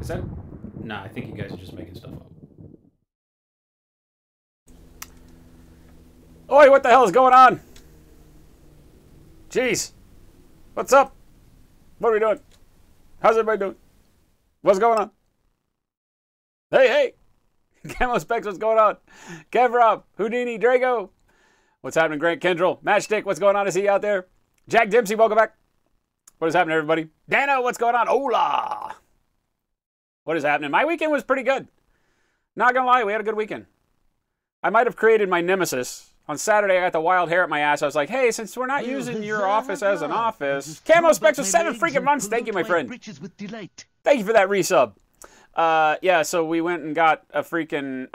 Is that... Nah, I think you guys are just making stuff up. Oi, what the hell is going on? Jeez. What's up? What are we doing? How's everybody doing? What's going on? Hey, hey. Camo Specs, what's going on? Kevrob, Houdini, Drago. What's happening, Grant Kendrell? Matchstick, what's going on? Is he out there? Jack Dempsey, welcome back. What is happening, everybody? Dano, what's going on? Hola. What is happening? My weekend was pretty good. Not gonna lie, we had a good weekend. I might have created my nemesis. On Saturday, I got the wild hair at my ass. I was like, hey, since we're not using your office as an office... Camo Specs for 7 freaking months. Thank you, my friend. Thank you for that resub. Yeah, so we went and got a freaking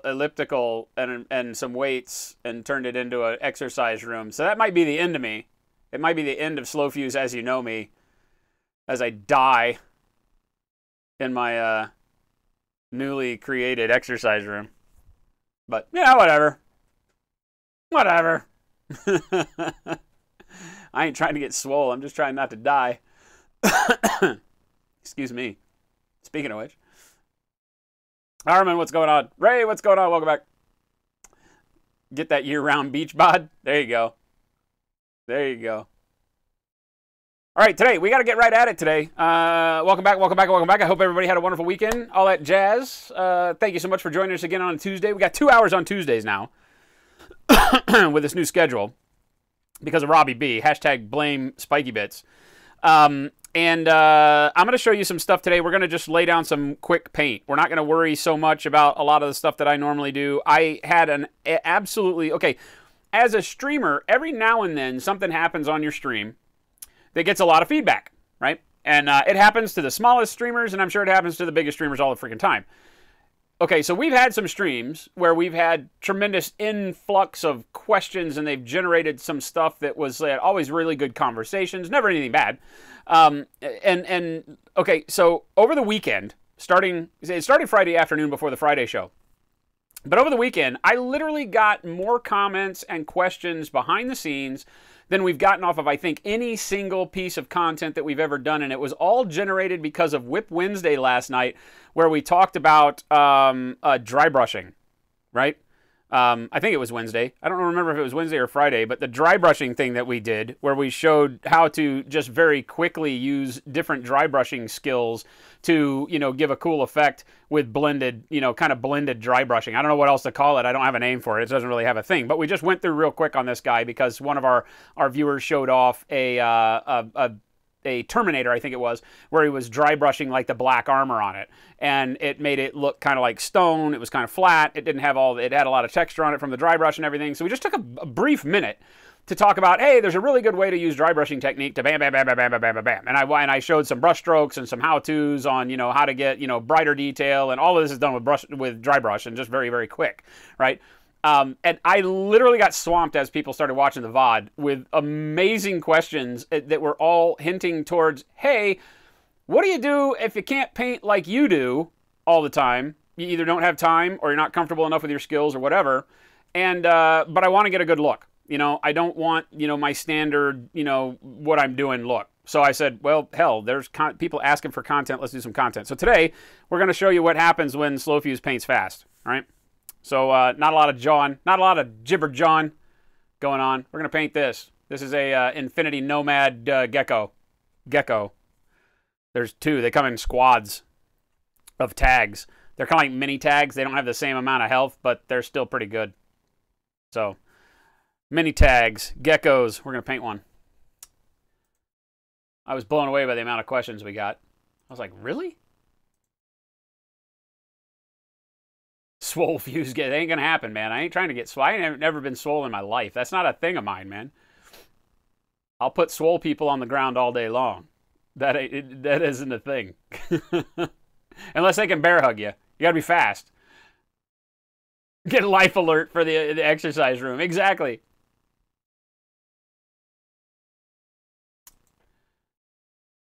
elliptical and some weights and turned it into an exercise room. So that might be the end of me. It might be the end of Slow Fuse as you know me. As I die in my newly created exercise room. But, yeah, whatever. Whatever. I ain't trying to get swole. I'm just trying not to die. Excuse me. Speaking of which. Harmon, what's going on? Ray, what's going on? Welcome back. Get that year-round beach bod. There you go. There you go. All right, today, we got to get right at it today. Welcome back, welcome back, welcome back. I hope everybody had a wonderful weekend. All that jazz. Thank you so much for joining us again on a Tuesday. We got 2 hours on Tuesdays now. With this new schedule because of Robbie B. Hashtag blame Spiky Bits. I'm going to show you some stuff today. We're going to just lay down some quick paint. We're not going to worry so much about a lot of the stuff that I normally do. I had an absolutely... Okay, as a streamer, every now and then something happens on your stream that gets a lot of feedback, right? And it happens to the smallest streamers, and I'm sure it happens to the biggest streamers all the freaking time. Okay, so we've had some streams where we've had tremendous influx of questions and they've generated some stuff that was always really good conversations, never anything bad. Okay, so over the weekend, it started Friday afternoon before the Friday show. But over the weekend, I literally got more comments and questions behind the scenes than we've gotten off of, I think, any single piece of content that we've ever done. And it was all generated because of Whip Wednesday last night, where we talked about dry brushing, right? I think it was Wednesday. I don't remember if it was Wednesday or Friday, but the dry brushing thing that we did, where we showed how to just very quickly use different dry brushing skills to, give a cool effect with blended, kind of blended dry brushing. I don't know what else to call it. I don't have a name for it. It doesn't really have a thing. But we just went through real quick on this guy because one of our viewers showed off a Terminator, I think it was, where he was dry brushing like the black armor on it. And it made it look kind of like stone. It was kind of flat. It didn't have it had a lot of texture on it from the dry brush and everything. So we just took a brief minute to talk about, hey, there's a really good way to use dry brushing technique to bam, bam, bam, bam, bam, bam, bam, bam. And I showed some brush strokes and some how-tos on, how to get, brighter detail. And all of this is done with dry brush and just very, very quick, right? And I literally got swamped as people started watching the VOD with amazing questions that were all hinting towards, hey, what do you do if you can't paint like you do all the time? You either don't have time or you're not comfortable enough with your skills or whatever. And, but I want to get a good look. I don't want, my standard, what I'm doing look. So I said, well, hell, there's people asking for content. Let's do some content. So today we're going to show you what happens when Slow Fuse paints fast. All right. So not a lot of gibber John going on. We're going to paint this. This is a Infinity Nomad Gecko. There's two. They come in squads of tags. They're kind of like mini tags. They don't have the same amount of health, but they're still pretty good. So mini tags, geckos. We're going to paint one. I was blown away by the amount of questions we got. I was like, really? Swole Fuse get, it ain't gonna happen, man. I ain't trying to get swole. I ain't never been swole in my life. That's not a thing of mine, man. I'll put swole people on the ground all day long. That isn't a thing. Unless they can bear hug you. You gotta be fast. Get a life alert for the exercise room. Exactly.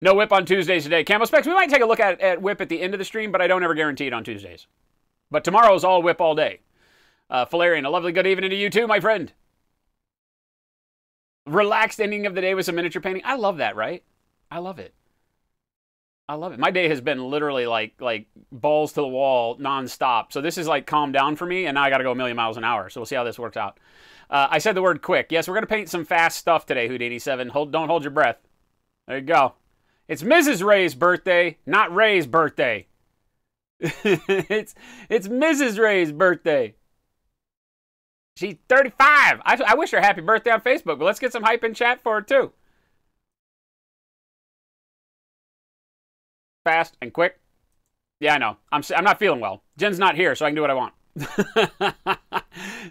No whip on Tuesdays today. Camo Specs, we might take a look at whip at the end of the stream, but I don't ever guarantee it on Tuesdays. But tomorrow's all whip all day. Falarian, a lovely good evening to you too, my friend. Relaxed ending of the day with some miniature painting. I love that, right? I love it. I love it. My day has been literally like balls to the wall nonstop. So this is like calmed down for me, and now I got to go a million miles an hour. So we'll see how this works out. I said the word quick. Yes, we're going to paint some fast stuff today, Houdini7. Don't hold your breath. There you go. It's Mrs. Ray's birthday, not Ray's birthday. it's Mrs. Ray's birthday. She's 35. I wish her happy birthday on Facebook, but let's get some hype in chat for her too. Fast and quick. Yeah, I know. I'm not feeling well. Jen's not here, so I can do what I want.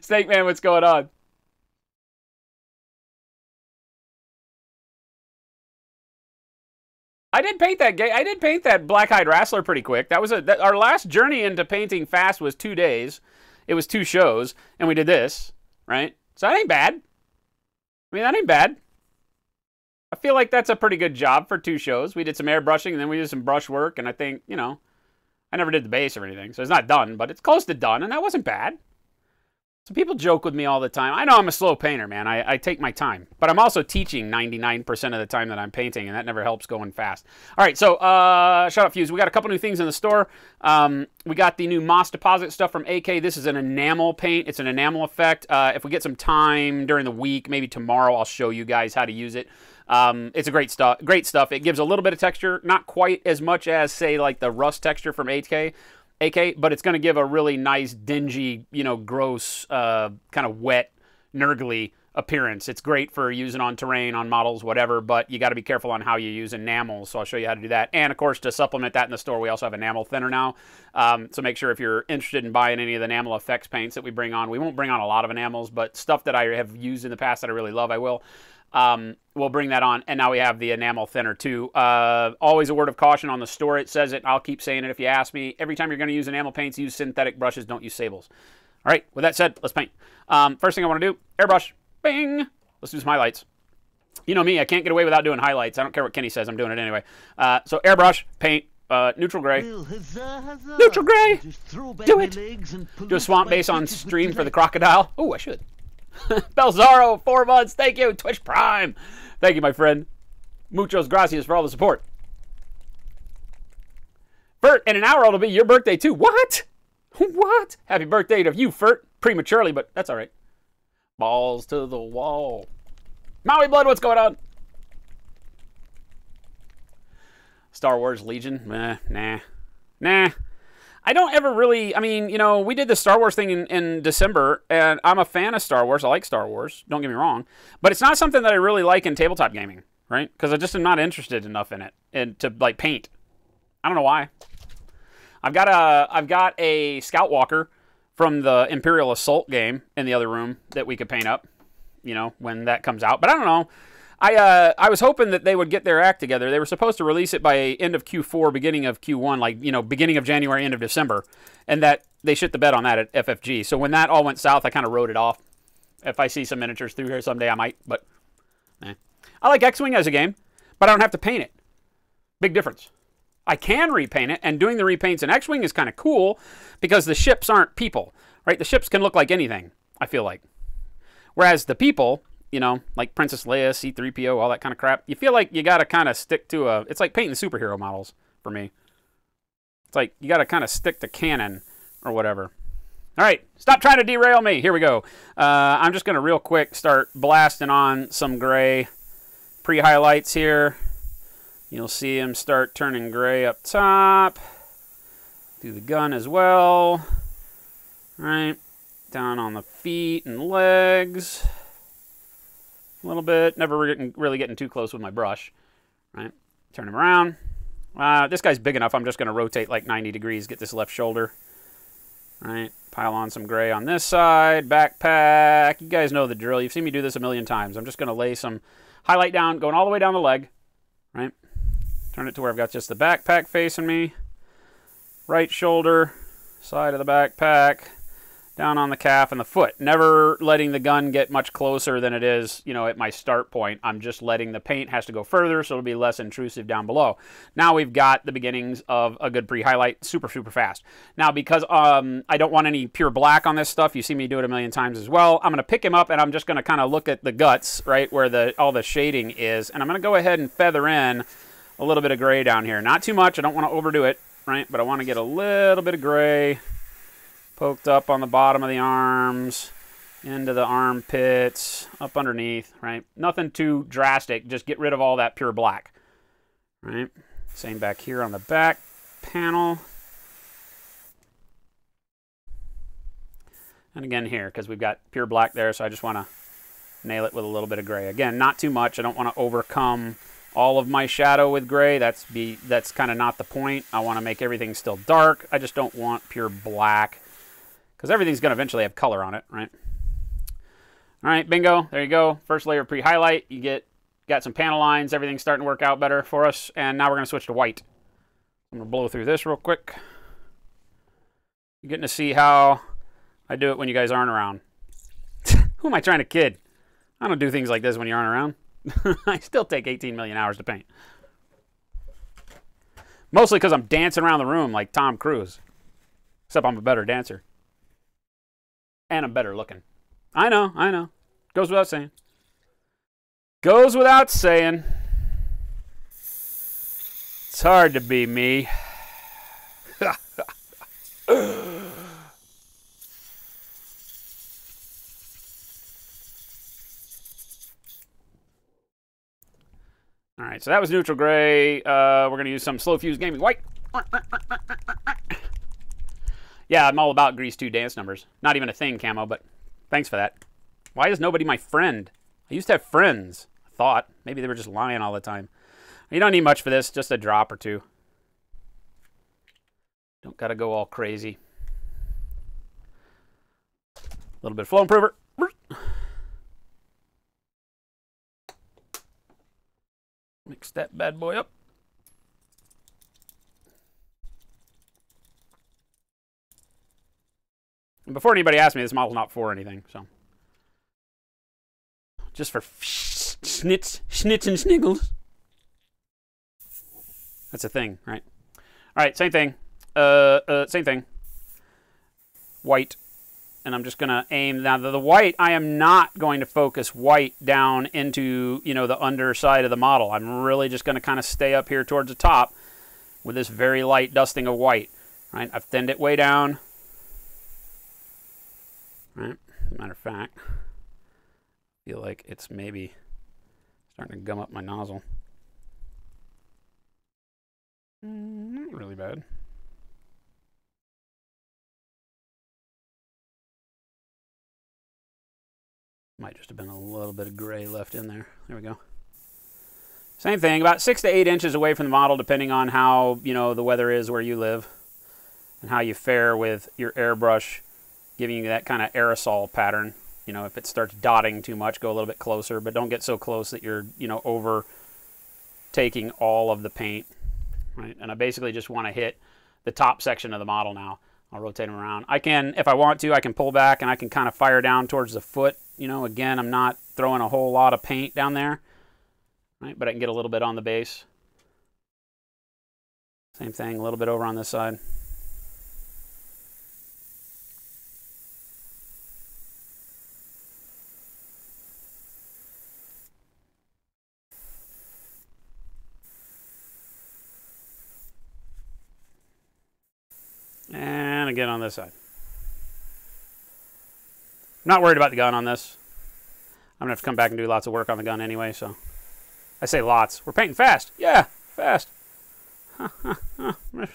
Snake Man, what's going on? I did paint that Black-Eyed Wrestler pretty quick. That was our last journey into painting fast was 2 days. It was 2 shows, and we did this, right? So that ain't bad. I mean, that ain't bad. I feel like that's a pretty good job for 2 shows. We did some airbrushing, and then we did some brush work, and I think, you know, I never did the base or anything, so it's not done, but it's close to done, and that wasn't bad. So people joke with me all the time. I know I'm a slow painter, man. I take my time. But I'm also teaching 99% of the time that I'm painting, and that never helps going fast. All right, so shut up, Fuse. We got a couple new things in the store. We got the new Moss Deposit stuff from AK. This is an enamel paint. It's an enamel effect. If we get some time during the week, maybe tomorrow, I'll show you guys how to use it. It's a great stuff. It gives a little bit of texture, not quite as much as, say, like the rust texture from AK, but it's going to give a really nice, dingy, you know, gross, kind of wet, nurgly appearance. It's great for using on terrain, on models, whatever, but you got to be careful on how you use enamels, so I'll show you how to do that. And, of course, to supplement that in the store, we also have enamel thinner now. So make sure if you're interested in buying any of the enamel effects paints that we bring on, we won't bring on a lot of enamels, but stuff that I have used in the past that I really love, I will. We'll bring that on, and now we have the enamel thinner too. Always a word of caution on the store. It says it. I'll keep saying it if you ask me. Every time you're going to use enamel paints, use synthetic brushes. Don't use sables. All right, with that said, let's paint. First thing I want to do, airbrush. Bing! Let's do some highlights. You know me, I can't get away without doing highlights. I don't care what Kenny says. I'm doing it anyway. So airbrush, paint, neutral gray. Neutral gray! Do it! Do a swamp base on stream for the crocodile. Oh, I should. Belzaro, 4 months. Thank you. Twitch Prime. Thank you, my friend. Muchos gracias for all the support. Fert, in an hour it'll be your birthday too. What? What? Happy birthday to you, Fert. Prematurely, but that's all right. Balls to the wall. Maui Blood, what's going on? Star Wars Legion? Nah. I don't ever really, I mean, you know, we did the Star Wars thing in December, and I'm a fan of Star Wars. I like Star Wars, don't get me wrong. But it's not something that I really like in tabletop gaming, right? Because I just am not interested enough in it and to, like, paint. I don't know why. I've got a Scout Walker from the Imperial Assault game in the other room that we could paint up, you know, when that comes out. But I don't know. I was hoping that they would get their act together. They were supposed to release it by end of Q4, beginning of Q1, like, you know, beginning of January, end of December. And that they shit the bed on that at FFG. So when that all went south, I kind of wrote it off. If I see some miniatures through here someday, I might, but I like X-Wing as a game, but I don't have to paint it. Big difference. I can repaint it, and doing the repaints in X-Wing is kind of cool because the ships aren't people, right? The ships can look like anything, I feel like. Whereas the people, you know, like Princess Leia, C-3PO, all that kind of crap, you feel like you got to kind of stick to a... It's like painting superhero models for me. It's like you got to kind of stick to canon or whatever. All right, stop trying to derail me. Here we go. I'm just going to real quick start blasting on some gray pre-highlights here. You'll see him start turning gray up top. Do the gun as well. All right, down on the feet and legs. A little bit. Never really getting too close with my brush. Right, turn him around. This guy's big enough. I'm just going to rotate like 90 degrees, get this left shoulder. All right, pile on some gray on this side. Backpack. You guys know the drill. You've seen me do this a million times. I'm just going to lay some highlight down, going all the way down the leg. Right. Turn it to where I've got just the backpack facing me. Right shoulder, side of the backpack, down on the calf and the foot. Never letting the gun get much closer than it is, you know, at my start point. I'm just letting the paint has to go further, so it'll be less intrusive down below. Now we've got the beginnings of a good pre-highlight, super, super fast. Now, because I don't want any pure black on this stuff, you see me do it a million times as well, I'm going to pick him up and I'm just going to kind of look at the guts, right, where all the shading is, and I'm going to go ahead and feather in a little bit of gray down here. Not too much. I don't want to overdo it, right? But I want to get a little bit of gray poked up on the bottom of the arms, into the armpits, up underneath, right? Nothing too drastic. Just get rid of all that pure black, right? Same back here on the back panel. And again here, because we've got pure black there, so I just want to nail it with a little bit of gray. Again, not too much. I don't want to overcome all of my shadow with gray. That's kind of not the point. I want to make everything still dark. I just don't want pure black, because everything's going to eventually have color on it, right? All right, bingo. There you go. First layer of pre-highlight. You got some panel lines. Everything's starting to work out better for us. And now we're going to switch to white. I'm going to blow through this real quick. You're getting to see how I do it when you guys aren't around. Who am I trying to kid? I don't do things like this when you aren't around. I still take 18 million hours to paint. Mostly because I'm dancing around the room like Tom Cruise. Except I'm a better dancer. And I'm better looking. I know, I know. Goes without saying. Goes without saying. It's hard to be me. All right, so that was neutral gray. We're going to use some Slow Fuse Gaming white. Yeah, I'm all about Grease 2 dance numbers. Not even a thing, Camo, but thanks for that. Why is nobody my friend? I used to have friends, I thought. Maybe they were just lying all the time. You don't need much for this, just a drop or two. Don't got to go all crazy. A little bit of flow improver. Mix that bad boy up. And before anybody asks me, this model's not for anything, so. Just for schnitz and sniggles. That's a thing, right? All right, same thing. Same thing. White. And I'm just going to aim. Now, the white, I am not going to focus white down into, you know, the underside of the model. I'm really just going to kind of stay up here towards the top with this very light dusting of white. Right? I've thinned it way down. Right? As a matter of fact, I feel like it's maybe starting to gum up my nozzle. Not really bad. Might just have been a little bit of gray left in there. There we go. Same thing, about 6 to 8 inches away from the model, depending on how, you know, the weather is where you live and how you fare with your airbrush, giving you that kind of aerosol pattern. You know, if it starts dotting too much, go a little bit closer, but don't get so close that you're, you know, overtaking all of the paint. Right? And I basically just want to hit the top section of the model now. I'll rotate them around. I can, if I want to, I can pull back and I can kind of fire down towards the foot. You know, again, I'm not throwing a whole lot of paint down there, right? But I can get a little bit on the base. Same thing, a little bit over on this side. And again on this side. I'm not worried about the gun on this. I'm going to have to come back and do lots of work on the gun anyway, so. I say lots. We're painting fast. Yeah, fast.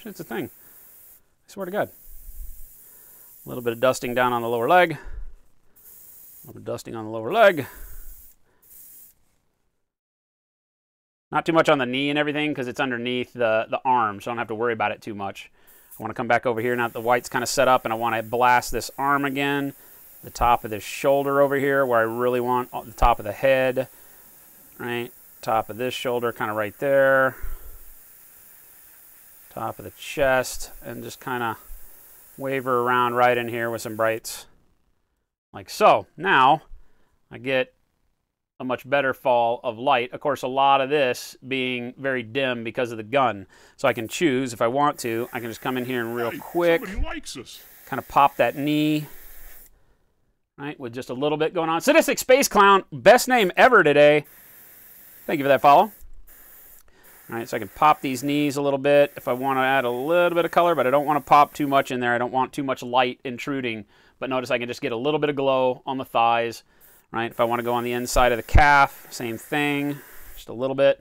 It's a thing. I swear to God. A little bit of dusting down on the lower leg. A little bit of dusting on the lower leg. Not too much on the knee and everything because it's underneath the arm, so I don't have to worry about it too much. I want to come back over here now that the white's kind of set up, and I want to blast this arm again. The top of this shoulder over here where I really want the top of the head, right? Top of this shoulder kind of right there. Top of the chest, and just kind of waver around right in here with some brights. Like so. Now, I get a much better fall of light. Of course, a lot of this being very dim because of the gun. So I can choose, if I want to, I can just come in here and real quick, kind of pop that knee. Right, with just a little bit going on. Sadistic Space Clown, best name ever today. Thank you for that follow. All right, so I can pop these knees a little bit if I want to add a little bit of color, but I don't want to pop too much in there. I don't want too much light intruding. But notice I can just get a little bit of glow on the thighs. Right, if I want to go on the inside of the calf, same thing, just a little bit.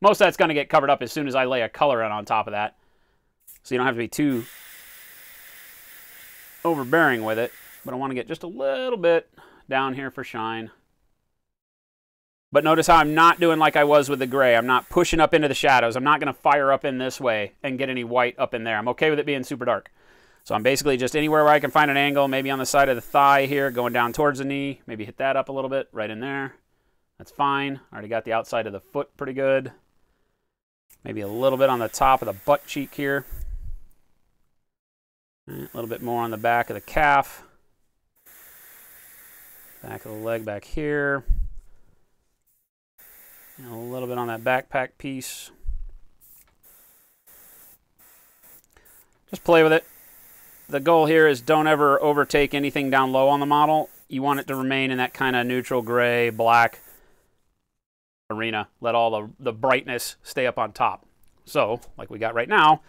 Most of that's going to get covered up as soon as I lay a color on top of that. So you don't have to be too overbearing with it. But I want to get just a little bit down here for shine. But notice how I'm not doing like I was with the gray. I'm not pushing up into the shadows. I'm not going to fire up in this way and get any white up in there. I'm okay with it being super dark. So I'm basically just anywhere where I can find an angle, maybe on the side of the thigh here, going down towards the knee. Maybe hit that up a little bit, right in there. That's fine. Already got the outside of the foot pretty good. Maybe a little bit on the top of the butt cheek here. A little bit more on the back of the calf. Back of the leg back here. And a little bit on that backpack piece. Just play with it. The goal here is don't ever overtake anything down low on the model. You want it to remain in that kind of neutral gray, black arena. Let all the brightness stay up on top. So, like we got right now,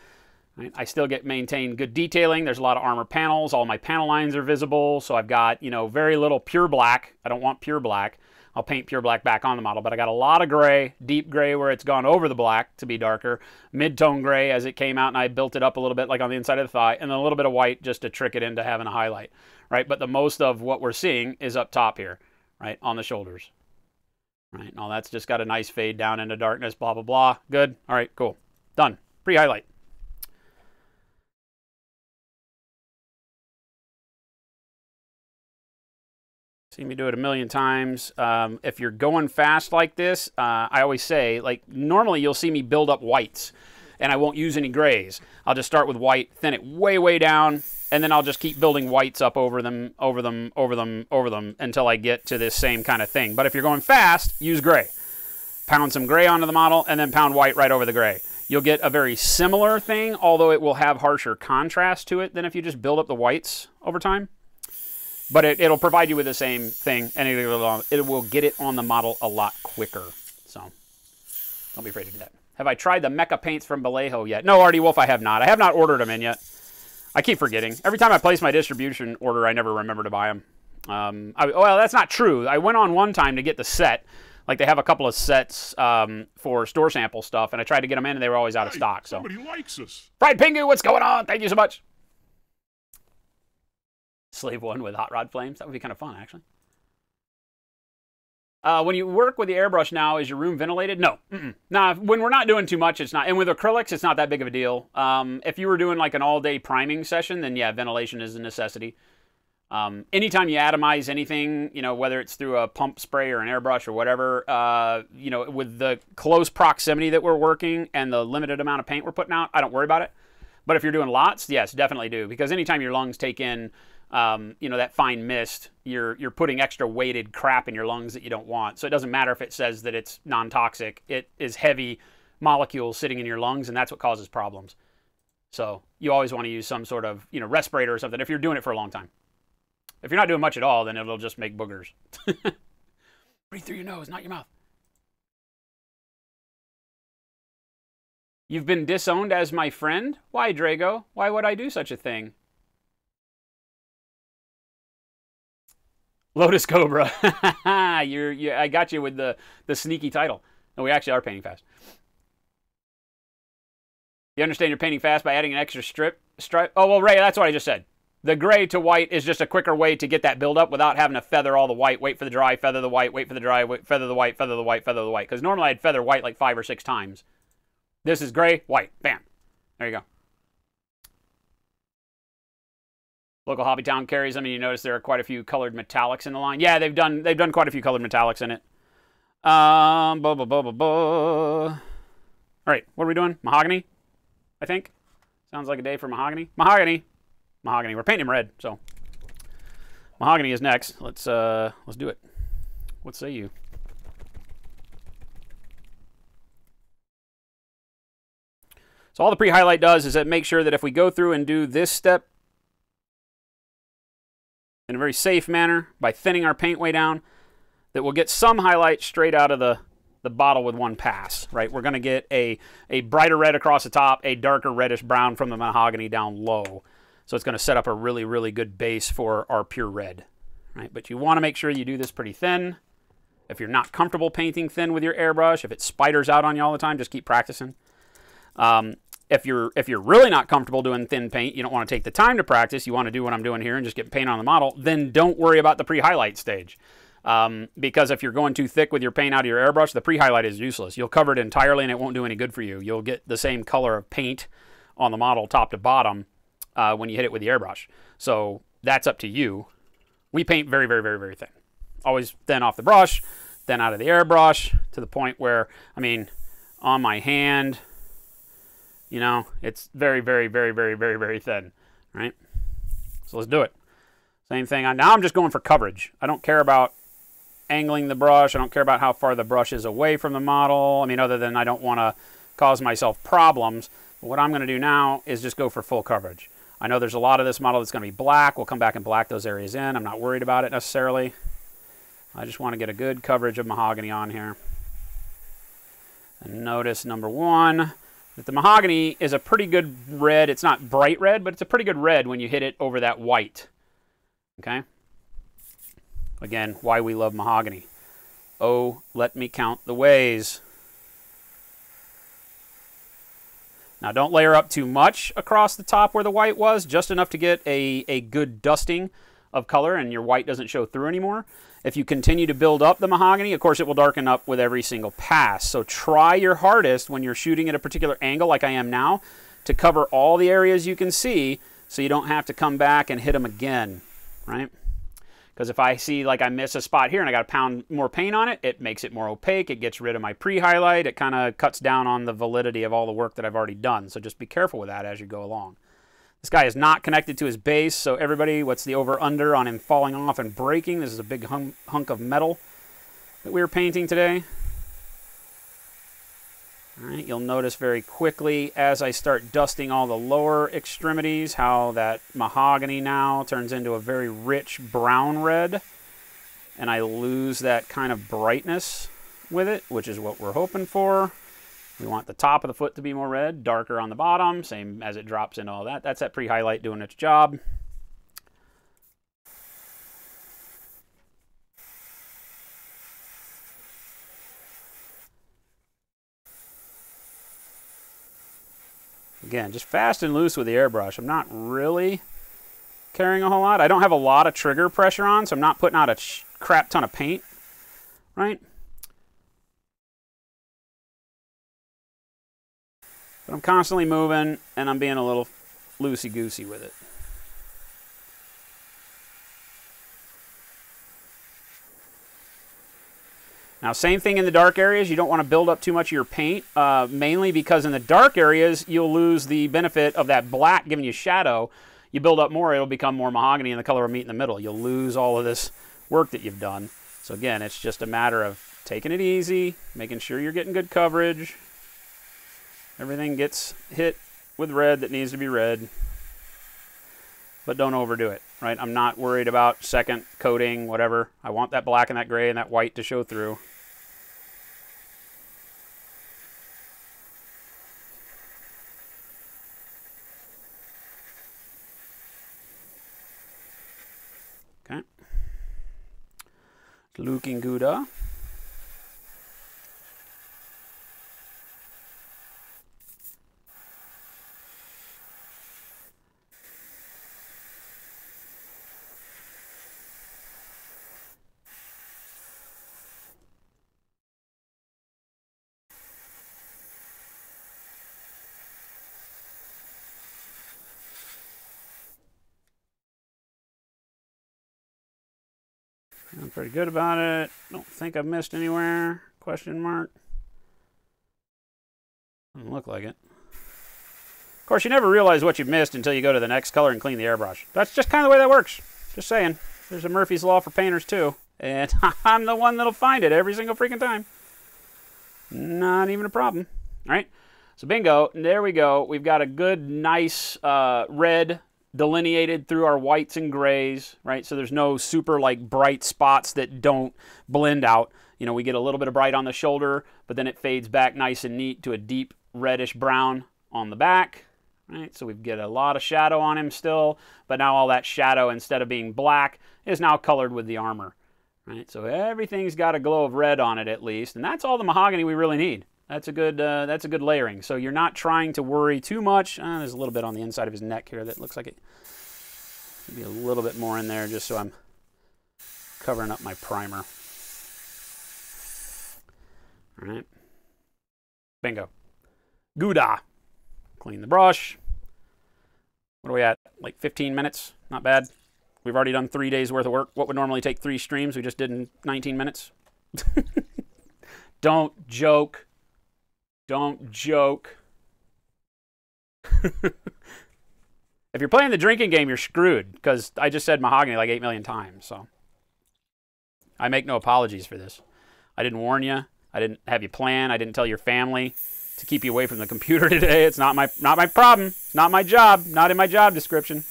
right, I still maintain good detailing. There's a lot of armor panels. All my panel lines are visible. So I've got, you know, very little pure black. I don't want pure black. I'll paint pure black back on the model, but I got a lot of gray, deep gray where it's gone over the black to be darker, mid-tone gray as it came out and I built it up a little bit like on the inside of the thigh, and then a little bit of white just to trick it into having a highlight, right? But the most of what we're seeing is up top here, right, on the shoulders, right? And all that's just got a nice fade down into darkness, blah, blah, blah. Good. All right, cool. Done. Pre-highlight. Seen me do it a million times. If you're going fast like this, I always say, like, normally you'll see me build up whites, and I won't use any grays. I'll just start with white, thin it way, way down, and then I'll just keep building whites up over them, until I get to this same kind of thing. But if you're going fast, use gray. Pound some gray onto the model, and then pound white right over the gray. You'll get a very similar thing, although it will have harsher contrast to it than if you just build up the whites over time. But it'll provide you with the same thing, and it will get it on the model a lot quicker. So don't be afraid to do that. Have I tried the Mecha paints from Vallejo yet? No, Artie Wolf, I have not. I have not ordered them in yet. I keep forgetting. Every time I place my distribution order, I never remember to buy them. Well, that's not true. I went on one time to get the set. Like, they have a couple of sets for store sample stuff, and I tried to get them in, and they were always out of stock. So somebody likes us. Fried Pingu, what's going on? Thank you so much. Slave one with hot rod flames. That would be kind of fun, actually. When you work with the airbrush now, is your room ventilated? No. Nah, when we're not doing too much, it's not. And with acrylics, it's not that big of a deal. If you were doing like an all-day priming session, then yeah, ventilation is a necessity. Anytime you atomize anything, you know, whether it's through a pump spray or an airbrush or whatever, you know, with the close proximity that we're working and the limited amount of paint we're putting out, I don't worry about it. But if you're doing lots, yes, definitely do. Because anytime your lungs take in you know, that fine mist, you're putting extra weighted crap in your lungs that you don't want. So it doesn't matter if it says that it's non-toxic. It is heavy molecules sitting in your lungs, and that's what causes problems. So you always want to use some sort of, you know, respirator or something if you're doing it for a long time. If you're not doing much at all, then it'll just make boogers. Breathe through your nose, not your mouth. You've been disowned as my friend? Why, Drago? Why would I do such a thing? Lotus Cobra. I got you with the sneaky title. No, we actually are painting fast. You understand you're painting fast by adding an extra stripe? Oh, well, Ray, that's what I just said. The gray to white is just a quicker way to get that build up without having to feather all the white, wait for the dry, feather the white, wait for the dry, feather the white, feather the white, feather the white. Because normally I'd feather white like 5 or 6 times. This is gray, white. Bam. There you go. Local Hobby Town carries them, and you notice there are quite a few colored metallics in the line. Yeah, they've done quite a few colored metallics in it. All right, what are we doing? Mahogany, I think. Sounds like a day for mahogany. Mahogany. We're painting him red, so mahogany is next. Let's do it. What say you? So all the pre-highlight does is it makes sure that if we go through and do this step in a very safe manner by thinning our paint way down, that we'll get some highlight straight out of the the bottle with one pass, right? We're going to get a brighter red across the top, a darker reddish brown from the mahogany down low. So it's going to set up a really, really good base for our pure red, right? But you want to make sure you do this pretty thin. If you're not comfortable painting thin with your airbrush, if it spiders out on you all the time, just keep practicing. If you're really not comfortable doing thin paint, you don't want to take the time to practice, you want to do what I'm doing here and just get paint on the model, then don't worry about the pre-highlight stage. Because if you're going too thick with your paint out of your airbrush, the pre-highlight is useless. You'll cover it entirely and it won't do any good for you. You'll get the same color of paint on the model top to bottom when you hit it with the airbrush. So that's up to you. We paint very, very, very, very thin. Always thin off the brush, thin out of the airbrush, to the point where, I mean, on my hand, you know, it's very, very, very, very, very, very thin, right? So let's do it. Same thing. Now I'm just going for coverage. I don't care about angling the brush. I don't care about how far the brush is away from the model. I mean, other than I don't want to cause myself problems. But what I'm going to do now is just go for full coverage. I know there's a lot of this model that's going to be black. We'll come back and black those areas in. I'm not worried about it necessarily. I just want to get a good coverage of mahogany on here. And notice, number one, that the mahogany is a pretty good red. It's not bright red, but it's a pretty good red when you hit it over that white. Okay? Again, why we love mahogany. Oh, let me count the ways. Now, don't layer up too much across the top where the white was, just enough to get a good dusting of color and your white doesn't show through anymore. If you continue to build up the mahogany, of course, it will darken up with every single pass. So try your hardest when you're shooting at a particular angle like I am now to cover all the areas you can see so you don't have to come back and hit them again, right? Because if I see like I miss a spot here and I got to pound more paint on it, it makes it more opaque. It gets rid of my pre-highlight. It kind of cuts down on the validity of all the work that I've already done. So just be careful with that as you go along. This guy is not connected to his base, so everybody, what's the over-under on him falling off and breaking? This is a big hunk of metal that we were painting today. All right, you'll notice very quickly as I start dusting all the lower extremities how that mahogany now turns into a very rich brown red, and I lose that kind of brightness with it, which is what we're hoping for. We want the top of the foot to be more red, darker on the bottom, same as it drops into all that. That's that pre-highlight doing its job. Again, just fast and loose with the airbrush. I'm not really carrying a whole lot. I don't have a lot of trigger pressure on, so I'm not putting out a crap ton of paint, right? But I'm constantly moving, and I'm being a little loosey-goosey with it. Now, same thing in the dark areas. You don't want to build up too much of your paint, mainly because in the dark areas, you'll lose the benefit of that black giving you shadow. You build up more, it'll become more mahogany, and the color will meet in the middle. You'll lose all of this work that you've done. So again, it's just a matter of taking it easy, making sure you're getting good coverage. Everything gets hit with red that needs to be red, but don't overdo it, right? I'm not worried about second coating, whatever. I want that black and that gray and that white to show through. Okay. Looking good. I'm pretty good about it. Don't think I've missed anywhere. Question mark. Doesn't look like it. Of course, you never realize what you've missed until you go to the next color and clean the airbrush. That's just kind of the way that works. Just saying. There's a Murphy's Law for painters, too. And I'm the one that'll find it every single freaking time. Not even a problem. All right. So bingo. There we go. We've got a good, nice red delineated through our whites and grays, right? So there's no super like bright spots that don't blend out. You know, we get a little bit of bright on the shoulder, but then it fades back nice and neat to a deep reddish brown on the back, right? So we get a lot of shadow on him still, but now all that shadow, instead of being black, is now colored with the armor, right? So everything's got a glow of red on it at least, and that's all the mahogany we really need. That's a good layering. So you're not trying to worry too much. There's a little bit on the inside of his neck here that looks like it could be a little bit more in there, just so I'm covering up my primer. All right. Bingo. Gouda. Clean the brush. What are we at? Like 15 minutes? Not bad. We've already done 3 days worth of work. What would normally take 3 streams, we just did in 19 minutes. Don't joke. Don't joke. If you're playing the drinking game, you're screwed, because I just said mahogany like 8 million times. So I make no apologies for this. I didn't warn you. I didn't have you plan. I didn't tell your family to keep you away from the computer today. It's not my problem. It's not my job. Not in my job description.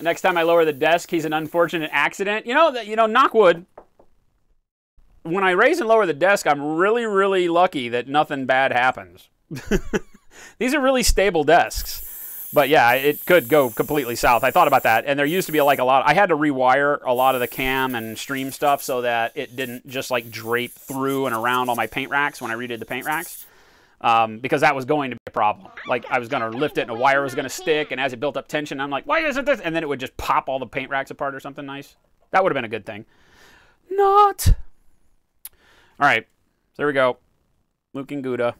Next time I lower the desk, he's an unfortunate accident. You know, knock wood. When I raise and lower the desk, I'm really, really lucky that nothing bad happens. These are really stable desks. But yeah, it could go completely south. I thought about that, and there used to be like a lot. I had to rewire a lot of the cam and stream stuff so that it didn't just like drape through and around all my paint racks when I redid the paint racks, because that was going to be a problem. Like I was going to lift it, and a wire was going to stick, and as it built up tension, I'm like, why isn't this? And then it would just pop all the paint racks apart or something nice. That would have been a good thing. Not. All right, so there we go. Luke and Gouda.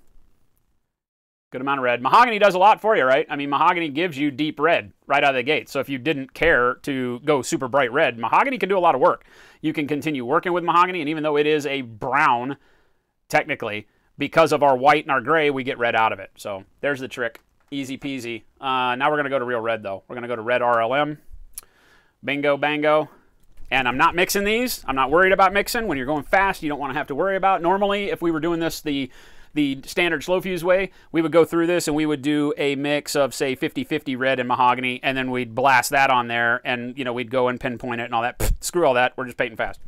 Good amount of red. Mahogany does a lot for you, right? I mean, mahogany gives you deep red right out of the gate. So if you didn't care to go super bright red, mahogany can do a lot of work. You can continue working with mahogany, and even though it is a brown, technically, because of our white and our gray, we get red out of it. So there's the trick. Easy peasy. Now we're going to go to real red, though. We're going to go to red RLM. Bingo, bango. And I'm not mixing these. I'm not worried about mixing. When you're going fast, you don't want to have to worry about. Normally, if we were doing this the standard slow fuse way, we would go through this and we would do a mix of, say, 50-50 red and mahogany, and then we'd blast that on there, and, you know, we'd go and pinpoint it and all that. Pfft, screw all that. We're just painting fast.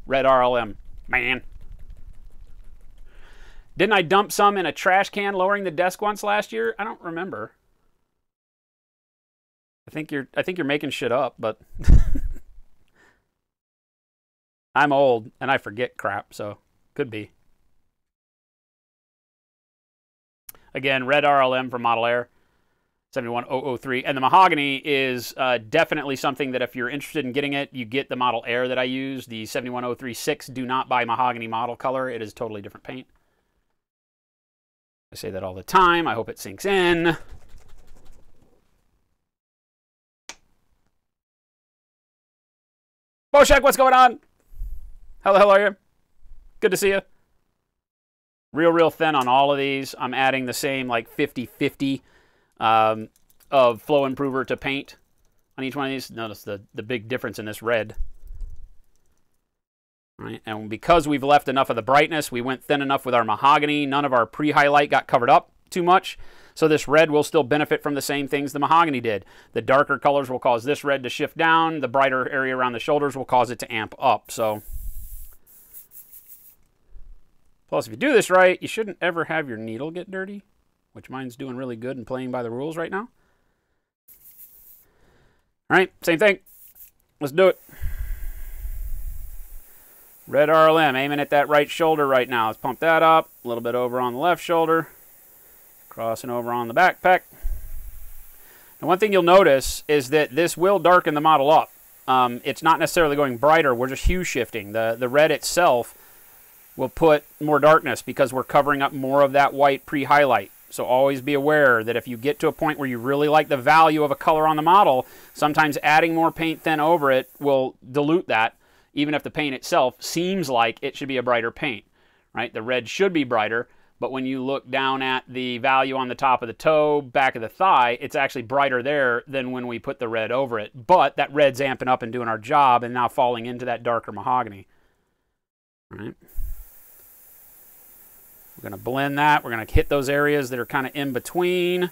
Red RLM. Man. Didn't I dump some in a trash can lowering the desk once last year? I don't remember. I think you're making shit up, but I'm old and I forget crap, so could be. Again, red RLM for Model Air 71003, and the mahogany is definitely something that if you're interested in getting it, you get the Model Air that I use, the 71036. Do not buy mahogany model color. It is totally different paint. I say that all the time. I hope it sinks in. Boshek, what's going on? How the hell are you? Good to see you. Real thin on all of these. I'm adding the same like 50-50 of flow improver to paint on each one of these. Notice the big difference in this red. Right? And because we've left enough of the brightness, we went thin enough with our mahogany. None of our pre-highlight got covered up too much. So this red will still benefit from the same things the mahogany did. The darker colors will cause this red to shift down. The brighter area around the shoulders will cause it to amp up. So, plus, if you do this right, you shouldn't ever have your needle get dirty, which mine's doing really good and playing by the rules right now. All right, same thing. Let's do it. Red RLM, aiming at that right shoulder right now. Let's pump that up. A little bit over on the left shoulder. Crossing over on the backpack. And one thing you'll notice is that this will darken the model up. It's not necessarily going brighter. We're just hue shifting. The red itself will put more darkness because we're covering up more of that white pre-highlight. So always be aware that if you get to a point where you really like the value of a color on the model, sometimes adding more paint thin over it will dilute that, even if the paint itself seems like it should be a brighter paint. Right? The red should be brighter. But when you look down at the value on the top of the toe, back of the thigh, it's actually brighter there than when we put the red over it. But that red's amping up and doing our job and now falling into that darker mahogany. All right. We're going to blend that. We're going to hit those areas that are kind of in between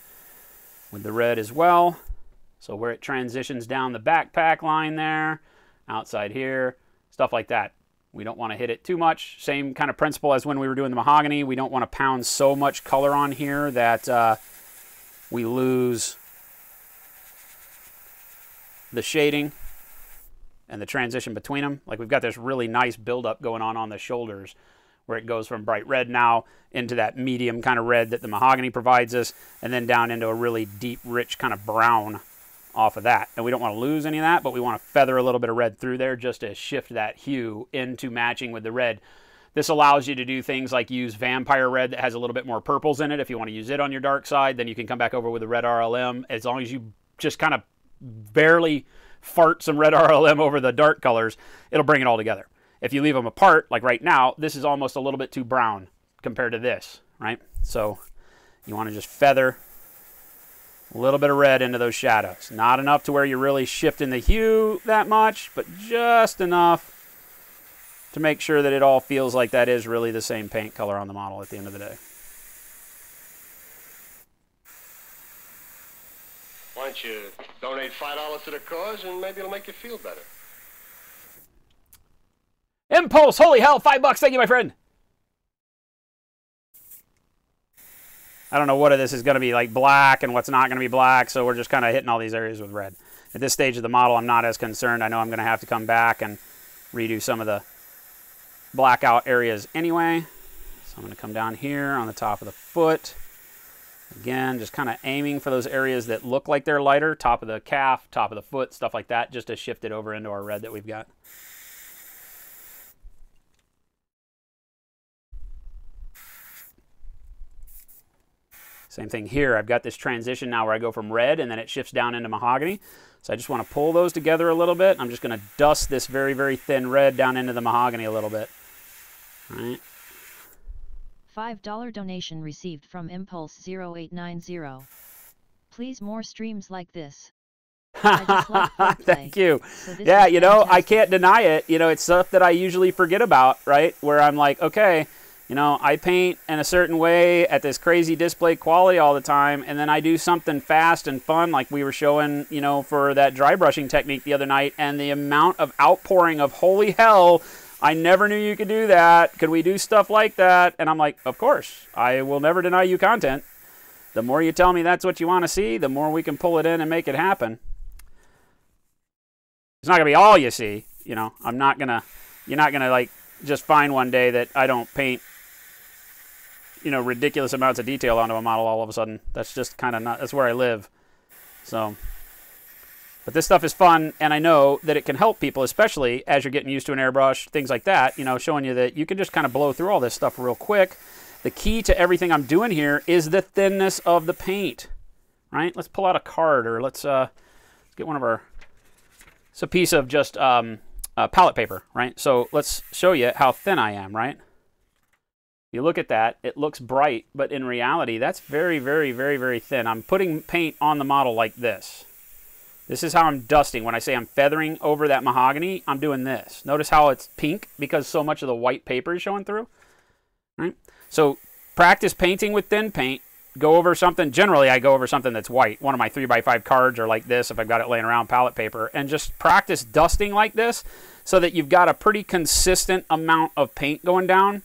with the red as well. So where it transitions down the backpack line there, outside here, stuff like that. We don't want to hit it too much. Same kind of principle as when we were doing the mahogany. We don't want to pound so much color on here that we lose the shading and the transition between them. Like we've got this really nice buildup going on the shoulders where it goes from bright red now into that medium kind of red that the mahogany provides us, and then down into a really deep, rich kind of brown off of that. And we don't want to lose any of that, but we want to feather a little bit of red through there just to shift that hue into matching with the red. This allows you to do things like use vampire red that has a little bit more purples in it. If you want to use it on your dark side, then you can come back over with the red RLM. As long as you just kind of barely fart some red RLM over the dark colors, it'll bring it all together. If you leave them apart, like right now, this is almost a little bit too brown compared to this, right? So you want to just feather a little bit of red into those shadows. Not enough to where you're really shifting the hue that much, but just enough to make sure that it all feels like that is really the same paint color on the model at the end of the day. Why don't you donate $5 to the cause and maybe it'll make you feel better. Impulse, holy hell, $5. Thank you, my friend. I don't know what of this is going to be like black and what's not going to be black, so we're just kind of hitting all these areas with red. At this stage of the model, I'm not as concerned. I know I'm going to have to come back and redo some of the blackout areas anyway. So I'm going to come down here on the top of the foot. Again, just kind of aiming for those areas that look like they're lighter, top of the calf, top of the foot, stuff like that, just to shift it over into our red that we've got. Same thing here. I've got this transition now where I go from red and then it shifts down into mahogany. So I just want to pull those together a little bit. I'm just going to dust this very, very thin red down into the mahogany a little bit. All right. $5 donation received from Impulse0890. Please more streams like this. I just love foreplay. Thank you. So yeah, you know, I can't deny it. You know, it's stuff that I usually forget about, right? Where I'm like, okay, you know, I paint in a certain way at this crazy display quality all the time, and then I do something fast and fun like we were showing, you know, for that dry brushing technique the other night, and the amount of outpouring of holy hell, I never knew you could do that. Could we do stuff like that? And I'm like, of course. I will never deny you content. The more you tell me that's what you want to see, the more we can pull it in and make it happen. It's not going to be all you see. You know, you're not going to like just find one day that I don't paint, you know, ridiculous amounts of detail onto a model all of a sudden. That's just kind of not, that's where I live. So, but this stuff is fun, and I know that it can help people, especially as you're getting used to an airbrush, things like that, you know, showing you that you can just kind of blow through all this stuff real quick. The key to everything I'm doing here is the thinness of the paint, right? Let's pull out a card, or let's get one of our, it's a piece of just palette paper, right? So let's show you how thin I am, right? You look at that, it looks bright, but in reality, that's very, very, very, very thin. I'm putting paint on the model like this. This is how I'm dusting. When I say I'm feathering over that mahogany, I'm doing this. Notice how it's pink because so much of the white paper is showing through, right? So practice painting with thin paint. Go over something. Generally, I go over something that's white. One of my 3x5 cards are like this if I've got it laying around, palette paper. And just practice dusting like this so that you've got a pretty consistent amount of paint going down,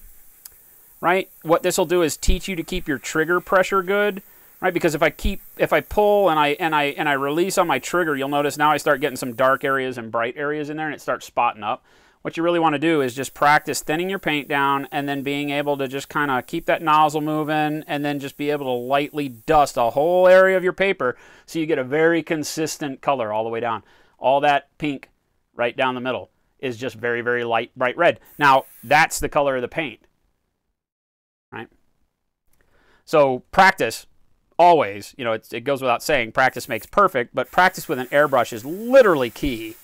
right? What this will do is teach you to keep your trigger pressure good, right? Because if I pull and I release on my trigger, you'll notice now I start getting some dark areas and bright areas in there, and it starts spotting up. What you really want to do is just practice thinning your paint down and then being able to just kind of keep that nozzle moving and then just be able to lightly dust a whole area of your paper so you get a very consistent color all the way down. All that pink right down the middle is just very, very light, bright red. Now, that's the color of the paint, right? So practice, always, you know, it goes without saying, practice makes perfect, but practice with an airbrush is literally key.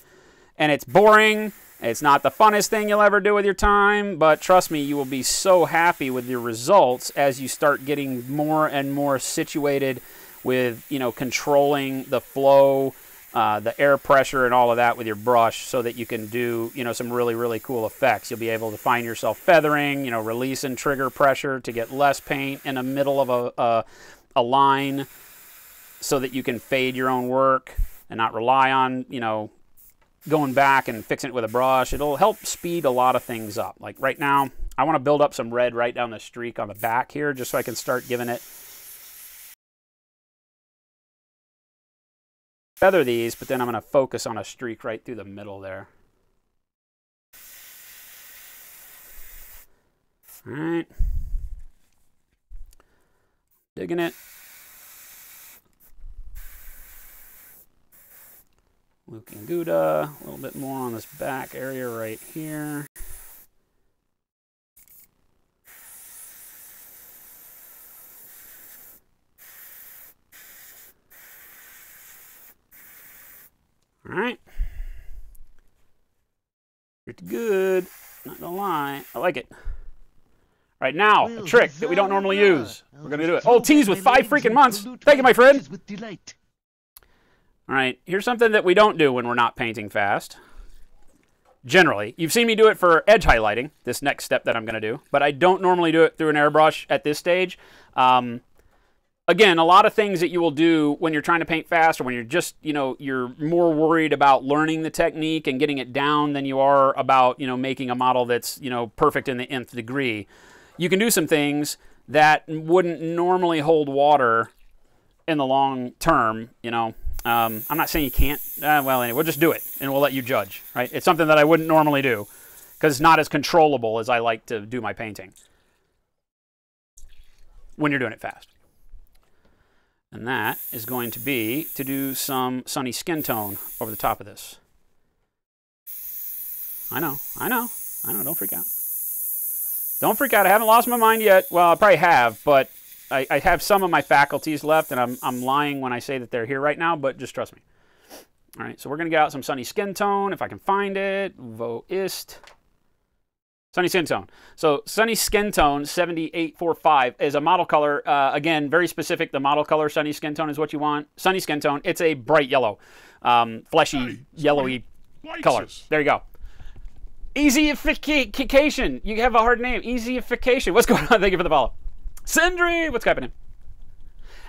And it's boring. It's not the funnest thing you'll ever do with your time, but trust me, you will be so happy with your results as you start getting more and more situated with, you know, controlling the flow the air pressure and all of that with your brush so that you can do, you know, some really, really cool effects. You'll be able to find yourself feathering, you know, releasing trigger pressure to get less paint in the middle of a line so that you can fade your own work and not rely on, you know, going back and fixing it with a brush. It'll help speed a lot of things up. Like right now, I want to build up some red right down the streak on the back here just so I can start giving it. Feather these, but then I'm going to focus on a streak right through the middle there. All right. Digging it. Luking Gouda, a little bit more on this back area right here. All right. Pretty good. Not gonna lie. I like it. All right, now, a trick that we don't normally use. We're gonna do it. Old Tease with 5 freaking months. Thank you, my friend. All right, here's something that we don't do when we're not painting fast. Generally, you've seen me do it for edge highlighting, this next step that I'm going to do, but I don't normally do it through an airbrush at this stage. Again, a lot of things that you will do when you're trying to paint fast or when you're just, you know, you're more worried about learning the technique and getting it down than you are about, you know, making a model that's, you know, perfect in the nth degree. You can do some things that wouldn't normally hold water in the long term, you know. I'm not saying you can't. Well, anyway, we'll just do it, and we'll let you judge, right? It's something that I wouldn't normally do because it's not as controllable as I like to do my painting when you're doing it fast. And that is going to be to do some sunny skin tone over the top of this. I know, don't freak out. Don't freak out, I haven't lost my mind yet. Well, I probably have, but I have some of my faculties left, and I'm lying when I say that they're here right now, but just trust me. All right, so we're going to get out some sunny skin tone, if I can find it. Wo ist? Sunny skin tone. So sunny skin tone 7845 is a model color. Again, very specific. The model color sunny skin tone is what you want. Sunny skin tone. It's a bright yellow, fleshy, yellowy color. There you go. Easyification. You have a hard name. Easyification. What's going on? Thank you for the follow. Sindri, what's happening?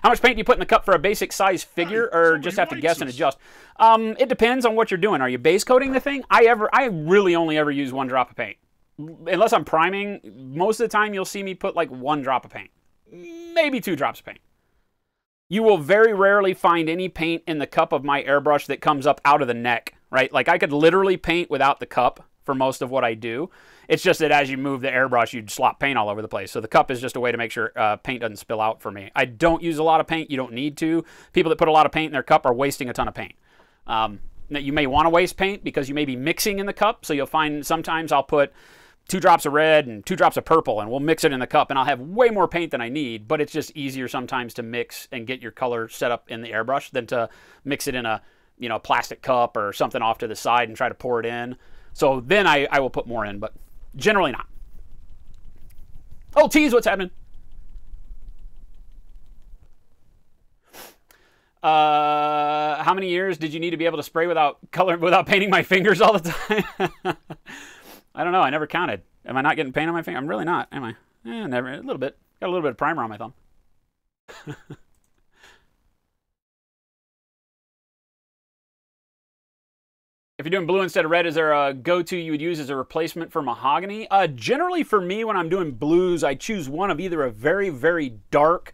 How much paint do you put in the cup for a basic size figure, or just have to guess and adjust? It depends on what you're doing. Are you base coating the thing? I really only ever use 1 drop of paint. Unless I'm priming, most of the time you'll see me put like 1 drop of paint. Maybe 2 drops of paint. You will very rarely find any paint in the cup of my airbrush that comes up out of the neck, right? Like I could literally paint without the cup for most of what I do. It's just that as you move the airbrush, you'd slop paint all over the place. So the cup is just a way to make sure paint doesn't spill out for me. I don't use a lot of paint. You don't need to. People that put a lot of paint in their cup are wasting a ton of paint. You may want to waste paint because you may be mixing in the cup. So you'll find sometimes I'll put 2 drops of red and 2 drops of purple, and we'll mix it in the cup, and I'll have way more paint than I need, but it's just easier sometimes to mix and get your color set up in the airbrush than to mix it in a, you know, plastic cup or something off to the side and try to pour it in. So then I will put more in, but generally not. Oh, Tease, what's happening? How many years did you need to be able to spray without painting my fingers all the time? I don't know. I never counted. Am I not getting paint on my finger? I'm really not, am I? Never. A little bit. Got a little bit of primer on my thumb. If you're doing blue instead of red, is there a go-to you would use as a replacement for mahogany? Generally for me, when I'm doing blues, I choose one of either a very, very dark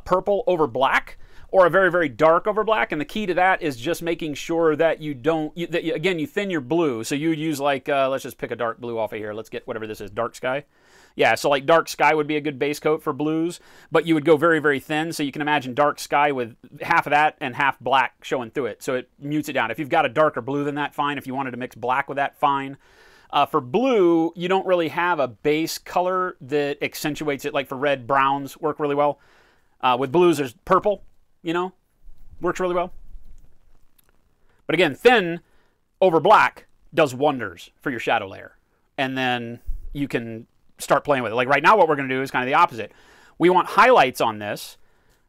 purple over black or a very, very dark over black. And the key to that is just making sure that you don't, again, you thin your blue. So you would use like, let's just pick a dark blue off of here. Let's get whatever this is, dark sky. Yeah, so like dark sky would be a good base coat for blues, but you would go very, very thin. So you can imagine dark sky with half of that and half black showing through it. So it mutes it down. If you've got a darker blue than that, fine. If you wanted to mix black with that, fine. For blue, you don't really have a base color that accentuates it. Like for red, browns work really well. With blues, there's purple, you know, works really well. But again, thin over black does wonders for your shadow layer. And then you can start playing with it. Like right now what we're going to do is kind of the opposite. We want highlights on this,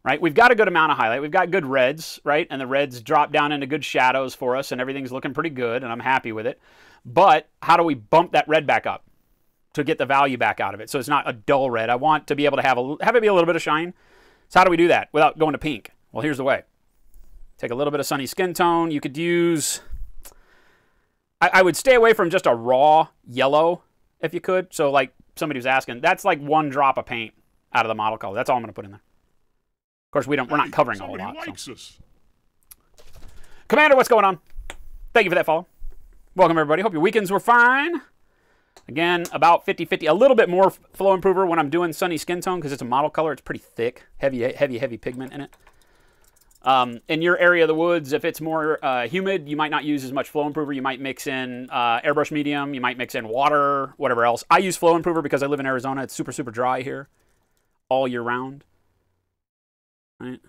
right? We've got a good amount of highlight. We've got good reds, right? And the reds drop down into good shadows for us, and everything's looking pretty good, and I'm happy with it. But how do we bump that red back up to get the value back out of it so it's not a dull red? I want to be able to have it be a little bit of shine. So how do we do that without going to pink? Well, here's the way. Take a little bit of Sunny Skin Tone. You could use... I would stay away from just a raw yellow if you could. So like somebody was asking, that's like 1 drop of paint out of the model color. That's all I'm going to put in there. Of course, we're not covering a whole lot. So. Commander, what's going on? Thank you for that follow. Welcome, everybody. Hope your weekends were fine. Again, about 50-50. A little bit more flow improver when I'm doing Sunny Skin Tone because it's a model color. It's pretty thick, heavy pigment in it. In your area of the woods, if it's more humid, you might not use as much flow improver. You might mix in airbrush medium. You might mix in water, whatever else. I use flow improver because I live in Arizona. It's super, super dry here all year round. Right?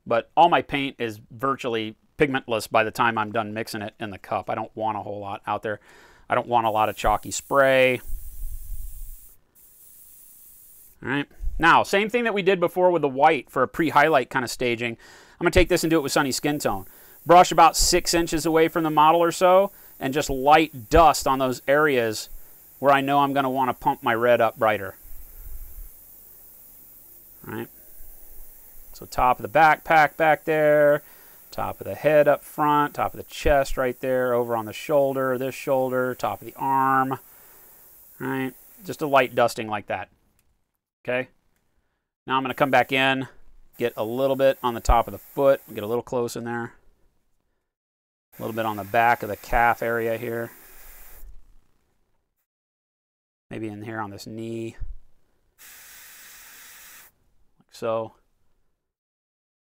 But all my paint is virtually pigmentless by the time I'm done mixing it in the cup. I don't want a whole lot out there. I don't want a lot of chalky spray. All right. Now, same thing that we did before with the white for a pre-highlight kind of staging. I'm going to take this and do it with Sunny Skin Tone. Brush about 6 inches away from the model or so, and just light dust on those areas where I know I'm going to want to pump my red up brighter. All right. So top of the backpack back there, top of the head up front, top of the chest right there, over on the shoulder, this shoulder, top of the arm. All right. Just a light dusting like that. Okay. Now I'm going to come back in. Get a little bit on the top of the foot. Get a little close in there. A little bit on the back of the calf area here. Maybe in here on this knee. Like so.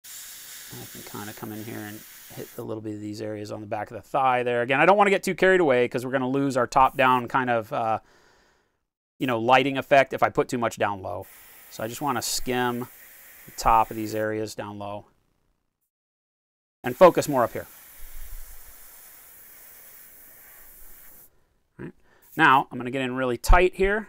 I can kind of come in here and hit a little bit of these areas on the back of the thigh there. Again, I don't want to get too carried away because we're going to lose our top-down kind of, lighting effect if I put too much down low. So I just want to skim the top of these areas down low and focus more up here. All right. Now I'm going to get in really tight here.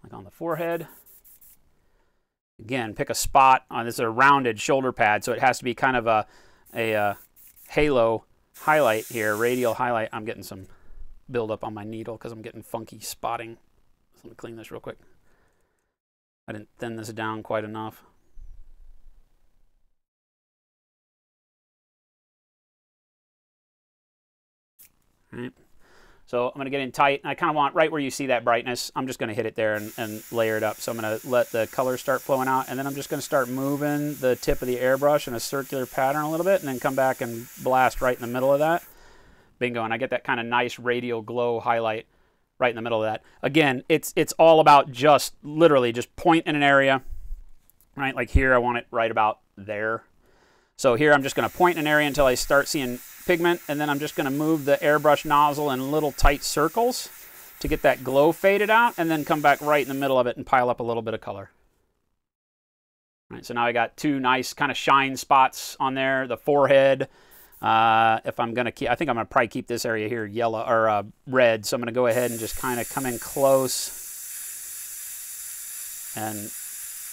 Like on the forehead. Again, pick a spot on this is a rounded shoulder pad, so it has to be kind of a halo highlight here, radial highlight. I'm getting some build up on my needle because I'm getting funky spotting. So let me clean this real quick. I didn't thin this down quite enough. All right. So I'm going to get in tight. I kind of want right where you see that brightness. I'm just going to hit it there and layer it up. So I'm going to let the color start flowing out. And then I'm just going to start moving the tip of the airbrush in a circular pattern a little bit. And then come back and blast right in the middle of that. Bingo. And I get that kind of nice radial glow highlight right in the middle of that. Again, it's all about just literally just point in an area. Right? Like here, I want it right about there. So here I'm just going to point in an area until I start seeing pigment, and then I'm just going to move the airbrush nozzle in little tight circles to get that glow faded out, and then come back right in the middle of it and pile up a little bit of color. All right, so now I got 2 nice kind of shine spots on there. The forehead, if I'm going to keep, I think I'm going to probably keep this area here yellow or red, so I'm going to go ahead and just kind of come in close and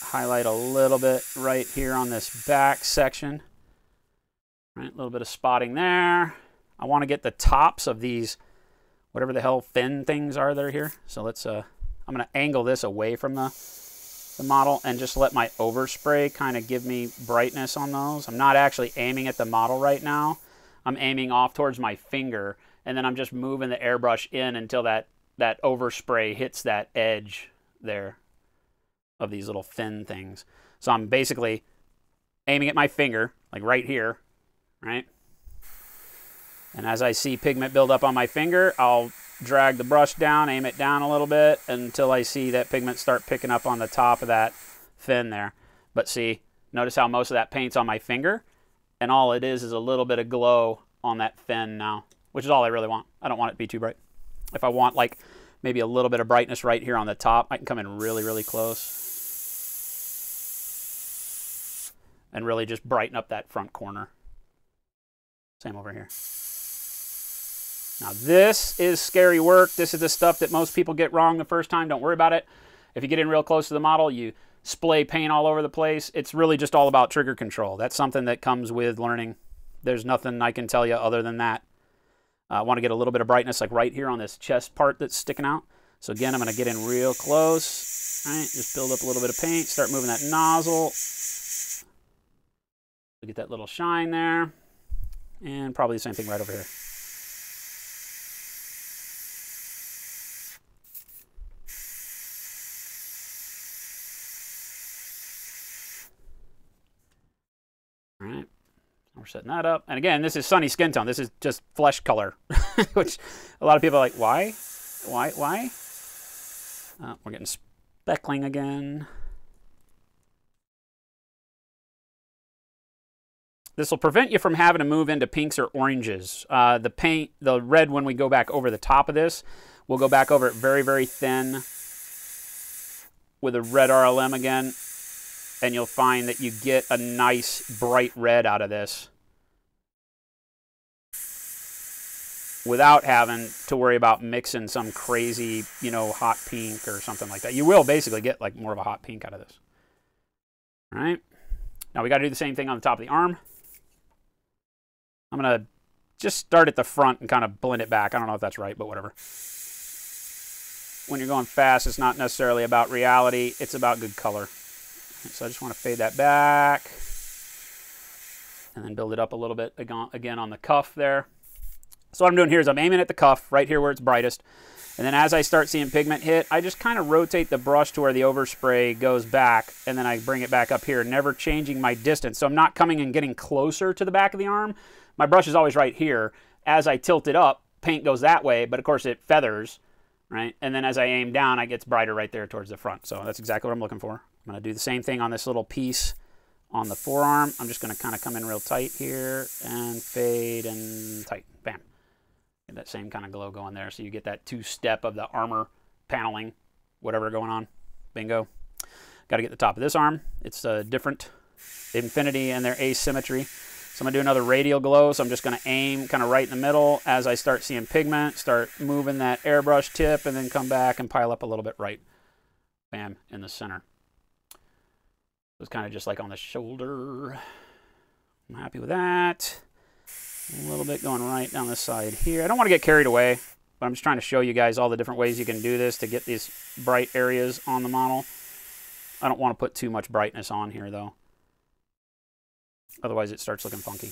highlight a little bit right here on this back section. Right, a little bit of spotting there. I want to get the tops of these, whatever the hell fin things are that are here. So let's, I'm going to angle this away from the model and just let my overspray kind of give me brightness on those. I'm not actually aiming at the model right now. I'm aiming off towards my finger, and then I'm just moving the airbrush in until that overspray hits that edge there of these little fin things. So I'm basically aiming at my finger, like right here. Right? And as I see pigment build up on my finger, I'll drag the brush down, aim it down a little bit until I see that pigment start picking up on the top of that fin there. But see, notice how most of that paint's on my finger, and all it is a little bit of glow on that fin now, which is all I really want. I don't want it to be too bright. If I want like maybe a little bit of brightness right here on the top, I can come in really, really close and really just brighten up that front corner. Same over here. Now this is scary work. This is the stuff that most people get wrong the first time. Don't worry about it. If you get in real close to the model, you splay paint all over the place. It's really just all about trigger control. That's something that comes with learning. There's nothing I can tell you other than that. I want to get a little bit of brightness like right here on this chest part that's sticking out. So again, I'm going to get in real close. All right, just build up a little bit of paint. Start moving that nozzle. Get that little shine there. And probably the same thing right over here. All right, we're setting that up. And again, this is sunny skin tone. This is just flesh color, which a lot of people are like, why? Why? We're getting speckling again. This will prevent you from having to move into pinks or oranges. The red, when we go back over the top of this, we'll go back over it very, very thin with a red RLM again. And you'll find that you get a nice bright red out of this without having to worry about mixing some crazy, hot pink or something like that. You will basically get like more of a hot pink out of this. All right. Now we got to do the same thing on the top of the arm. I'm going to just start at the front and kind of blend it back. I don't know if that's right, but whatever. When you're going fast, it's not necessarily about reality. It's about good color. So I just want to fade that back and then build it up a little bit again on the cuff there. So what I'm doing here is I'm aiming at the cuff right here where it's brightest. And then as I start seeing pigment hit, I just kind of rotate the brush to where the overspray goes back, and then I bring it back up here, never changing my distance. So I'm not coming and getting closer to the back of the arm. My brush is always right here. As I tilt it up, paint goes that way, but of course it feathers, right? And then as I aim down, it gets brighter right there towards the front. So that's exactly what I'm looking for. I'm going to do the same thing on this little piece on the forearm. I'm just going to kind of come in real tight here and fade and tight. Bam. Get that same kind of glow going there. So you get that two-step of the armor paneling, whatever going on. Bingo. Got to get the top of this arm. It's different. Infinity and their asymmetry. So I'm going to do another radial glow. So I'm just going to aim kind of right in the middle as I start seeing pigment, start moving that airbrush tip, and then come back and pile up a little bit right. Bam, in the center. It's kind of just like on the shoulder. I'm happy with that. A little bit going right down the side here. I don't want to get carried away, but I'm just trying to show you guys all the different ways you can do this to get these bright areas on the model. I don't want to put too much brightness on here, though. Otherwise, it starts looking funky.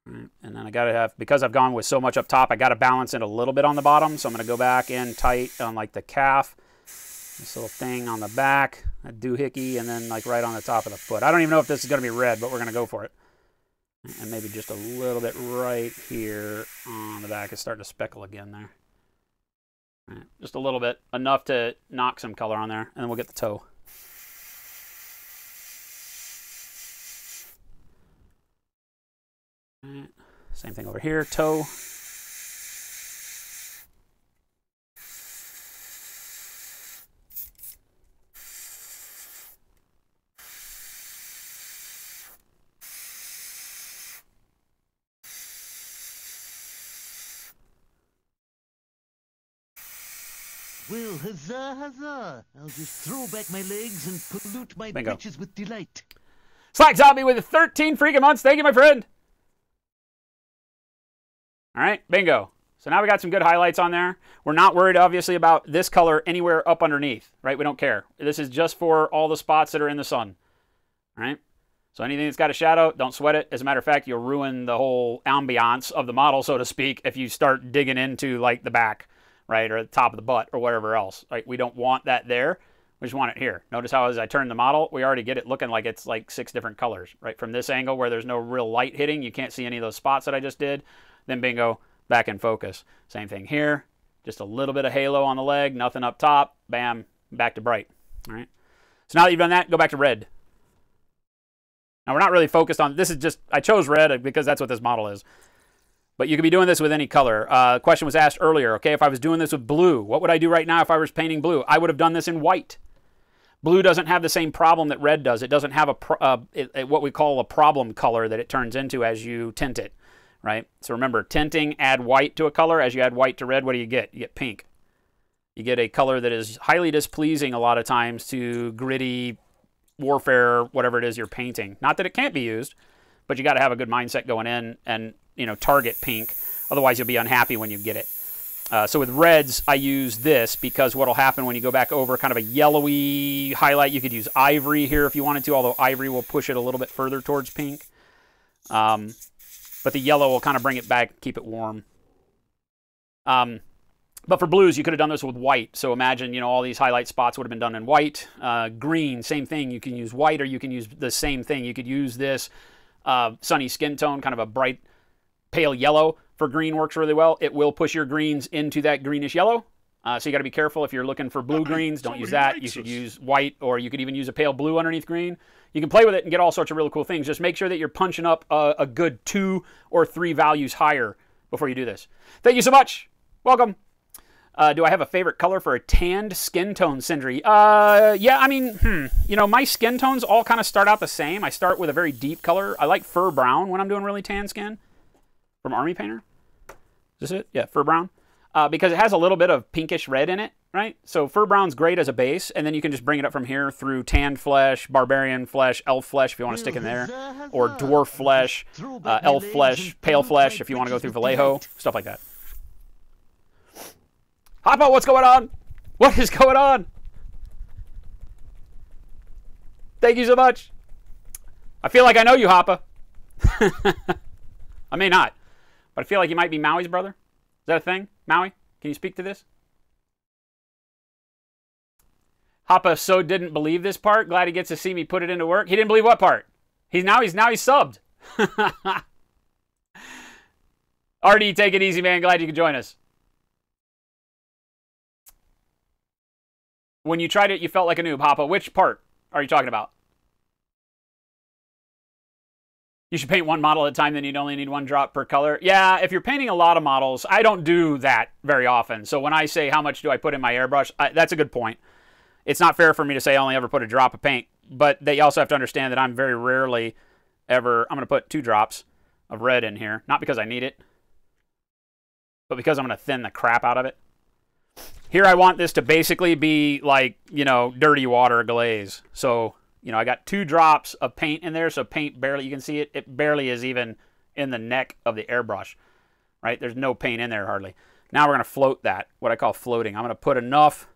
And then I got to have, because I've gone with so much up top, I got to balance it a little bit on the bottom. So I'm going to go back in tight on like the calf, this little thing on the back, a doohickey, and then like right on the top of the foot. I don't even know if this is going to be red, but we're going to go for it. And maybe just a little bit right here on the back. It's starting to speckle again there. All right, just a little bit, enough to knock some color on there, and then we'll get the toe. Right. Same thing over here, toe. Well, huzzah, huzzah. I'll just throw back my legs and pollute my Bingo. bitches with delight. Slack Zombie with 13 freaking months. Thank you, my friend. All right, bingo. So now we got some good highlights on there. We're not worried, obviously, about this color anywhere up underneath, right? We don't care. This is just for all the spots that are in the sun, all right? So anything that's got a shadow, don't sweat it. As a matter of fact, you'll ruin the whole ambiance of the model, so to speak, if you start digging into, like, the back, right, or the top of the butt or whatever else, right? We don't want that there. We just want it here. Notice how as I turn the model, we already get it looking like it's like 6 different colors, right? From this angle where there's no real light hitting, you can't see any of those spots that I just did. Then bingo, back in focus. Same thing here. Just a little bit of halo on the leg, nothing up top. Bam, back to bright. All right. So now that you've done that, go back to red. Now we're not really focused on, this is just, I chose red because that's what this model is. But you could be doing this with any color. The question was asked earlier, okay, if I was doing this with blue, what would I do right now if I was painting blue? I would have done this in white. Blue doesn't have the same problem that red does. It doesn't have what we call a problem color that it turns into as you tint it, right? So remember, tinting, add white to a color. As you add white to red, what do you get? You get pink. You get a color that is highly displeasing a lot of times to gritty warfare, whatever it is you're painting. Not that it can't be used, but you got to have a good mindset going in and, you know, target pink. Otherwise, you'll be unhappy when you get it. So with reds, I use this because what will happen when you go back over kind of a yellowy highlight, you could use ivory here if you wanted to, although ivory will push it a little bit further towards pink. But the yellow will kind of bring it back, keep it warm. But for blues, you could have done this with white. So imagine, you know, all these highlight spots would have been done in white. Green, same thing. You can use white or you can use the same thing. You could use this sunny skin tone, kind of a bright pale yellow for green works really well. It will push your greens into that greenish yellow. So you got to be careful if you're looking for blue greens. Don't use that. You should use white, or you could even use a pale blue underneath green. You can play with it and get all sorts of really cool things. Just make sure that you're punching up a good 2 or 3 values higher before you do this. Thank you so much. Welcome. Do I have a favorite color for a tanned skin tone, Sindri? Yeah, I mean, you know, my skin tones all kind of start out the same. I start with a very deep color. I like fur brown when I'm doing really tan skin. From Army Painter. Is this it? Yeah, fur brown. Because it has a little bit of pinkish red in it, right? So fur brown's great as a base, and then you can just bring it up from here through tanned flesh, barbarian flesh, elf flesh if you want to stick in there, or dwarf flesh, elf flesh, pale flesh if you want to go through Vallejo, stuff like that. Hoppa, what's going on? What is going on? Thank you so much. I feel like I know you, Hoppa. I may not, but I feel like you might be Maui's brother. Is that a thing? Maui, can you speak to this? Hoppa so didn't believe this part. Glad he gets to see me put it into work. He didn't believe what part? He's subbed. RD, take it easy, man. Glad you could join us. When you tried it, you felt like a noob, Hoppa. Which part are you talking about? You should paint one model at a time, then you'd only need 1 drop per color. Yeah, if you're painting a lot of models, I don't do that very often. So when I say how much do I put in my airbrush, that's a good point. It's not fair for me to say I only ever put a drop of paint, but they also have to understand that I'm very rarely ever, I'm going to put 2 drops of red in here. Not because I need it, but because I'm going to thin the crap out of it. Here I want this to basically be like, you know, dirty water glaze. So, you know, I got 2 drops of paint in there, so paint barely, you can see it, it barely is even in the neck of the airbrush, right? There's no paint in there hardly. Now we're going to float that, what I call floating. I'm going to put enough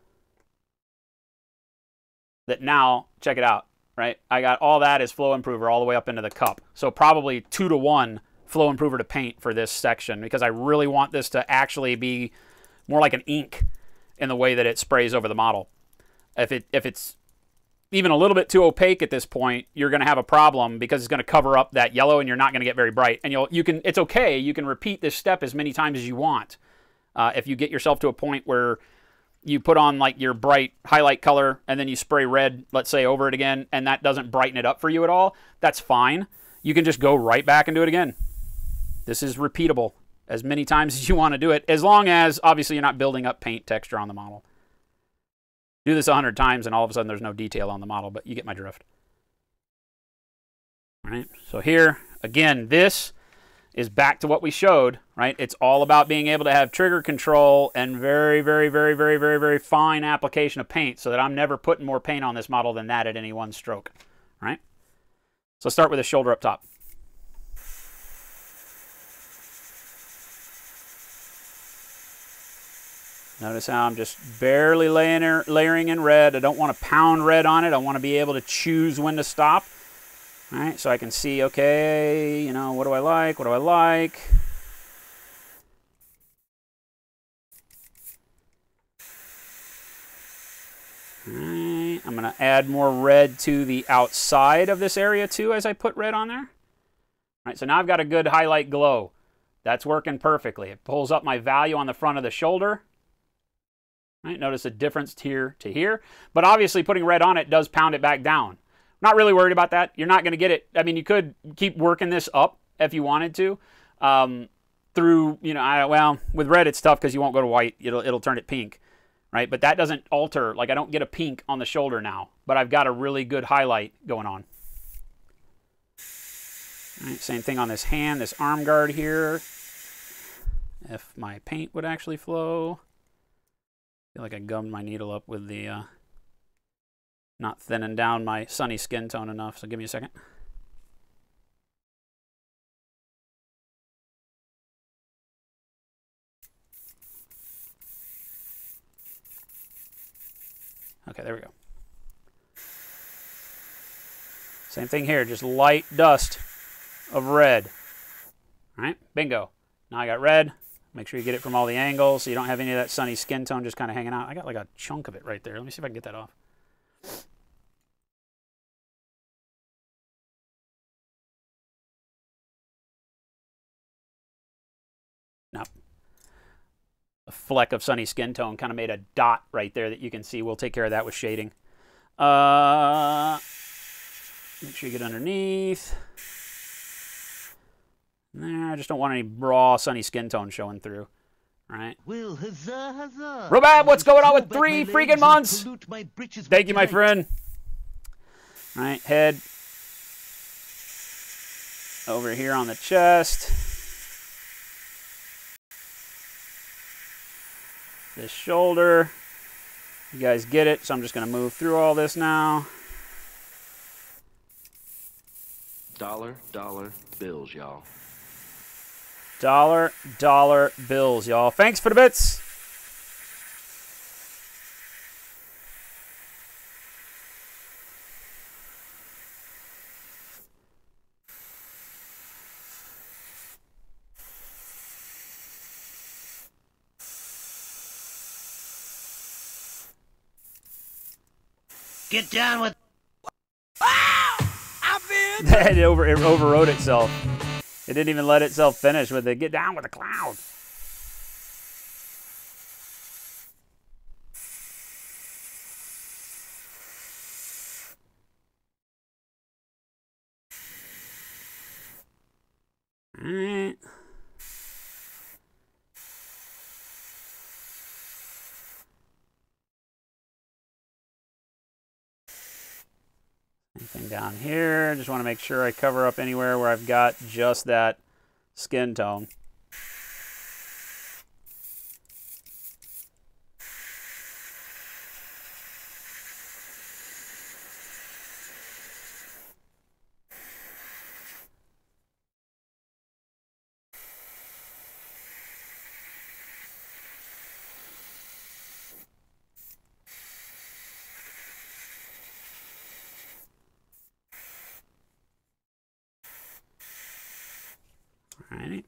that now, check it out, right? I got all that as flow improver all the way up into the cup. So probably 2 to 1 flow improver to paint for this section because I really want this to actually be more like an ink in the way that it sprays over the model. If it's even a little bit too opaque at this point, you're going to have a problem because it's going to cover up that yellow and you're not going to get very bright. And it's okay. You can repeat this step as many times as you want. If you get yourself to a point where you put on like your bright highlight color and then you spray red, let's say, over it again, and that doesn't brighten it up for you at all, that's fine. You can just go right back and do it again. This is repeatable as many times as you want to do it, as long as, obviously, you're not building up paint texture on the model. Do this 100 times, and all of a sudden there's no detail on the model, but you get my drift. All right, so here, again, this is back to what we showed, right? It's all about being able to have trigger control and very, very, very, very, very, very fine application of paint so that I'm never putting more paint on this model than that at any one stroke, right? So let's start with the shoulder up top. Notice how I'm just barely layering in red. I don't want to pound red on it. I want to be able to choose when to stop. All right, so I can see, okay, you know, what do I like? What do I like? All right, I'm going to add more red to the outside of this area too as I put red on there. All right, so now I've got a good highlight glow. That's working perfectly. It pulls up my value on the front of the shoulder. Right, notice the difference here to here. But obviously putting red on it does pound it back down. Not really worried about that. You're not going to get it. I mean, you could keep working this up if you wanted to. Through, you know, well, with red it's tough because you won't go to white. It'll turn it pink. right? But that doesn't alter, like I don't get a pink on the shoulder now, but I've got a really good highlight going on. All right, same thing on this hand, this arm guard here. If my paint would actually flow. I feel like I gummed my needle up with the, not thinning down my sunny skin tone enough, so give me a second. Okay, there we go. Same thing here, just light dust of red. All right, bingo. Now I got red. Make sure you get it from all the angles so you don't have any of that sunny skin tone just kind of hanging out. I got like a chunk of it right there. Let me see if I can get that off. No. A fleck of sunny skin tone kind of made a dot right there that you can see. We'll take care of that with shading. Make sure you get underneath. There, I just don't want any raw sunny skin tone showing through. All right. Well, huzzah, huzzah. Robab, what's going on with Throw back 3 my freaking legs months? and pollute my britches with Thank you, my delight. friend. All right, head over here on the chest. This shoulder. You guys get it, so I'm just going to move through all this now. Dollar bills, y'all. Dollar bills, y'all. Thanks for the bits. Get down with... it overrode itself. It didn't even let itself finish with it. Get down with the cloud. All right. Anything down here, just want to make sure I cover up anywhere where I've got just that skin tone. Alrighty.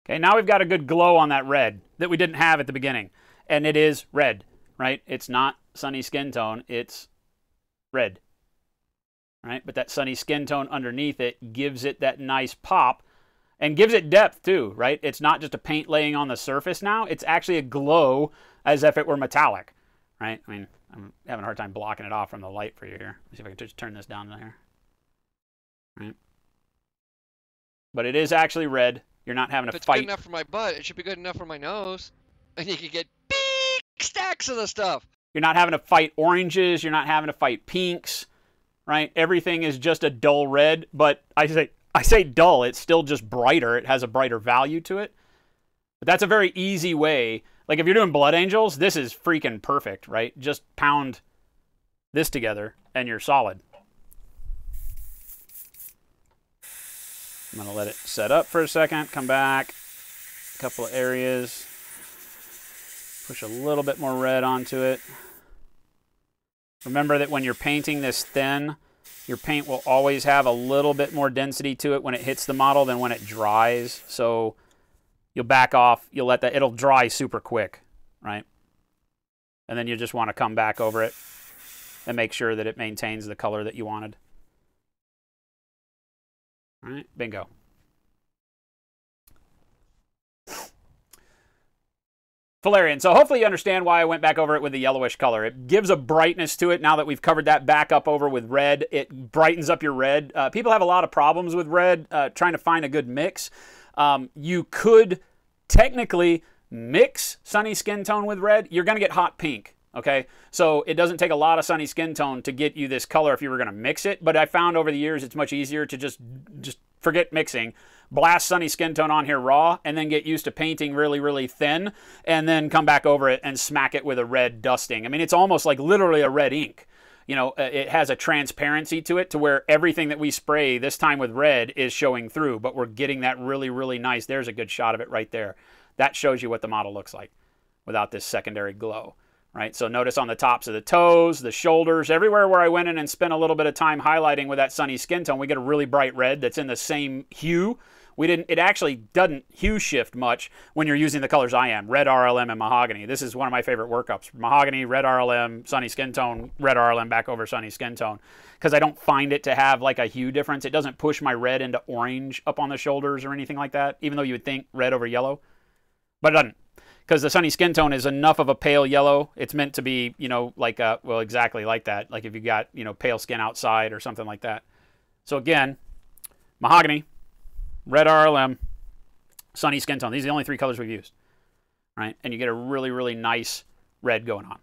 Okay, now we've got a good glow on that red that we didn't have at the beginning. And it is red, right? It's not sunny skin tone, it's red. Right? But that sunny skin tone underneath it gives it that nice pop and gives it depth too, right? It's not just a paint laying on the surface now, it's actually a glow as if it were metallic, right? I mean, I'm having a hard time blocking it off from the light for you here. Let me see if I can just turn this down here. Right? But it is actually red. You're not having If to it's fight. good enough for my butt, it should be good enough for my nose. And you can get big stacks of the stuff. You're not having to fight oranges. You're not having to fight pinks, right? Everything is just a dull red. But I say dull. It's still just brighter. It has a brighter value to it. But that's a very easy way. Like if you're doing Blood Angels, this is freaking perfect, right? Just pound this together and you're solid. I'm going to let it set up for a second, come back, a couple of areas, push a little bit more red onto it. Remember that when you're painting this thin, your paint will always have a little bit more density to it when it hits the model than when it dries. So you'll back off, you'll let that, it'll dry super quick, right? And then you just want to come back over it and make sure that it maintains the color that you wanted. All right, bingo. Valerian. So hopefully you understand why I went back over it with the yellowish color. It gives a brightness to it now that we've covered that back up over with red. It brightens up your red. People have a lot of problems with red, trying to find a good mix. You could technically mix sunny skin tone with red, you're going to get hot pink. Okay, so it doesn't take a lot of sunny skin tone to get you this color if you were going to mix it, but I found over the years it's much easier to just forget mixing, blast sunny skin tone on here raw, and then get used to painting really, really thin, and then come back over it and smack it with a red dusting. I mean, it's almost like literally a red ink. You know, it has a transparency to it to where everything that we spray this time with red is showing through, but we're getting that really, really nice. There's a good shot of it right there. That shows you what the model looks like without this secondary glow. Right, so notice on the tops of the toes, the shoulders, everywhere where I went in and spent a little bit of time highlighting with that sunny skin tone, we get a really bright red that's in the same hue. It actually doesn't hue shift much when you're using the colors I am, red RLM and mahogany. This is one of my favorite workups. Mahogany, red RLM, sunny skin tone, red RLM back over sunny skin tone. Because I don't find it to have like a hue difference. It doesn't push my red into orange up on the shoulders or anything like that, even though you would think red over yellow. But it doesn't. Because the sunny skin tone is enough of a pale yellow. It's meant to be, you know, like well, exactly like that. Like if you got, you know, pale skin outside or something like that. So again, mahogany, red RLM, sunny skin tone. These are the only three colors we've used, right? And you get a really, really nice red going on.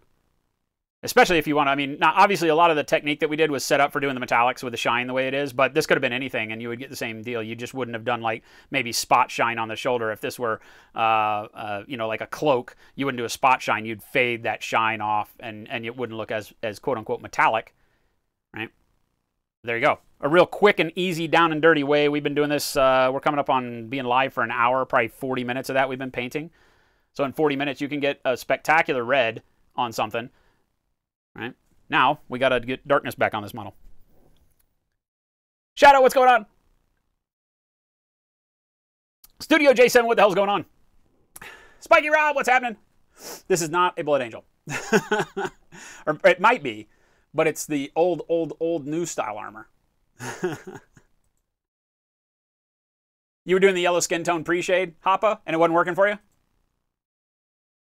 Especially if you want to, I mean, now obviously a lot of the technique that we did was set up for doing the metallics with the shine the way it is, but this could have been anything and you would get the same deal. You just wouldn't have done like maybe spot shine on the shoulder. If this were, you know, like a cloak, you wouldn't do a spot shine. You'd fade that shine off and it wouldn't look as quote unquote metallic, right? There you go. A real quick and easy down and dirty way. We've been doing this, we're coming up on being live for an hour, probably 40 minutes of that we've been painting. So in 40 minutes, you can get a spectacular red on something. Right? Now, we got to get darkness back on this model. Shadow, what's going on? Studio J7, what the hell's going on? Spiky Rob, what's happening? This is not a Blood Angel. Or it might be, but it's the old new style armor. You were doing the yellow skin tone pre-shade, Hoppa, and it wasn't working for you?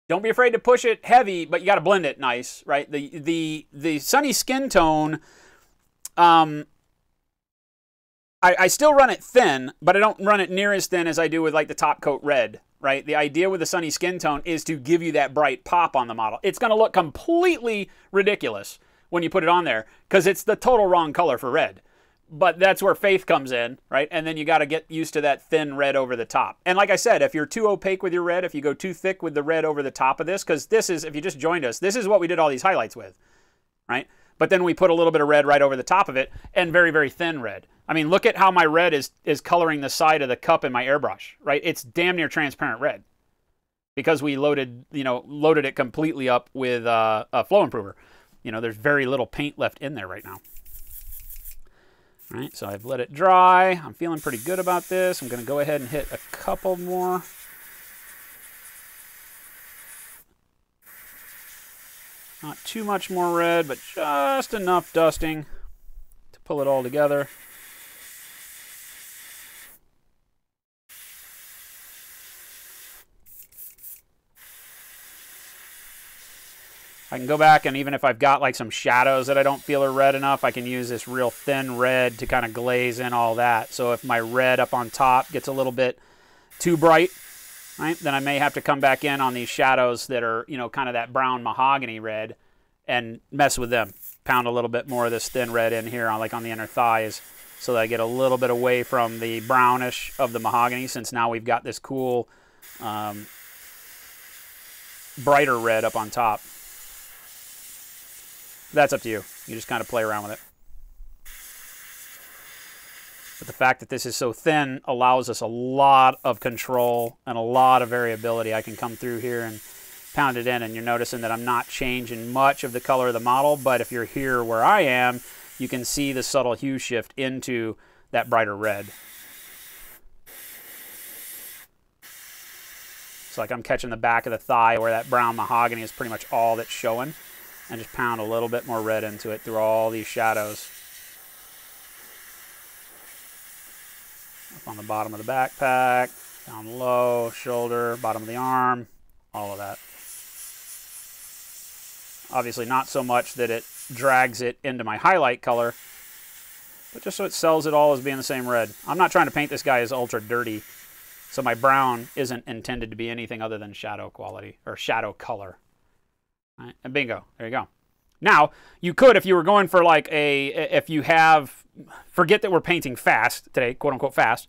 Don't be afraid to push it heavy, but you got to blend it nice, right? The sunny skin tone, I still run it thin, but I don't run it near as thin as I do with like the top coat red, right? The idea with the sunny skin tone is to give you that bright pop on the model. It's going to look completely ridiculous when you put it on there because it's the total wrong color for red. But that's where faith comes in, right? And then you got to get used to that thin red over the top. And like I said, if you're too opaque with your red, if you go too thick with the red over the top of this, because this is, if you just joined us, this is what we did all these highlights with, right? But then we put a little bit of red right over the top of it and very, very thin red. I mean, look at how my red is coloring the side of the cup in my airbrush, right? It's damn near transparent red because we loaded it completely up with a flow improver. You know, there's very little paint left in there right now. All right, so I've let it dry. I'm feeling pretty good about this. I'm going to go ahead and hit a couple more. Not too much more red, but just enough dusting to pull it all together. I can go back and even if I've got like some shadows that I don't feel are red enough, I can use this real thin red to kind of glaze in all that. So if my red up on top gets a little bit too bright, right, then I may have to come back in on these shadows that are, you know, kind of that brown mahogany red and mess with them. Pound a little bit more of this thin red in here on like on the inner thighs so that I get a little bit away from the brownish of the mahogany since now we've got this cool brighter red up on top. That's up to you. You just kind of play around with it. But the fact that this is so thin allows us a lot of control and a lot of variability. I can come through here and pound it in, and you're noticing that I'm not changing much of the color of the model, but if you're here where I am, you can see the subtle hue shift into that brighter red. It's like I'm catching the back of the thigh where that brown mahogany is pretty much all that's showing. And just pound a little bit more red into it through all these shadows. Up on the bottom of the backpack, down low, shoulder, bottom of the arm, all of that. Obviously not so much that it drags it into my highlight color, but just so it sells it all as being the same red. I'm not trying to paint this guy as ultra dirty. So my brown isn't intended to be anything other than shadow quality or shadow color. All right, and bingo, there you go. Now, you could, if you were going for like if you have, forget that we're painting fast today, quote unquote fast.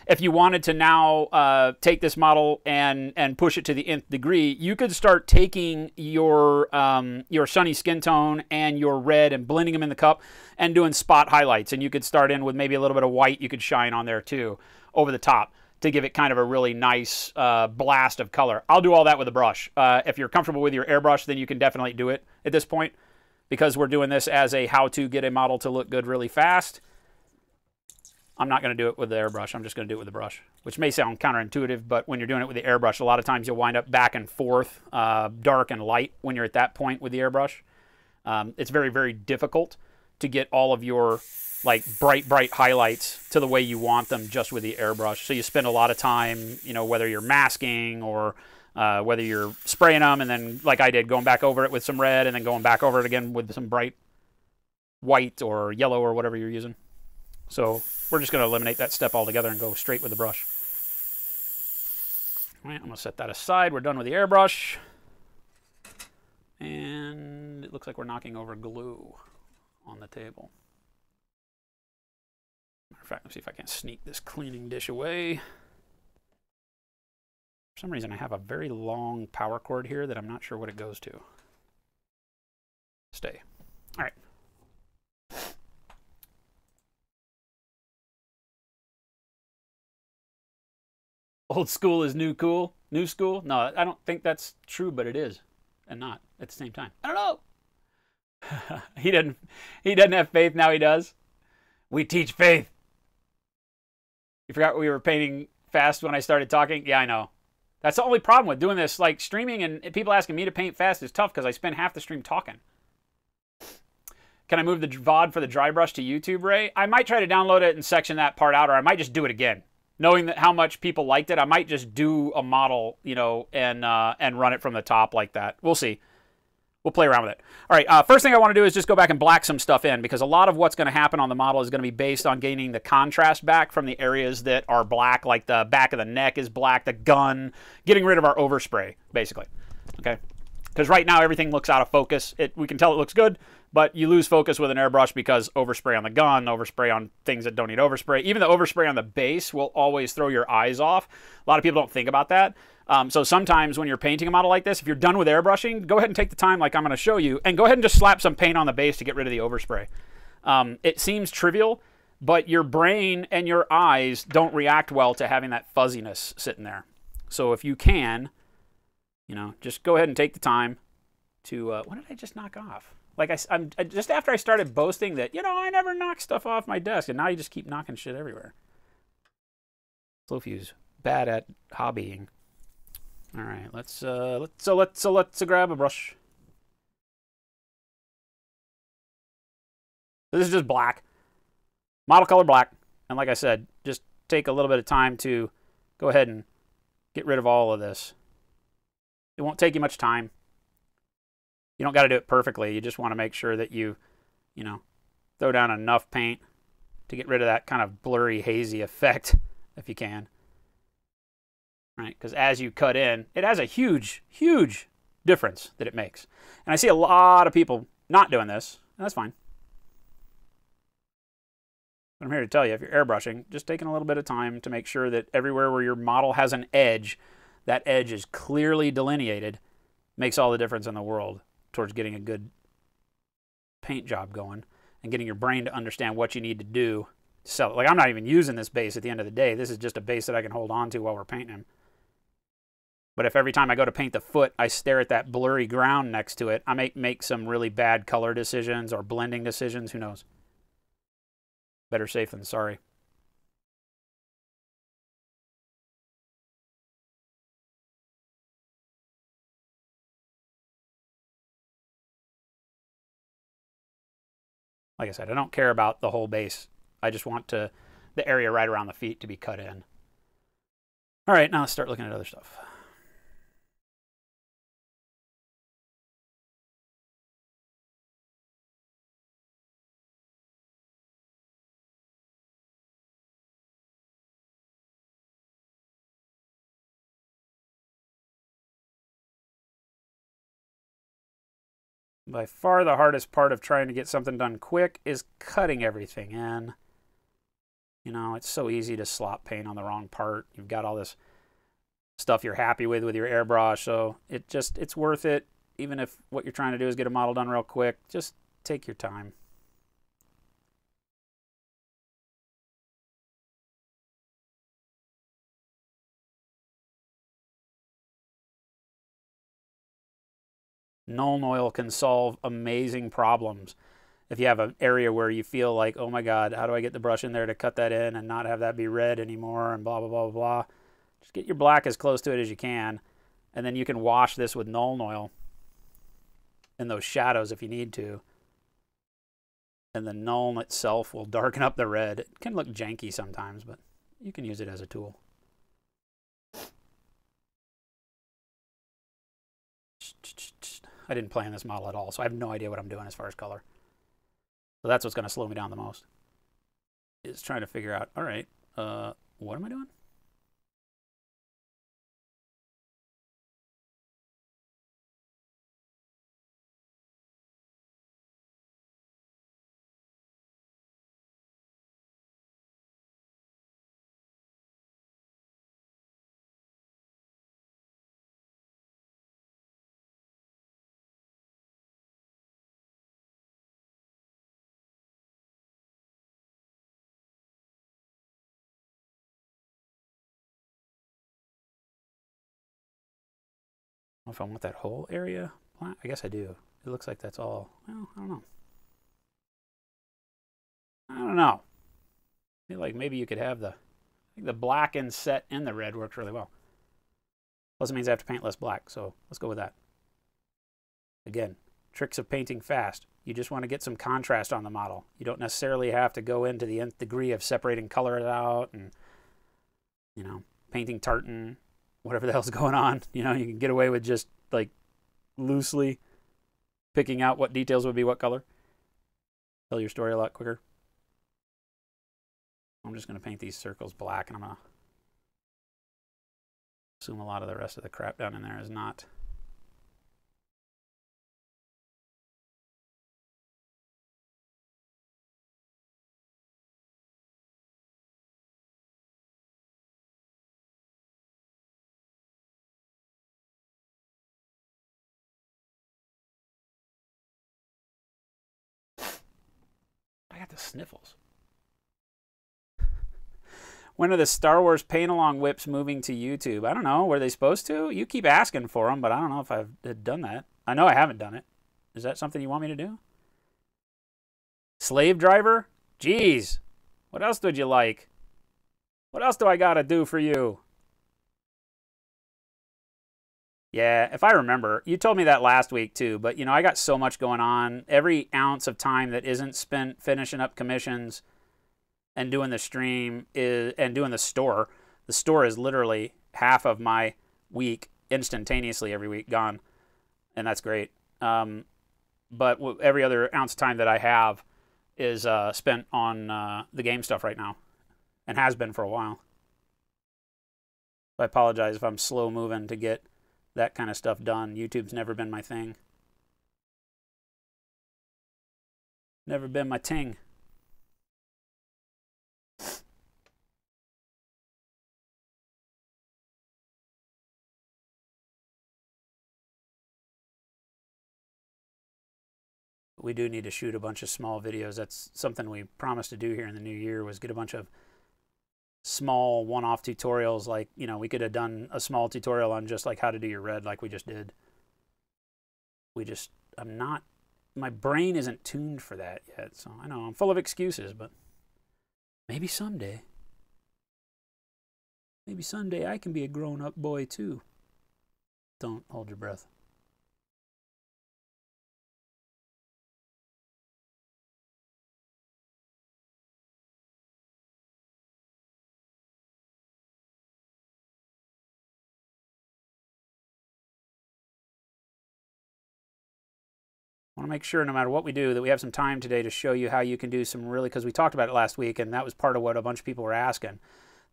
If you wanted to now take this model and push it to the nth degree, you could start taking your sunny skin tone and your red and blending them in the cup and doing spot highlights. And you could start in with maybe a little bit of white you could shine on there too, over the top, to give it kind of a really nice blast of color. I'll do all that with a brush. If you're comfortable with your airbrush, then you can definitely do it at this point, because we're doing this as a how to get a model to look good really fast. I'm not going to do it with the airbrush. I'm just going to do it with the brush, which may sound counterintuitive, but when you're doing it with the airbrush, a lot of times you'll wind up back and forth, dark and light when you're at that point with the airbrush. It's very, very difficult to get all of your like bright highlights to the way you want them just with the airbrush. So you spend a lot of time, you know, whether you're masking or whether you're spraying them and then, like I did, going back over it with some red and then going back over it again with some bright white or yellow or whatever you're using. So we're just going to eliminate that step altogether and go straight with the brush. All right, I'm going to set that aside. We're done with the airbrush. And it looks like we're knocking over glue on the table. Matter of fact, let's see if I can sneak this cleaning dish away. For some reason, I have a very long power cord here that I'm not sure what it goes to. Stay. All right. Old school is new cool. New school? No, I don't think that's true, but it is, and not at the same time. I don't know. He doesn't have faith. Now he does. We teach faith. You forgot we were painting fast when I started talking? Yeah, I know. That's the only problem with doing this. Like streaming and people asking me to paint fast is tough because I spend half the stream talking. Can I move the VOD for the dry brush to YouTube, Ray? I might try to download it and section that part out, or I might just do it again. Knowing that how much people liked it, I might just do a model, you know, and run it from the top like that. We'll see. We'll play around with it. All right, first thing I want to do is just go back and black some stuff in, because a lot of what's going to happen on the model is going to be based on gaining the contrast back from the areas that are black, like the back of the neck is black, the gun, getting rid of our overspray, basically. Okay? Because right now everything looks out of focus. We can tell it looks good, but you lose focus with an airbrush because overspray on the gun, overspray on things that don't need overspray. Even the overspray on the base will always throw your eyes off. A lot of people don't think about that. So sometimes when you're painting a model like this, if you're done with airbrushing, go ahead and take the time like I'm going to show you, and go ahead and just slap some paint on the base to get rid of the overspray. It seems trivial, but your brain and your eyes don't react well to having that fuzziness sitting there. So if you can, you know, just go ahead and take the time to, what did I just knock off? Like I'm just after I started boasting that, you know, I never knock stuff off my desk, and now you just keep knocking shit everywhere. Slowfuse, bad at hobbying. All right, let's grab a brush. This is just black, model color black, and like I said, just take a little bit of time to go ahead and get rid of all of this. It won't take you much time. You don't got to do it perfectly. You just want to make sure that you know, throw down enough paint to get rid of that kind of blurry, hazy effect if you can. Right? Because as you cut in, it has a huge, huge difference that it makes. And I see a lot of people not doing this, and that's fine. But I'm here to tell you, if you're airbrushing, just taking a little bit of time to make sure that everywhere where your model has an edge, that edge is clearly delineated, makes all the difference in the world towards getting a good paint job going and getting your brain to understand what you need to do to sell it. Like, I'm not even using this base at the end of the day. This is just a base that I can hold on to while we're painting him. But if every time I go to paint the foot, I stare at that blurry ground next to it, I may make some really bad color decisions or blending decisions. Who knows? Better safe than sorry. Like I said, I don't care about the whole base. I just want the area right around the feet to be cut in. All right, now let's start looking at other stuff. By far the hardest part of trying to get something done quick is cutting everything in. You know, it's so easy to slop paint on the wrong part. You've got all this stuff you're happy with your airbrush, so it's worth it. Even if what you're trying to do is get a model done real quick, just take your time. Nuln Oil can solve amazing problems. If you have an area where you feel like, oh my God, how do I get the brush in there to cut that in and not have that be red anymore and blah, blah, blah, blah. Just get your black as close to it as you can. And then you can wash this with Nuln Oil in those shadows if you need to. And the Nuln itself will darken up the red. It can look janky sometimes, but you can use it as a tool. I didn't plan this model at all, so I have no idea what I'm doing as far as color. So that's what's going to slow me down the most. Is trying to figure out, all right, what am I doing? If I want that whole area black, I guess I do. It looks like that's all. Well, I don't know. I don't know. I feel like maybe you could have the black inset in the red works really well. Plus it means I have to paint less black, so let's go with that. Again, tricks of painting fast. You just want to get some contrast on the model. You don't necessarily have to go into the nth degree of separating colors out and, you know, painting tartan, whatever the hell's going on. You know, you can get away with just like loosely picking out what details would be what color. Tell your story a lot quicker. I'm just going to paint these circles black, and I'm going to assume a lot of the rest of the crap down in there is not. I got the sniffles. When are the Star Wars paint-along whips moving to YouTube? I don't know. Were they supposed to? You keep asking for them, but I don't know if I've done that. I know I haven't done it. Is that something you want me to do? Slave driver? Jeez. What else would you like? What else do I got to do for you? Yeah, if I remember, you told me that last week too, but you know, I got so much going on. Every ounce of time that isn't spent finishing up commissions and doing the stream and doing the store is literally half of my week instantaneously every week gone, and that's great. But every other ounce of time that I have is spent on the game stuff right now, and has been for a while. I apologize if I'm slow moving to get that kind of stuff done. YouTube's never been my thing. Never been my ting. We do need to shoot a bunch of small videos. That's something we promised to do here in the new year, was get a bunch of small one-off tutorials. Like, you know, we could have done a small tutorial on just like how to do your red like we just did. My brain isn't tuned for that yet. So I know I'm full of excuses, but maybe someday I can be a grown-up boy too. Don't hold your breath. I want to make sure no matter what we do that we have some time today to show you how you can do some really, because we talked about it last week and that was part of what a bunch of people were asking.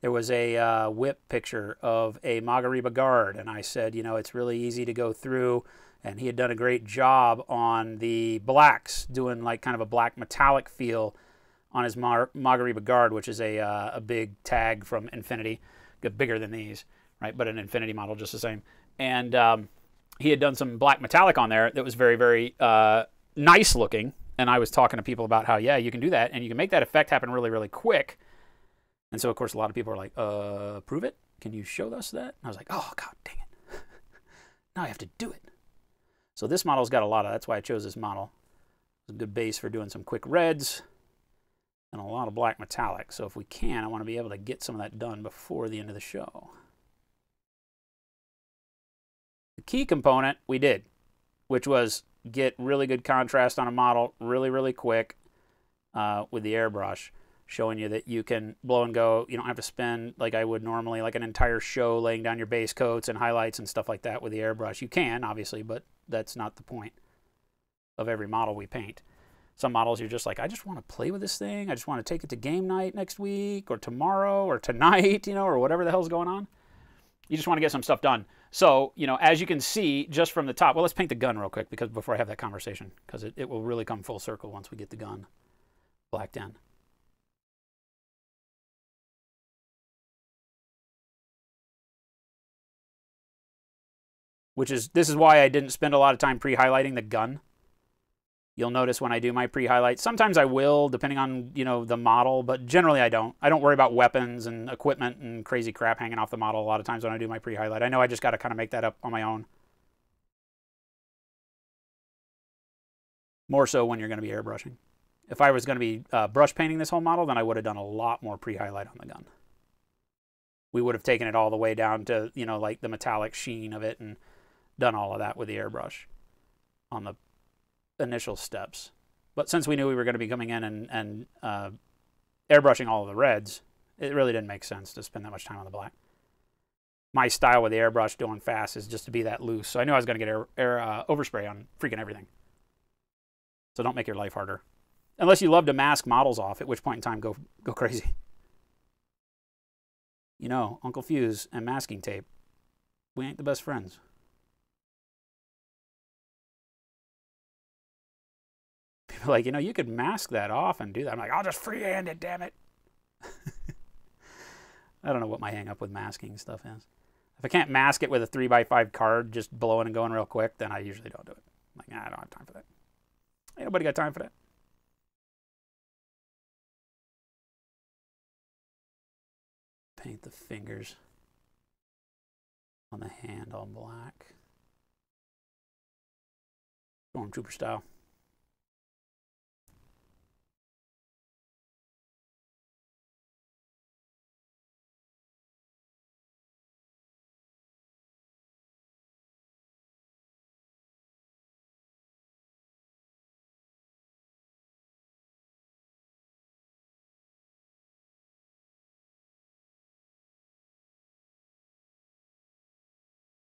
There was a whip picture of a Magariba guard, and I said, you know, it's really easy to go through And he had done a great job on the blacks, doing like kind of a black metallic feel on his Magariba Guard, which is a big tag from Infinity, bigger than these, right? But an Infinity model just the same. And he had done some black metallic on there that was very, very nice looking. And I was talking to people about how, yeah, you can do that, and you can make that effect happen really, really quick. And so, of course, a lot of people are like, prove it? Can you show us that? And I was like, oh, God dang it. Now I have to do it. So this model's got a lot of, that's why I chose this model. It's a good base for doing some quick reds and a lot of black metallic. So if we can, I want to be able to get some of that done before the end of the show. The key component we did, which was get really good contrast on a model really, really quick with the airbrush, showing you that you can blow and go. You don't have to spend, like I would normally, like an entire show laying down your base coats and highlights and stuff like that with the airbrush. You can, obviously, but that's not the point of every model we paint. Some models you're just like, I just want to play with this thing. I just want to take it to game night next week or tomorrow or tonight, you know, or whatever the hell's going on. You just want to get some stuff done. So, you know, as you can see just from the top, well, let's paint the gun real quick because before I have that conversation, because it will really come full circle once we get the gun blacked in. This is why I didn't spend a lot of time pre-highlighting the gun. You'll notice when I do my pre-highlight, sometimes I will, depending on, you know, the model, but generally I don't. I don't worry about weapons and equipment and crazy crap hanging off the model a lot of times when I do my pre-highlight. I know I just got to kind of make that up on my own. More so when you're going to be airbrushing. If I was going to be brush painting this whole model, then I would have done a lot more pre-highlight on the gun. We would have taken it all the way down to, you know, like the metallic sheen of it and done all of that with the airbrush on the initial steps. But since we knew we were going to be coming in and airbrushing all of the reds, it really didn't make sense to spend that much time on the black. My style with the airbrush doing fast is just to be that loose. So I knew I was going to get overspray on freaking everything. So don't make your life harder. Unless you love to mask models off, at which point in time go crazy. You know, Uncle Fuse and masking tape, we ain't the best friends. People are like, you know, you could mask that off and do that. I'm like, I'll just freehand it, damn it. I don't know what my hang up with masking stuff is. If I can't mask it with a 3x5 card, just blowing and going real quick, then I usually don't do it. I'm like, nah, I don't have time for that. Ain't nobody got time for that. Paint the fingers on the hand all black. Stormtrooper style.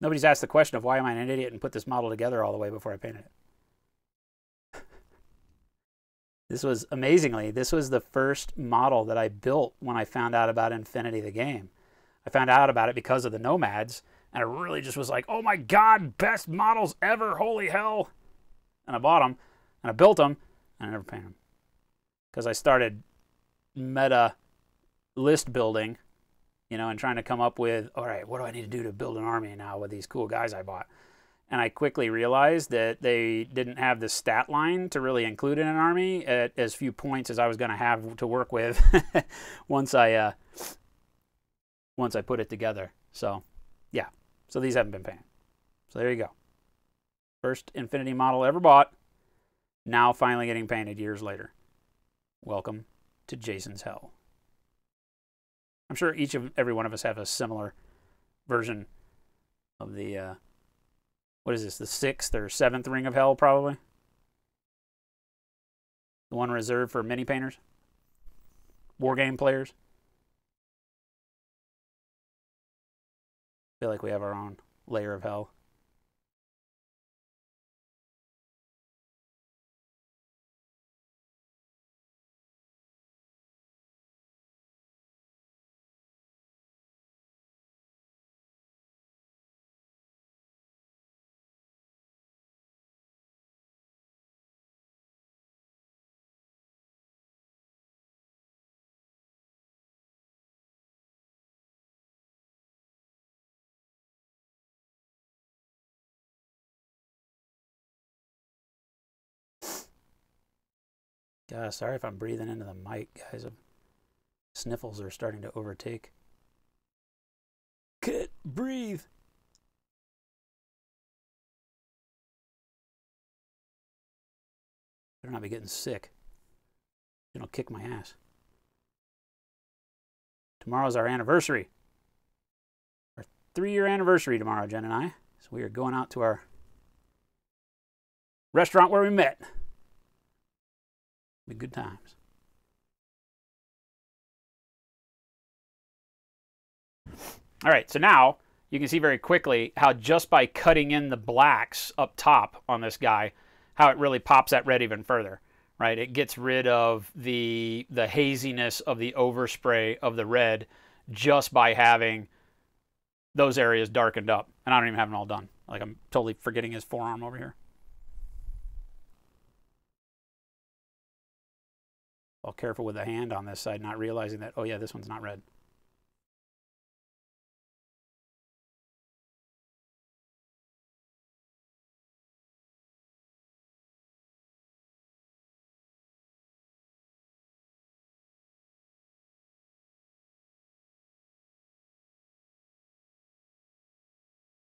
Nobody's asked the question of why am I an idiot and put this model together all the way before I painted it. This was, amazingly, this was the first model that I built when I found out about Infinity the game. I found out about it because of the Nomads, and I really just was like, oh my God, best models ever, holy hell. And I bought them, and I built them, and I never painted them. Because I started meta list building, you know, and trying to come up with, all right, what do I need to do to build an army now with these cool guys I bought? And I quickly realized that they didn't have the stat line to really include in an army at as few points as I was going to have to work with once I put it together. So, yeah. So these haven't been painted. So there you go. First Infinity model ever bought. Now finally getting painted years later. Welcome to Jason's Hell. I'm sure every one of us have a similar version of the, what is this, the 6th or 7th ring of hell, probably? The one reserved for mini painters? War game players? I feel like we have our own layer of hell. God, sorry if I'm breathing into the mic, guys. Sniffles are starting to overtake. Can't breathe. Better not be getting sick. It'll kick my ass. Tomorrow's our anniversary. Our 3-year anniversary tomorrow, Jen and I. So we are going out to our restaurant where we met. Be good times. All right, so now you can see very quickly how just by cutting in the blacks up top on this guy, how it really pops that red even further, right? It gets rid of the haziness of the overspray of the red just by having those areas darkened up. And I don't even have them all done. Like, I'm totally forgetting his forearm over here. All careful with the hand on this side, not realizing that, oh yeah, this one's not red.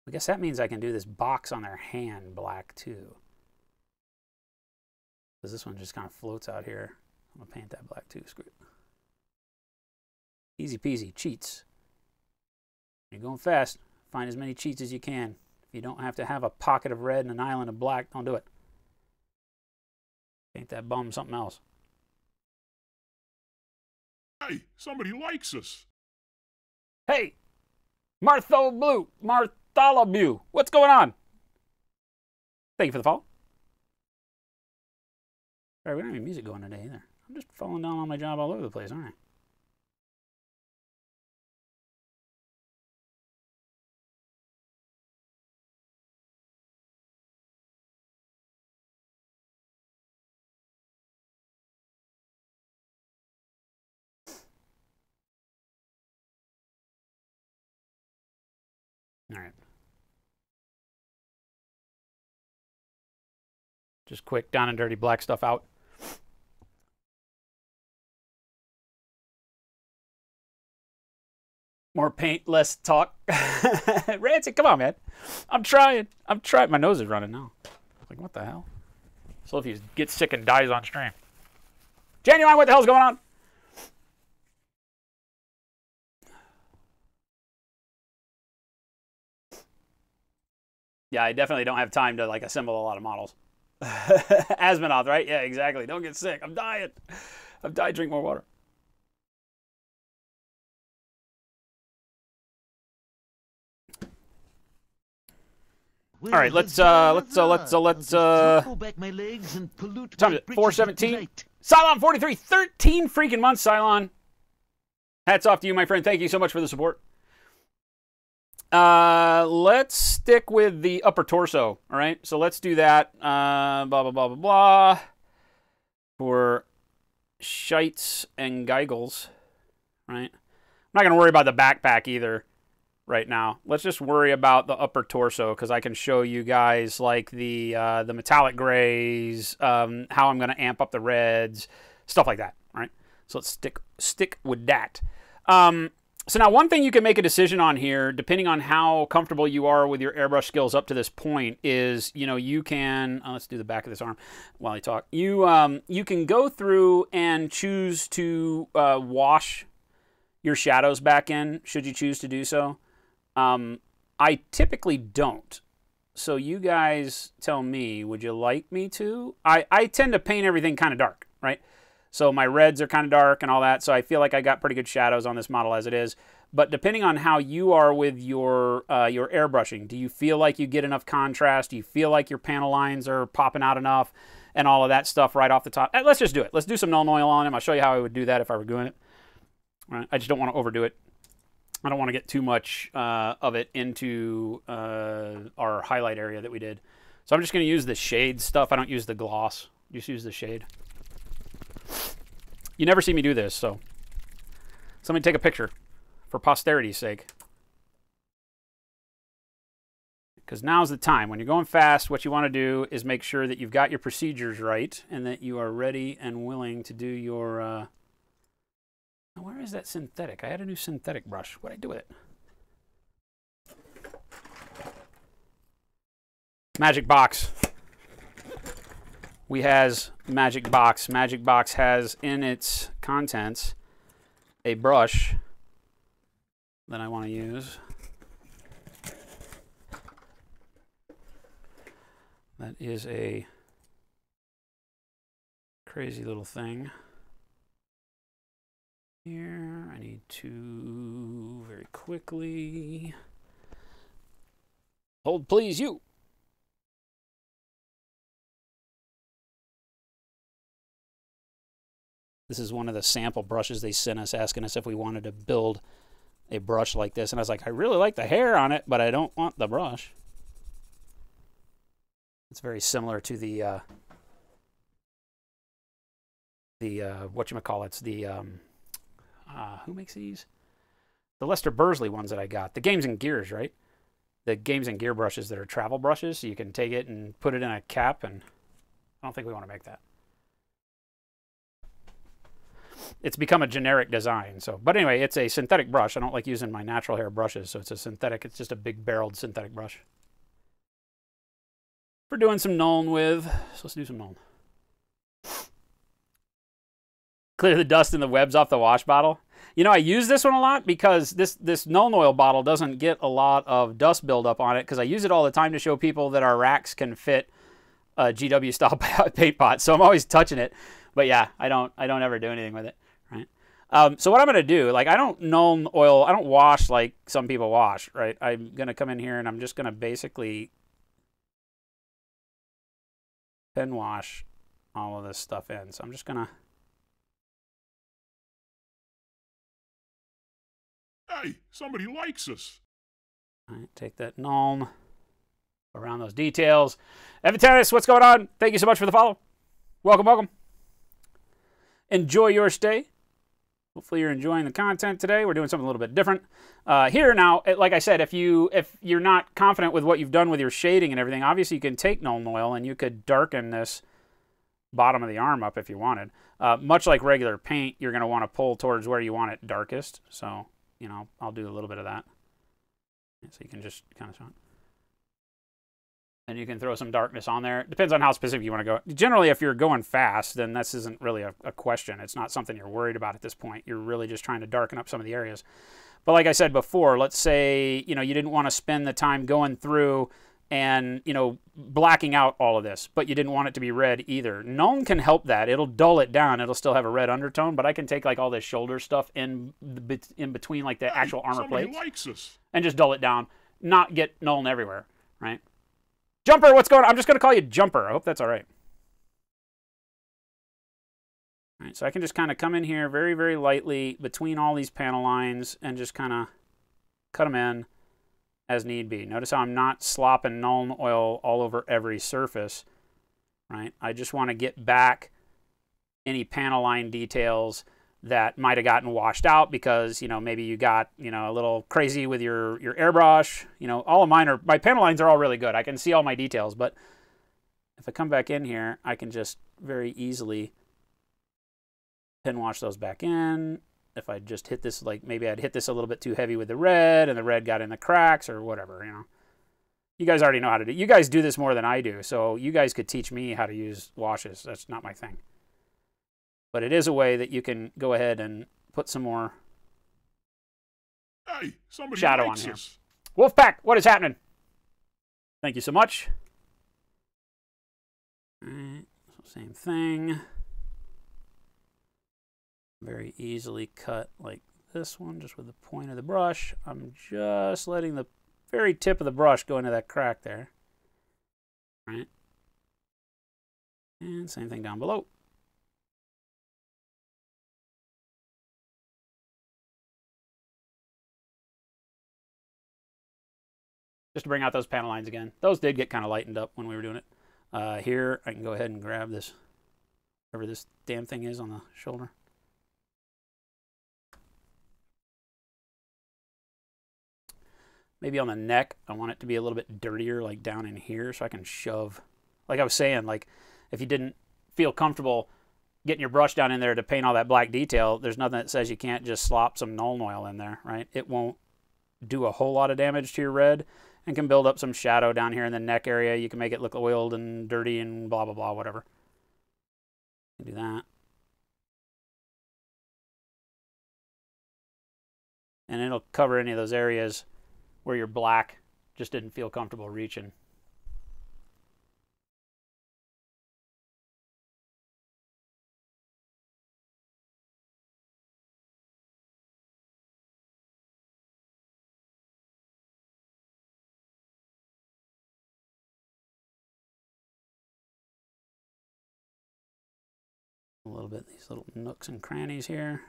I guess that means I can do this box on their hand black too. Because this one just kind of floats out here. I'm going to paint that black too. Screw it. Easy peasy. Cheats. You're going fast. Find as many cheats as you can. If you don't have to have a pocket of red and an island of black, don't do it. Paint that bum something else. Hey, somebody likes us. Hey! Bartholomew! What's going on? Thank you for the follow. All right, we don't have any music going today either. I'm just falling down on my job all over the place, aren't I? All right. Just quick down and dirty black stuff out. More paint, less talk. Rancid, come on, man. I'm trying. My nose is running now. Like, what the hell? So if he gets sick and dies on stream. Genuine, what the hell's going on? Yeah, I definitely don't have time to, like, assemble a lot of models. Asminoth, right? Yeah, exactly. Don't get sick. I'm dying. I'm dying. Drink more water. All right, let's go back my legs and pollute time my to bridges 417. tonight. Cylon 43, 13 freaking months, Cylon. Hats off to you, my friend. Thank you so much for the support. Let's stick with the upper torso. All right, so let's do that. Blah, blah, blah, blah, blah. For shites and geigles, right? I'm not going to worry about the backpack either right now. Let's just worry about the upper torso because I can show you guys like the metallic grays, how I'm going to amp up the reds, stuff like that, all right? So let's stick with that. So now one thing you can make a decision on here, depending on how comfortable you are with your airbrush skills up to this point, is, you know, you can, let's do the back of this arm while I talk. You can go through and choose to wash your shadows back in, should you choose to do so. I typically don't. So you guys tell me, would you like me to? I tend to paint everything kind of dark, right? So my reds are kind of dark and all that, so I feel like I got pretty good shadows on this model as it is. But depending on how you are with your airbrushing, do you feel like you get enough contrast? Do you feel like your panel lines are popping out enough and all of that stuff right off the top? Let's just do it. Let's do some Nuln Oil on him. I'll show you how I would do that if I were doing it. All right, I just don't want to overdo it. I don't want to get too much of it into our highlight area that we did. So I'm just going to use the shade stuff. I don't use the gloss. Just use the shade. You never see me do this, so somebody take a picture for posterity's sake. Because now's the time. When you're going fast, what you want to do is make sure that you've got your procedures right and that you are ready and willing to do your... where is that synthetic? I had a new synthetic brush. What did I do with it? Magic Box. We has Magic Box. Magic Box has in its contents a brush that I want to use. That is a crazy little thing. Here, I need to very quickly hold, please, you. This is one of the sample brushes they sent us, asking us if we wanted to build a brush like this. And I was like, I really like the hair on it, but I don't want the brush. It's very similar to the whatchamacallits, the who makes these? The Lester Bursley ones that I got. The Games and Gears, right? The Games and Gear brushes that are travel brushes, so you can take it and put it in a cap, and I don't think we want to make that. It's become a generic design. So, but anyway, it's a synthetic brush. I don't like using my natural hair brushes, so it's a synthetic. It's just a big barreled synthetic brush. We're doing some Nuln with, so let's do some Nuln. Clear the dust and the webs off the wash bottle. You know, I use this one a lot because this Nuln oil bottle doesn't get a lot of dust buildup on it because I use it all the time to show people that our racks can fit a GW style paint pot. So I'm always touching it. But yeah, I don't ever do anything with it, right? So what I'm going to do, like I don't Nuln oil, I don't wash like some people wash, right? I'm going to come in here and I'm just going to basically pen wash all of this stuff in. So I'm just going to... Hey, somebody likes us. All right, take that Nuln around those details. Evan Tennis, what's going on? Thank you so much for the follow. Welcome, welcome. Enjoy your stay. Hopefully you're enjoying the content today. We're doing something a little bit different. Here now, like I said, if you're not confident with what you've done with your shading and everything, obviously you can take Nuln oil and you could darken this bottom of the arm up if you wanted. Much like regular paint, you're going to want to pull towards where you want it darkest. So, you know, I'll do a little bit of that. So you can just kind of show it. And you can throw some darkness on there. It depends on how specific you want to go. Generally, if you're going fast, then this isn't really a question. It's not something you're worried about at this point. You're really just trying to darken up some of the areas. But like I said before, let's say, you know, you didn't want to spend the time going through and, you know, blacking out all of this, but you didn't want it to be red either. Nuln can help that. It'll dull it down. It'll still have a red undertone, but I can take like all this shoulder stuff in between like the actual armor plates Likes us. and just dull it down, not get Nuln everywhere, right? Jumper, what's going on? I'm just going to call you Jumper. I hope that's all right. All right, so I can just kind of come in here very, very lightly between all these panel lines and just kind of cut them in as need be. Notice how I'm not slopping Nuln oil all over every surface, right? I just want to get back any panel line details that might have gotten washed out because, you know, maybe you got, you know, a little crazy with your airbrush. You know, all of mine are, my panel lines are all really good. I can see all my details, but if I come back in here, I can just very easily pen wash those back in. If I just hit this, like maybe I'd hit this a little bit too heavy with the red and the red got in the cracks or whatever, you know. You guys already know how to do. You guys do this more than I do, so you guys could teach me how to use washes. That's not my thing. But it is a way that you can go ahead and put some more shadow on here. Wolfpack, what is happening? Thank you so much. All right, so same thing. Very easily cut like this one, just with the point of the brush. I'm just letting the very tip of the brush go into that crack there. All right. And same thing down below. Just to bring out those panel lines again. Those did get kind of lightened up when we were doing it. Here, I can go ahead and grab this, whatever this damn thing is on the shoulder. Maybe on the neck, I want it to be a little bit dirtier, like down in here, so I can shove. Like I was saying, like if you didn't feel comfortable getting your brush down in there to paint all that black detail, there's nothing that says you can't just slop some Nuln Oil in there, right? It won't do a whole lot of damage to your red and can build up some shadow down here in the neck area. You can make it look oiled and dirty and blah, blah, blah, whatever. You can do that. And it'll cover any of those areas where your black just didn't feel comfortable reaching. A little bit these little nooks and crannies here.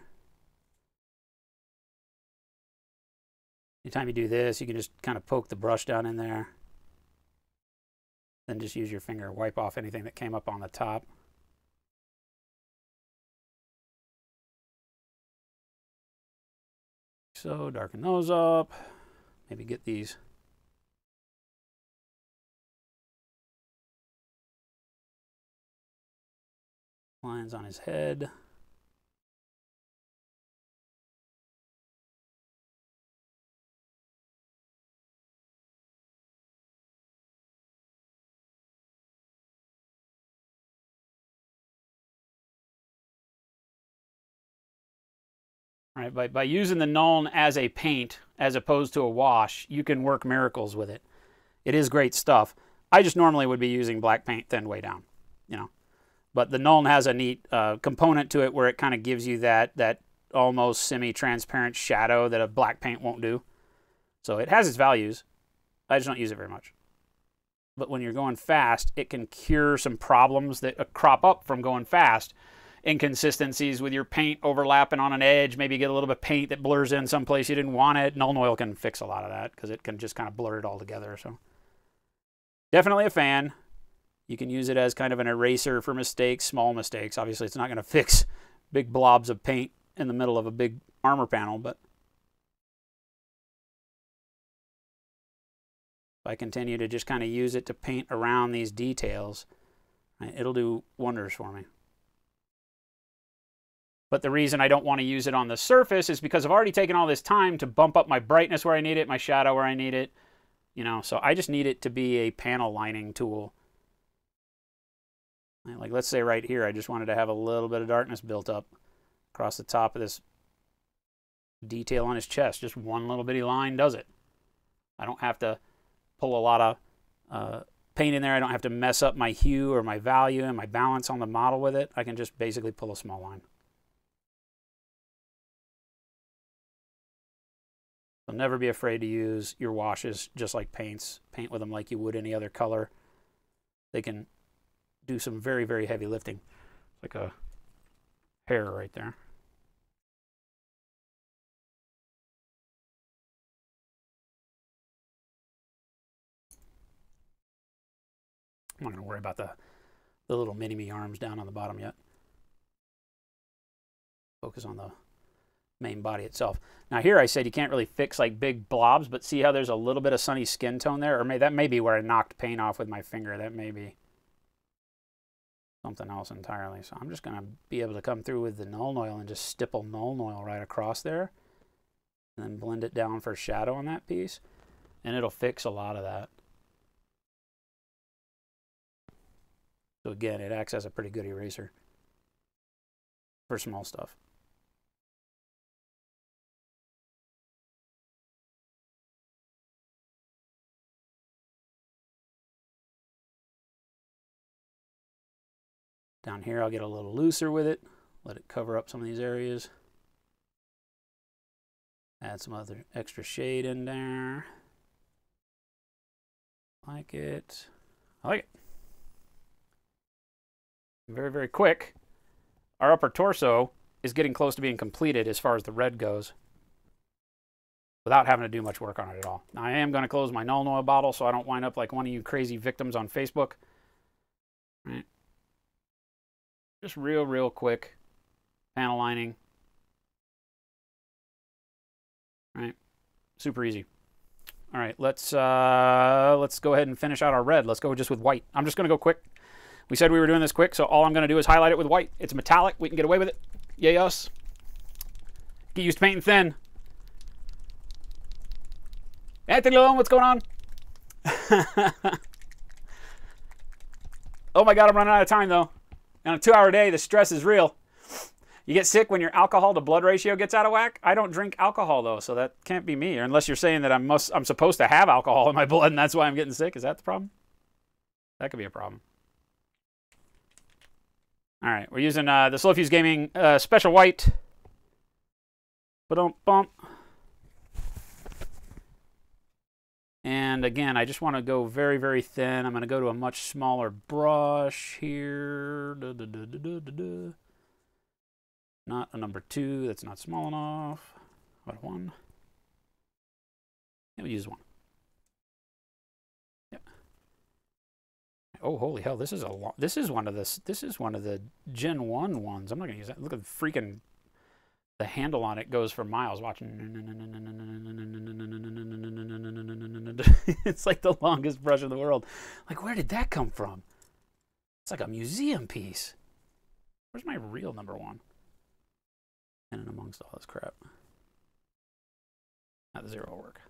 Anytime you do this, you can just kind of poke the brush down in there. Then just use your finger to wipe off anything that came up on the top. So darken those up. Maybe get these lines on his head. Right, by using the Nuln as a paint as opposed to a wash, you can work miracles with it. It is great stuff. I just normally would be using black paint thinned way down, you know. But the Nuln has a neat component to it where it kind of gives you that almost semi-transparent shadow that a black paint won't do. So it has its values. I just don't use it very much. But when you're going fast, it can cure some problems that crop up from going fast. Inconsistencies with your paint overlapping on an edge, maybe you get a little bit of paint that blurs in someplace you didn't want it. Nuln Oil can fix a lot of that because it can just kind of blur it all together. So definitely a fan. You can use it as kind of an eraser for mistakes, small mistakes. Obviously, it's not going to fix big blobs of paint in the middle of a big armor panel, but if I continue to just kind of use it to paint around these details, right, it'll do wonders for me. But the reason I don't want to use it on the surface is because I've already taken all this time to bump up my brightness where I need it, my shadow where I need it, you know, so I just need it to be a panel lining tool. Like let's say right here, I just wanted to have a little bit of darkness built up across the top of this detail on his chest. Just one little bitty line does it. I don't have to pull a lot of paint in there. I don't have to mess up my hue or my value and my balance on the model with it. I can just basically pull a small line. So never be afraid to use your washes just like paints. Paint with them like you would any other color. They can do some very, very heavy lifting. Like a hair right there. I'm not going to worry about the little mini-me arms down on the bottom yet. Focus on the main body itself. Now here I said you can't really fix like big blobs, but see how there's a little bit of sunny skin tone there? Or that may be where I knocked paint off with my finger. That may be something else entirely. So I'm just going to be able to come through with the Nuln Oil and just stipple Nuln Oil right across there. And then blend it down for shadow on that piece. And it'll fix a lot of that. So again, it acts as a pretty good eraser for small stuff. Down here, I'll get a little looser with it. Let it cover up some of these areas. Add some other extra shade in there. Like it. I like it. Very, very quick. Our upper torso is getting close to being completed as far as the red goes, without having to do much work on it at all. Now, I am going to close my Nuln Oil bottle so I don't wind up like one of you crazy victims on Facebook. Right. Just real quick panel lining. Right. Super easy. All right, let's go ahead and finish out our red. Let's go just with white. I'm just going to go quick. We said we were doing this quick, so all I'm going to do is highlight it with white. It's metallic. We can get away with it. Yay us. Get used to painting thin. Anthony Malone, what's going on? Oh my God, I'm running out of time though. On a 2-hour day, the stress is real. You get sick when your alcohol to blood ratio gets out of whack. I don't drink alcohol though, so that can't be me. Or unless you're saying that I'm supposed to have alcohol in my blood and that's why I'm getting sick. Is that the problem? That could be a problem. All right, we're using the Slow Fuse Gaming Special White. Ba-dum-bump. And again, I just want to go very, very thin. I'm going to go to a much smaller brush here. Not a number 2. That's not small enough. What a 1? Yeah, we use 1. Yeah. Oh, holy hell! This is one of the Gen 1 ones. I'm not going to use that. Look at the freaking. The handle on it goes for miles. Watching. It's like the longest brush in the world. Like, where did that come from? It's like a museum piece. Where's my real number 1? And amongst all this crap. Not the 0 will work.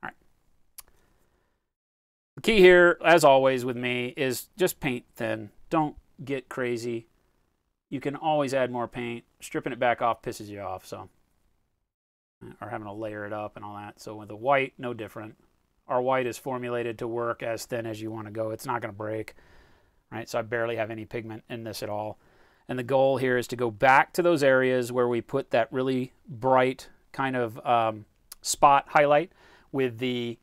All right. The key here, as always with me, is just paint thin. Don't get crazy. You can always add more paint. Stripping it back off pisses you off, so. Or having to layer it up and all that. So with the white, no different. Our white is formulated to work as thin as you want to go. It's not going to break, right? So I barely have any pigment in this at all. And the goal here is to go back to those areas where we put that really bright kind of spot highlight with the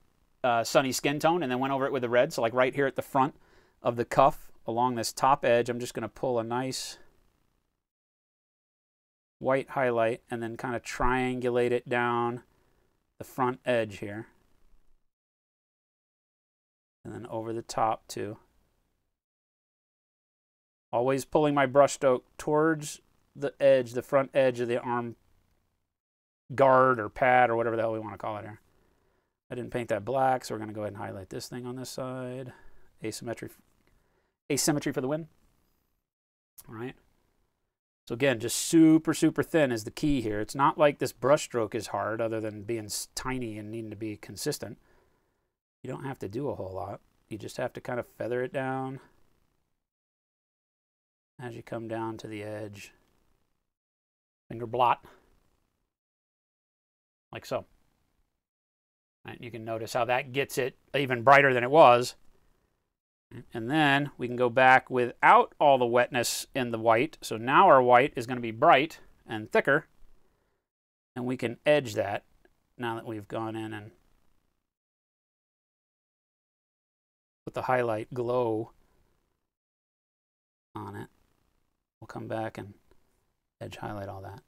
sunny skin tone and then went over it with the red. So like right here at the front of the cuff along this top edge, I'm just going to pull a nice white highlight and then kind of triangulate it down the front edge here. And then over the top too. Always pulling my brush stroke towards the edge, the front edge of the arm guard or pad or whatever the hell we want to call it here. I didn't paint that black, so we're going to go ahead and highlight this thing on this side. Asymmetry for the win. All right. So again, just super, super thin is the key here. It's not like this brush stroke is hard other than being tiny and needing to be consistent. You don't have to do a whole lot. You just have to kind of feather it down as you come down to the edge. Finger blot. Like so. And you can notice how that gets it even brighter than it was. And then we can go back without all the wetness in the white. So now our white is going to be bright and thicker. And we can edge that now that we've gone in and put the highlight glow on it. We'll come back and edge highlight all that.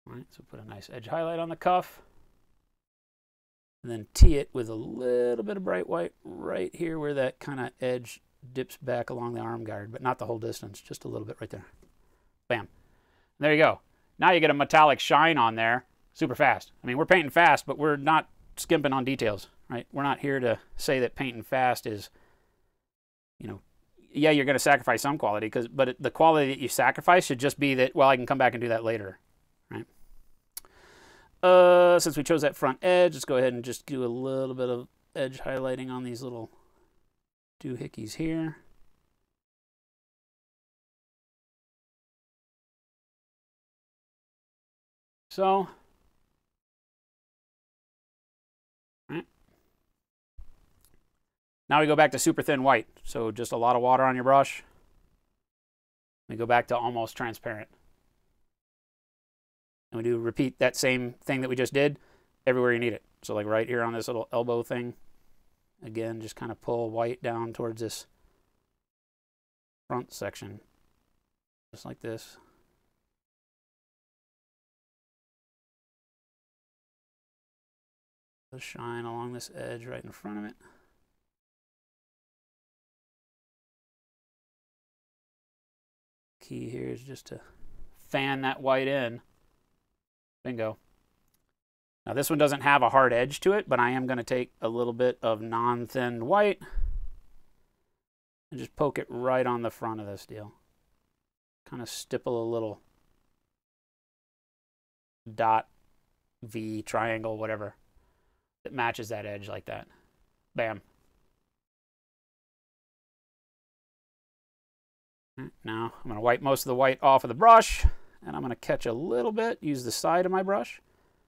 All right, so put a nice edge highlight on the cuff. And then tee it with a little bit of bright white right here where that kind of edge dips back along the arm guard, but not the whole distance, just a little bit right there. Bam. And there you go. Now you get a metallic shine on there super fast. I mean, we're painting fast, but we're not skimping on details, right? We're not here to say that painting fast is, you know, yeah, you're going to sacrifice some quality, but the quality that you sacrifice should just be that, well, I can come back and do that later, right? Since we chose that front edge, let's go ahead and just do a little bit of edge highlighting on these little doohickeys here. So, right. Now we go back to super thin white. So just a lot of water on your brush. We go back to almost transparent. And we do repeat that same thing that we just did everywhere you need it. So like right here on this little elbow thing, again, just kind of pull white down towards this front section, just like this. The shine along this edge right in front of it. Key here is just to fan that white in. Bingo. Now this one doesn't have a hard edge to it, but I am going to take a little bit of non-thinned white and just poke it right on the front of this deal. Kind of stipple a little dot, V, triangle, whatever, that matches that edge like that. Bam. Now I'm going to wipe most of the white off of the brush, and I'm going to catch a little bit, use the side of my brush.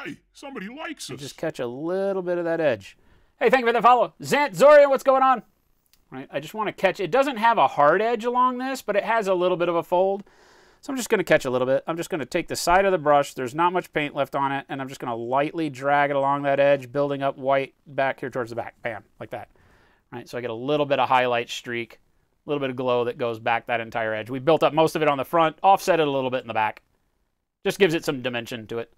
Hey, somebody likes us. Just catch a little bit of that edge. Hey, thank you for the follow. Zant, Zorian, what's going on? Right, I just want to catch, it doesn't have a hard edge along this, but it has a little bit of a fold. So I'm just going to catch a little bit. I'm just going to take the side of the brush. There's not much paint left on it, and I'm just going to lightly drag it along that edge, building up white back here towards the back. Bam, like that. Right, so I get a little bit of highlight streak, a little bit of glow that goes back that entire edge. We built up most of it on the front, offset it a little bit in the back. Just gives it some dimension to it.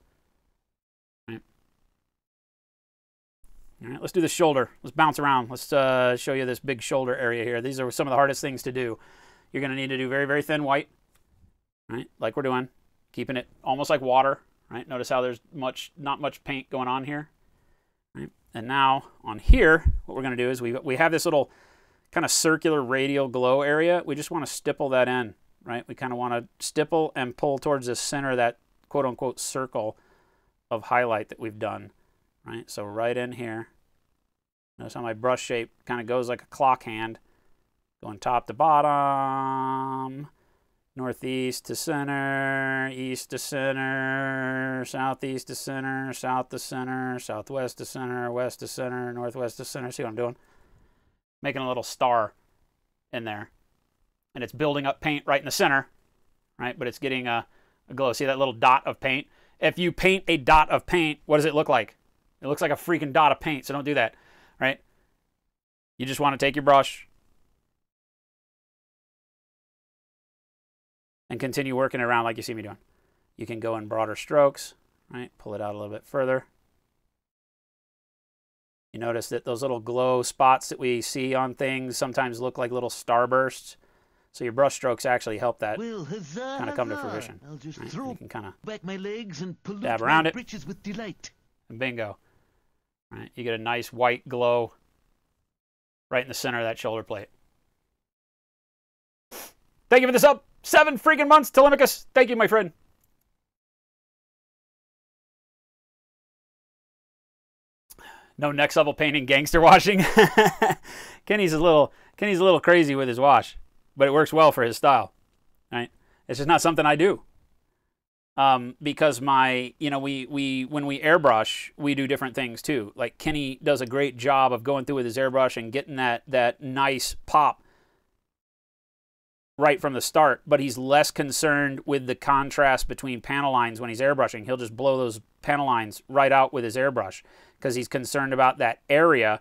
All right, let's do the shoulder. Let's bounce around. Let's show you this big shoulder area here. These are some of the hardest things to do. You're going to need to do very, very thin white, right? Like we're doing, keeping it almost like water, right? Notice how there's not much paint going on here, right? And now on here, what we're going to do is we have this little kind of circular radial glow area. We just want to stipple that in, right? We kind of want to stipple and pull towards the center of that quote-unquote circle of highlight that we've done. Right, so right in here, notice how my brush shape kind of goes like a clock hand, going top to bottom, northeast to center, east to center, southeast to center, south to center, southwest to center, west to center, northwest to center. See what I'm doing? Making a little star in there. And it's building up paint right in the center, right? But it's getting a glow. See that little dot of paint? If you paint a dot of paint, what does it look like? It looks like a freaking dot of paint, so don't do that, right? You just want to take your brush and continue working it around like you see me doing. You can go in broader strokes, right? Pull it out a little bit further. You notice that those little glow spots that we see on things sometimes look like little starbursts. So your brush strokes actually help that kind of come to fruition. I'll just right? throw You can kind of back my legs and pollute dab around my it. britches with delight. And bingo. Right? You get a nice white glow right in the center of that shoulder plate. Thank you for the sub. 7 freaking months, Telemachus. Thank you, my friend. No next level painting, gangster washing. Kenny's a little crazy with his wash, but it works well for his style. Right? It's just not something I do. Because when we airbrush, we do different things too. Like Kenny does a great job of going through with his airbrush and getting that nice pop right from the start, but he's less concerned with the contrast between panel lines when he's airbrushing. He'll just blow those panel lines right out with his airbrush because he's concerned about that area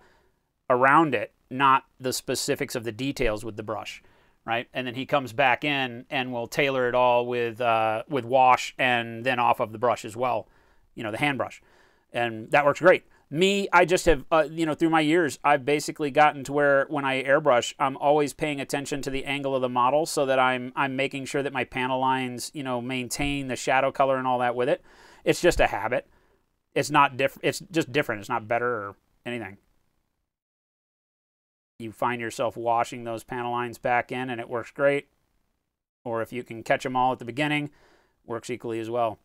around it, not the specifics of the details with the brush. Right, and then he comes back in and will tailor it all with wash and then off of the brush as well, the hand brush, and that works great. Me, I just have, through my years, I've basically gotten to where when I airbrush, I'm always paying attention to the angle of the model so that I'm making sure that my panel lines, maintain the shadow color and all that with it. It's just a habit. It's not different. It's just different. It's not better or anything. You find yourself washing those panel lines back in and it works great. Or if you can catch them all at the beginning, works equally as well.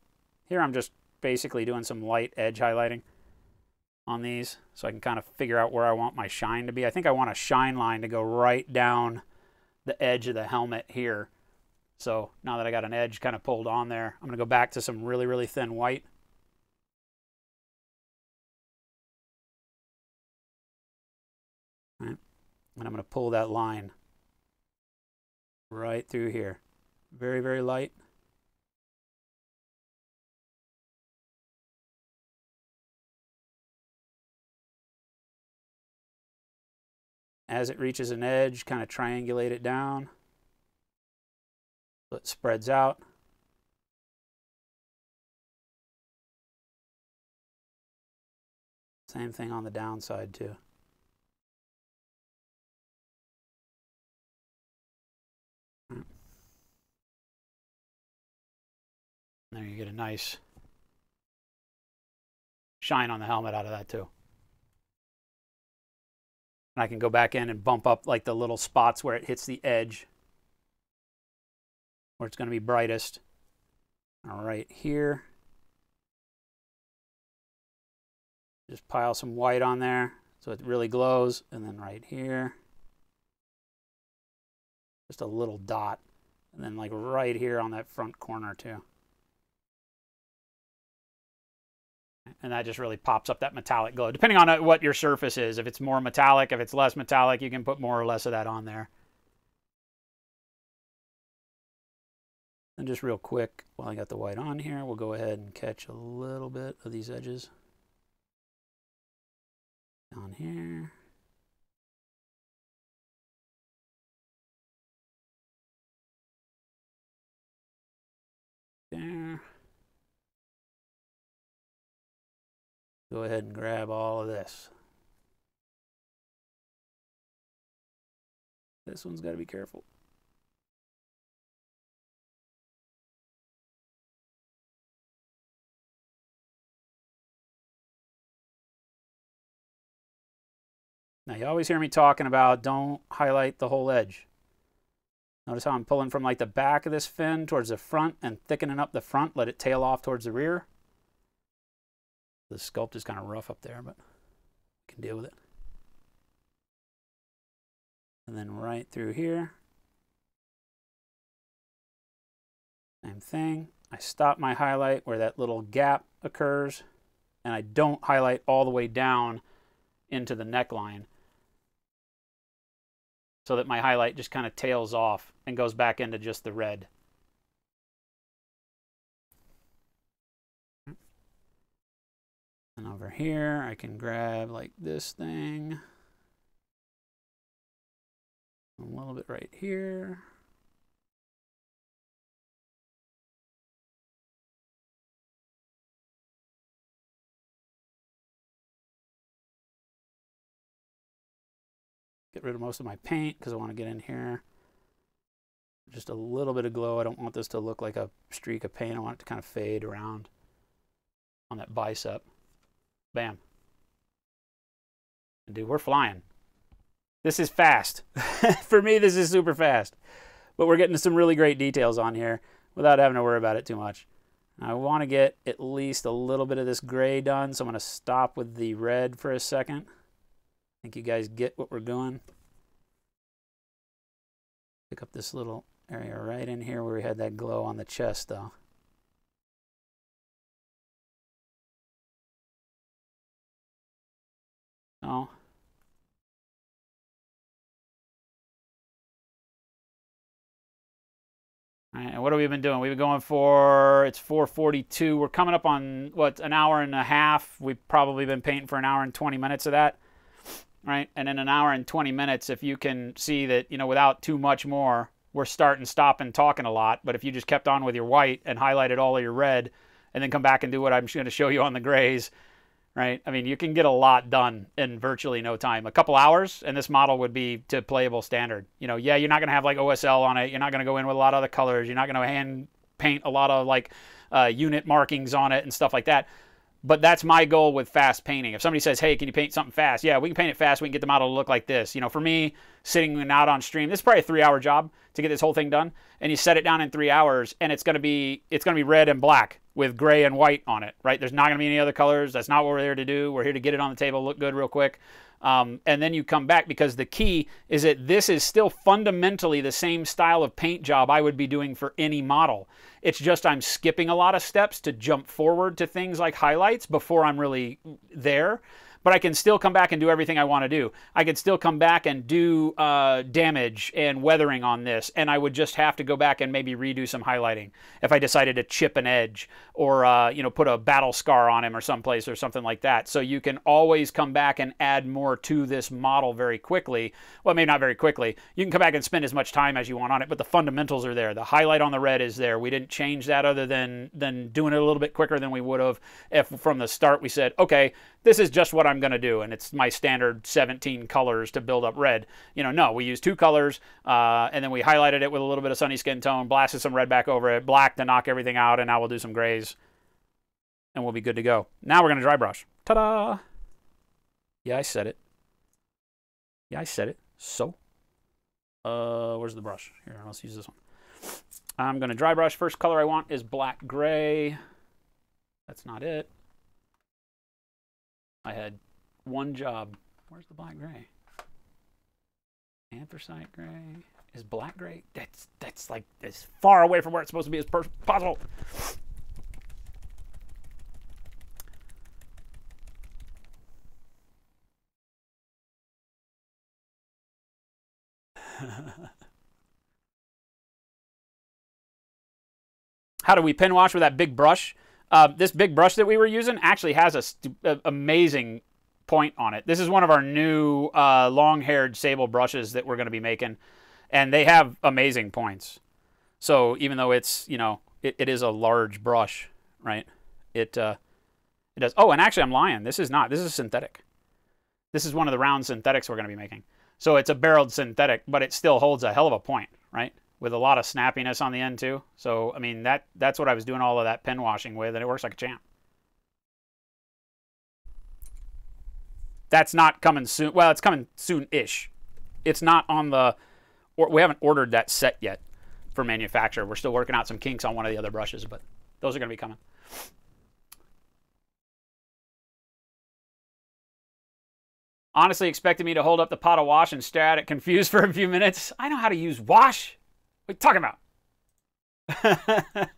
Here I'm just basically doing some light edge highlighting on these so I can kind of figure out where I want my shine to be. I think I want a shine line to go right down the edge of the helmet here. So now that I got an edge kind of pulled on there, I'm going to go back to some really, really thin white. All right. And I'm going to pull that line right through here. Very, very light. As it reaches an edge, kind of triangulate it down so it spreads out. Same thing on the downside too. There you get a nice shine on the helmet out of that too. And I can go back in and bump up like the little spots where it hits the edge, where it's going to be brightest. All right, here. Just pile some white on there so it really glows. And then right here, just a little dot. And then like right here on that front corner too. And that just really pops up that metallic glow. Depending on what your surface is. If it's more metallic, if it's less metallic, you can put more or less of that on there. And just real quick, while I got the white on here, we'll go ahead and catch a little bit of these edges. Down here. There. Go ahead and grab all of this. This one's got to be careful. Now you always hear me talking about don't highlight the whole edge. Notice how I'm pulling from like the back of this fin towards the front and thickening up the front, let it tail off towards the rear. The sculpt is kind of rough up there, but we can deal with it. And then right through here, same thing. I stop my highlight where that little gap occurs, and I don't highlight all the way down into the neckline, so that my highlight just kind of tails off and goes back into just the red. And over here, I can grab like this thing. A little bit right here. Get rid of most of my paint because I want to get in here. Just a little bit of glow. I don't want this to look like a streak of paint. I want it to kind of fade around on that bicep. Bam. And dude, we're flying. This is fast. For me, this is super fast. But we're getting some really great details on here without having to worry about it too much. I want to get at least a little bit of this gray done, so I'm going to stop with the red for a second. I think you guys get what we're doing. Pick up this little area right in here where we had that glow on the chest, though. Oh. All right, and what have we been doing? We've been going for, it's 4:42. We're coming up on, what, an hour and a half. We've probably been painting for an hour and 20 minutes of that. Right? And in an hour and 20 minutes, if you can see that, you know, without too much more, we're starting, stopping, talking a lot. But if you just kept on with your white and highlighted all of your red and then come back and do what I'm going to show you on the grays, right? I mean, you can get a lot done in virtually no time. A couple hours, and this model would be to playable standard. You know, yeah, you're not going to have like OSL on it. You're not going to go in with a lot of other colors. You're not going to hand paint a lot of like unit markings on it and stuff like that. But that's my goal with fast painting. If somebody says, hey, can you paint something fast? Yeah, we can paint it fast. We can get the model to look like this. You know, for me, sitting out on stream, this is probably a 3-hour job to get this whole thing done. And you set it down in 3 hours, and it's gonna be red and black with gray and white on it, right? There's not gonna be any other colors. That's not what we're here to do. We're here to get it on the table, look good real quick. And then you come back, because the key is that this is still fundamentally the same style of paint job I would be doing for any model. It's just I'm skipping a lot of steps to jump forward to things like highlights before I'm really there. But I can still come back and do everything I want to do. I could still come back and do damage and weathering on this, and I would just have to go back and maybe redo some highlighting if I decided to chip an edge or you know, put a battle scar on him or someplace or something like that. So you can always come back and add more to this model very quickly. Well, maybe not very quickly. You can come back and spend as much time as you want on it, but the fundamentals are there. The highlight on the red is there. We didn't change that other than doing it a little bit quicker than we would have if from the start we said, okay, this is just what I'm going to do, and it's my standard 17 colors to build up red. You know, no, we used 2 colors, and then we highlighted it with a little bit of Sunny Skin Tone, blasted some red back over it, black to knock everything out, and now we'll do some grays, and we'll be good to go. Now we're going to dry brush. Ta-da! Yeah, I said it. Yeah, I said it. So, where's the brush? Here, let's use this one. I'm going to dry brush. First color I want is black gray. That's not it. I had one job. Where's the black gray? Anthracite gray. Is black gray? That's like as far away from where it's supposed to be as possible. How do we pin wash with that big brush? This big brush that we were using actually has a amazing point on it. This is one of our new long-haired sable brushes that we're going to be making, and they have amazing points. So even though it's, you know, it is a large brush, right? It does. Oh, and actually I'm lying. This is not. This is synthetic. This is one of the round synthetics we're going to be making. So it's a barreled synthetic, but it still holds a hell of a point, right? With a lot of snappiness on the end too. So, I mean, that's what I was doing all of that pin washing with, and it works like a champ. That's not coming soon. Well, it's coming soon-ish. It's not on the... we haven't ordered that set yet for manufacture. We're still working out some kinks on one of the other brushes, but those are going to be coming. Honestly expected me to hold up the pot of wash and stare at it confused for a few minutes. I know how to use wash. What are you talking about?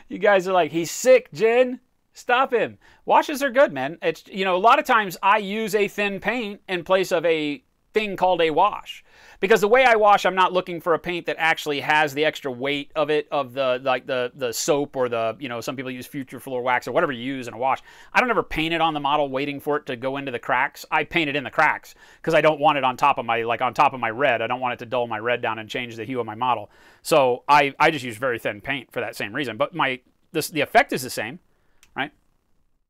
You guys are like, he's sick, Jen. Stop him. Washes are good, man. It's, you know, a lot of times I use a thin paint in place of a thing called a wash. Because the way I wash, I'm not looking for a paint that actually has the extra weight of it, of the soap or the, you know, some people use Future Floor Wax or whatever you use in a wash. I don't ever paint it on the model waiting for it to go into the cracks. I paint it in the cracks because I don't want it on top of my, like on top of my red. I don't want it to dull my red down and change the hue of my model. So I just use very thin paint for that same reason. But the effect is the same, right?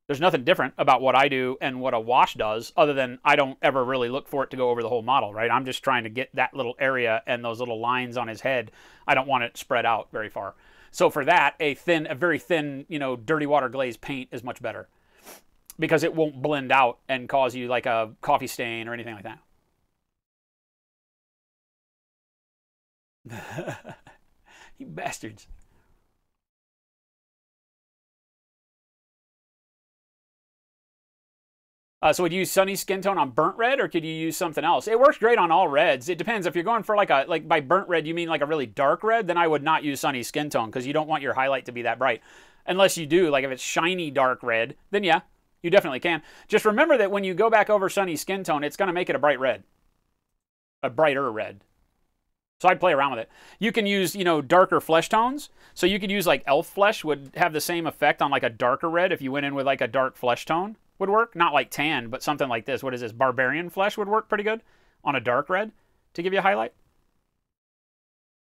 There's nothing different about what I do and what a wash does, other than I don't ever really look for it to go over the whole model, right? I'm just trying to get that little area and those little lines on his head. I don't want it spread out very far. So for that, a very thin, you know, dirty water glaze paint is much better because it won't blend out and cause you like a coffee stain or anything like that. You bastards. So would you use Sunny Skin Tone on burnt red, or could you use something else? It works great on all reds. It depends. If you're going for like by burnt red, you mean like a really dark red, then I would not use Sunny Skin Tone because you don't want your highlight to be that bright. Unless you do, like if it's shiny dark red, then yeah, you definitely can. Just remember that when you go back over Sunny Skin Tone, it's going to make it a bright red. A brighter red. So I'd play around with it. You can use, you know, darker flesh tones. So you could use like elf flesh would have the same effect on like a darker red if you went in with like a dark flesh tone. Would work. Not like tan, but something like this. What is this? Barbarian flesh would work pretty good on a dark red to give you a highlight.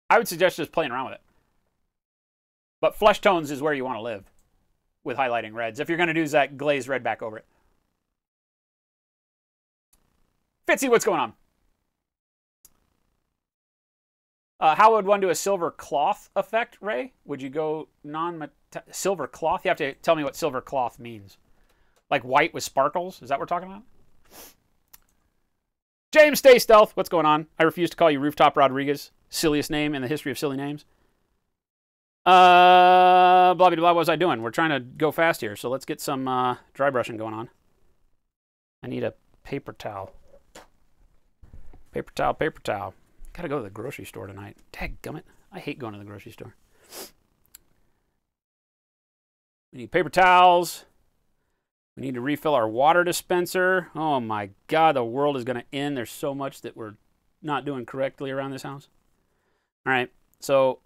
I would suggest just playing around with it. But flesh tones is where you want to live with highlighting reds if you're going to do that glazed red back over it. Fitzy, what's going on? How would one do a silver cloth effect, Ray? Would you go silver cloth? You have to tell me what silver cloth means. Like white with sparkles? Is that what we're talking about? James, stay stealth. What's going on? I refuse to call you Rooftop Rodriguez. Silliest name in the history of silly names. Blah, blah, blah. What was I doing? We're trying to go fast here, so let's get some dry brushing going on. I need a paper towel. Paper towel, paper towel. Gotta go to the grocery store tonight. Dadgummit. I hate going to the grocery store. We need paper towels. We need to refill our water dispenser. Oh my God, the world is going to end. There's so much that we're not doing correctly around this house. All right, so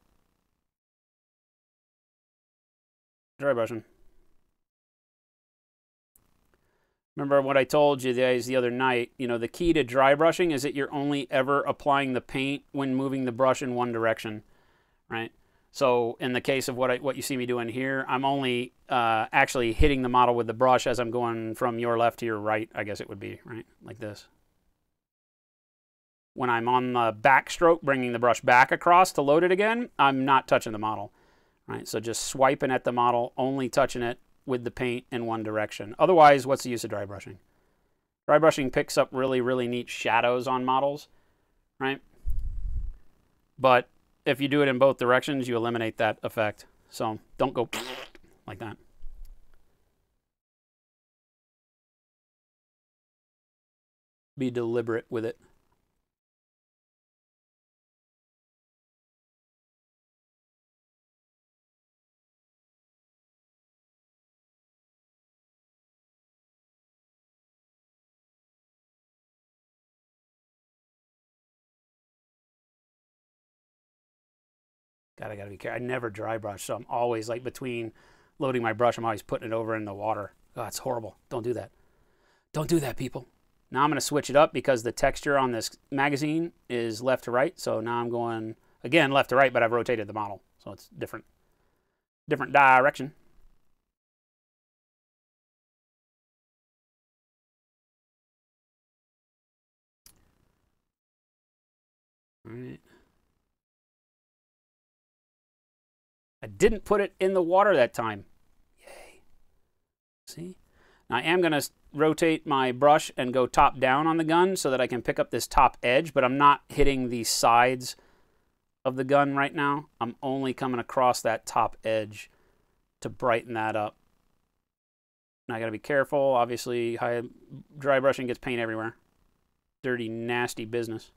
dry brushing. Remember what I told you guys the other night, you know, the key to dry brushing is that you're only ever applying the paint when moving the brush in one direction, right? So in the case of what you see me doing here, I'm only actually hitting the model with the brush as I'm going from your left to your right, I guess it would be, right? Like this. When I'm on the back stroke, bringing the brush back across to load it again, I'm not touching the model, right? So just swiping at the model, only touching it with the paint in one direction. Otherwise, what's the use of dry brushing? Dry brushing picks up really, really neat shadows on models, right? But if you do it in both directions, you eliminate that effect. So don't go like that. Be deliberate with it. God, I gotta be careful. I never dry brush, so I'm always like between loading my brush, I'm always putting it over in the water. Oh, it's horrible. Don't do that. Don't do that, people. Now I'm gonna switch it up because the texture on this magazine is left to right. So now I'm going, again, left to right, but I've rotated the model. So it's different direction. All right. I didn't put it in the water that time. Yay. See? Now I am going to rotate my brush and go top down on the gun so that I can pick up this top edge, but I'm not hitting the sides of the gun right now. I'm only coming across that top edge to brighten that up. Now I got to be careful. Obviously, dry brushing gets paint everywhere. Dirty, nasty business.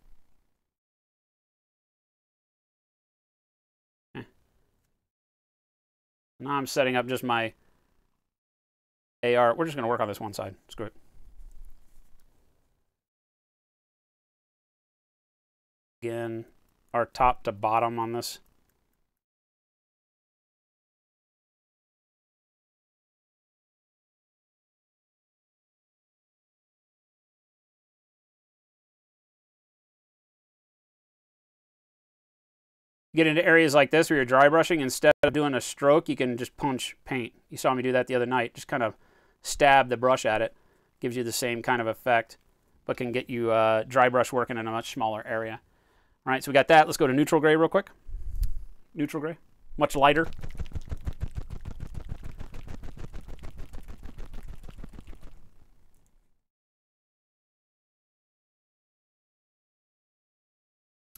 Now I'm setting up just my AR. We're just going to work on this one side. Screw it. Again, our top to bottom on this. Get into areas like this where you're dry brushing, instead of doing a stroke, you can just punch paint. You saw me do that the other night. Just kind of stab the brush at it. Gives you the same kind of effect, but can get you dry brush working in a much smaller area. All right, so we got that. Let's go to neutral gray real quick. Neutral gray, much lighter.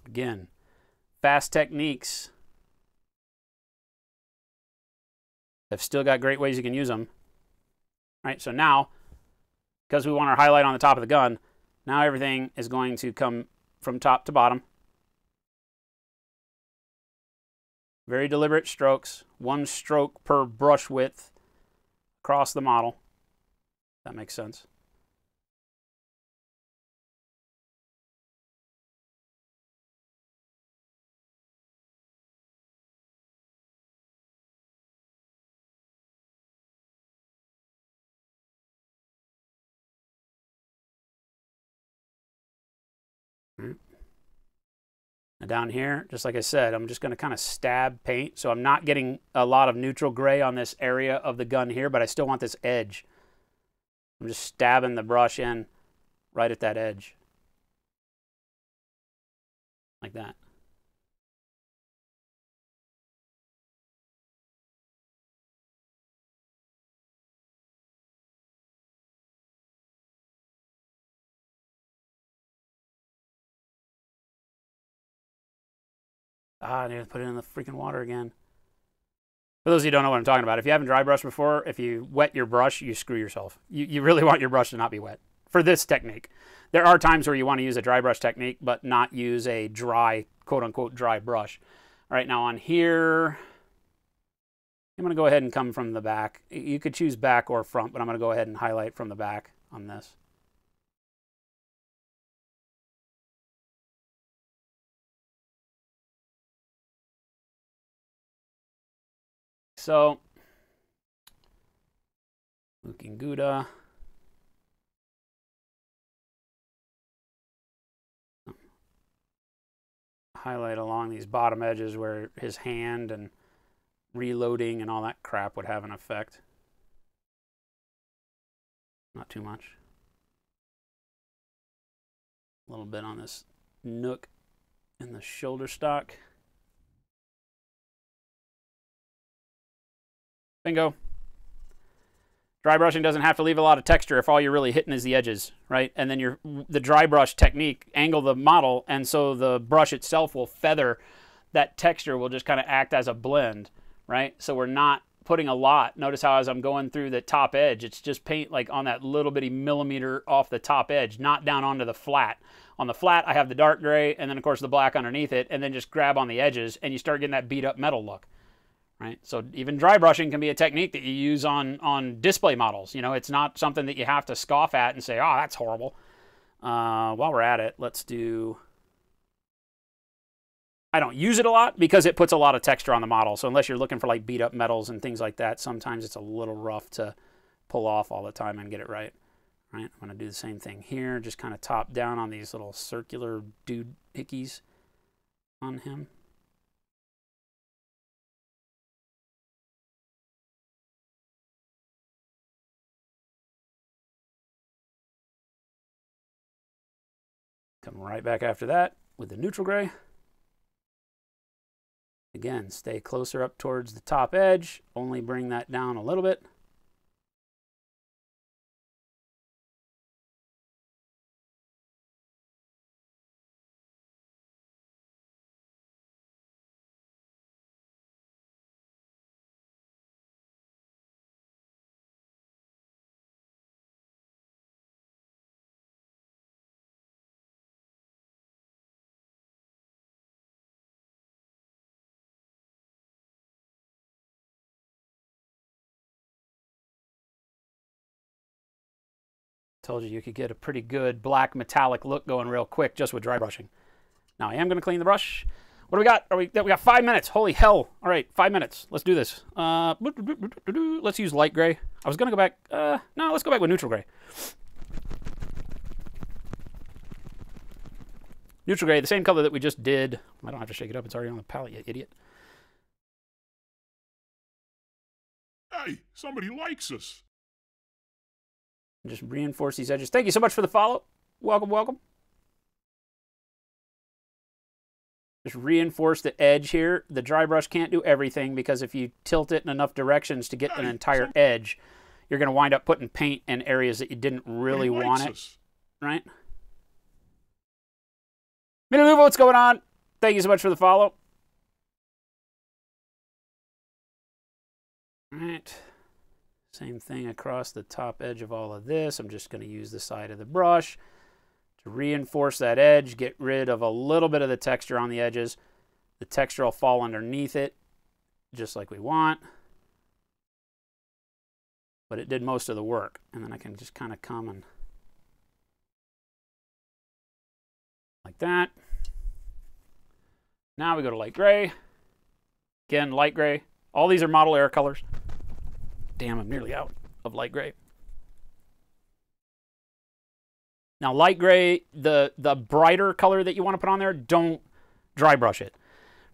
Again, fast techniques have still got great ways you can use them. All right, so now, because we want our highlight on the top of the gun, now everything is going to come from top to bottom. Very deliberate strokes, one stroke per brush width across the model. That makes sense. Now down here, just like I said, I'm just going to kind of stab paint. So I'm not getting a lot of neutral gray on this area of the gun here, but I still want this edge. I'm just stabbing the brush in right at that edge. Like that. Ah, I need to put it in the freaking water again. For those of you who don't know what I'm talking about, if you haven't dry brushed before, if you wet your brush, you screw yourself. You really want your brush to not be wet for this technique. There are times where you want to use a dry brush technique, but not use a dry, quote-unquote, dry brush. All right, now on here, I'm going to go ahead and come from the back. You could choose back or front, but I'm going to go ahead and highlight from the back on this. So, Looking Gouda. highlight along these bottom edges where his hand and reloading and all that crap would have an effect. Not too much. A little bit on this nook in the shoulder stock. Bingo. Dry brushing doesn't have to leave a lot of texture if all you're really hitting is the edges, right? And then the dry brush technique, angle the model, and so the brush itself will feather. That texture will just kind of act as a blend, right? So we're not putting a lot. Notice how as I'm going through the top edge, it's just paint like on that little bitty millimeter off the top edge, not down onto the flat. On the flat, I have the dark gray, and then of course the black underneath it, and then just grab on the edges, and you start getting that beat up metal look. Right? So even dry brushing can be a technique that you use on display models. You know, it's not something that you have to scoff at and say, oh, that's horrible. While we're at it, let's do... I don't use it a lot because it puts a lot of texture on the model. So unless you're looking for like beat up metals and things like that, sometimes it's a little rough to pull off all the time and get it right. Right? I'm going to do the same thing here. Just kind of top down on these little circular doohickeys on him. Come right back after that with the neutral gray. Again, stay closer up towards the top edge. Only bring that down a little bit. Told you could get a pretty good black metallic look going real quick just with dry brushing. Now I am going to clean the brush. What do we got? We got 5 minutes. Holy hell. All right, 5 minutes. Let's do this. Let's use light gray. I was going to go back. No, let's go back with neutral gray. Neutral gray, the same color that we just did. I don't have to shake it up. It's already on the palette, you idiot. Hey, somebody likes us. Just reinforce these edges. Thank you so much for the follow. Welcome, welcome. Just reinforce the edge here. The dry brush can't do everything because if you tilt it in enough directions to get an entire edge, you're going to wind up putting paint in areas that you didn't really want it. Right? Minaluva, what's going on? Thank you so much for the follow. All right. Same thing across the top edge of all of this. I'm just going to use the side of the brush to reinforce that edge, get rid of a little bit of the texture on the edges. The texture will fall underneath it, just like we want. But it did most of the work. And then I can just kind of come and like that. Now we go to light gray. Again, light gray. All these are model air colors. Damn, I'm nearly out of light gray. Now, light gray, the brighter color that you want to put on there, don't dry brush it,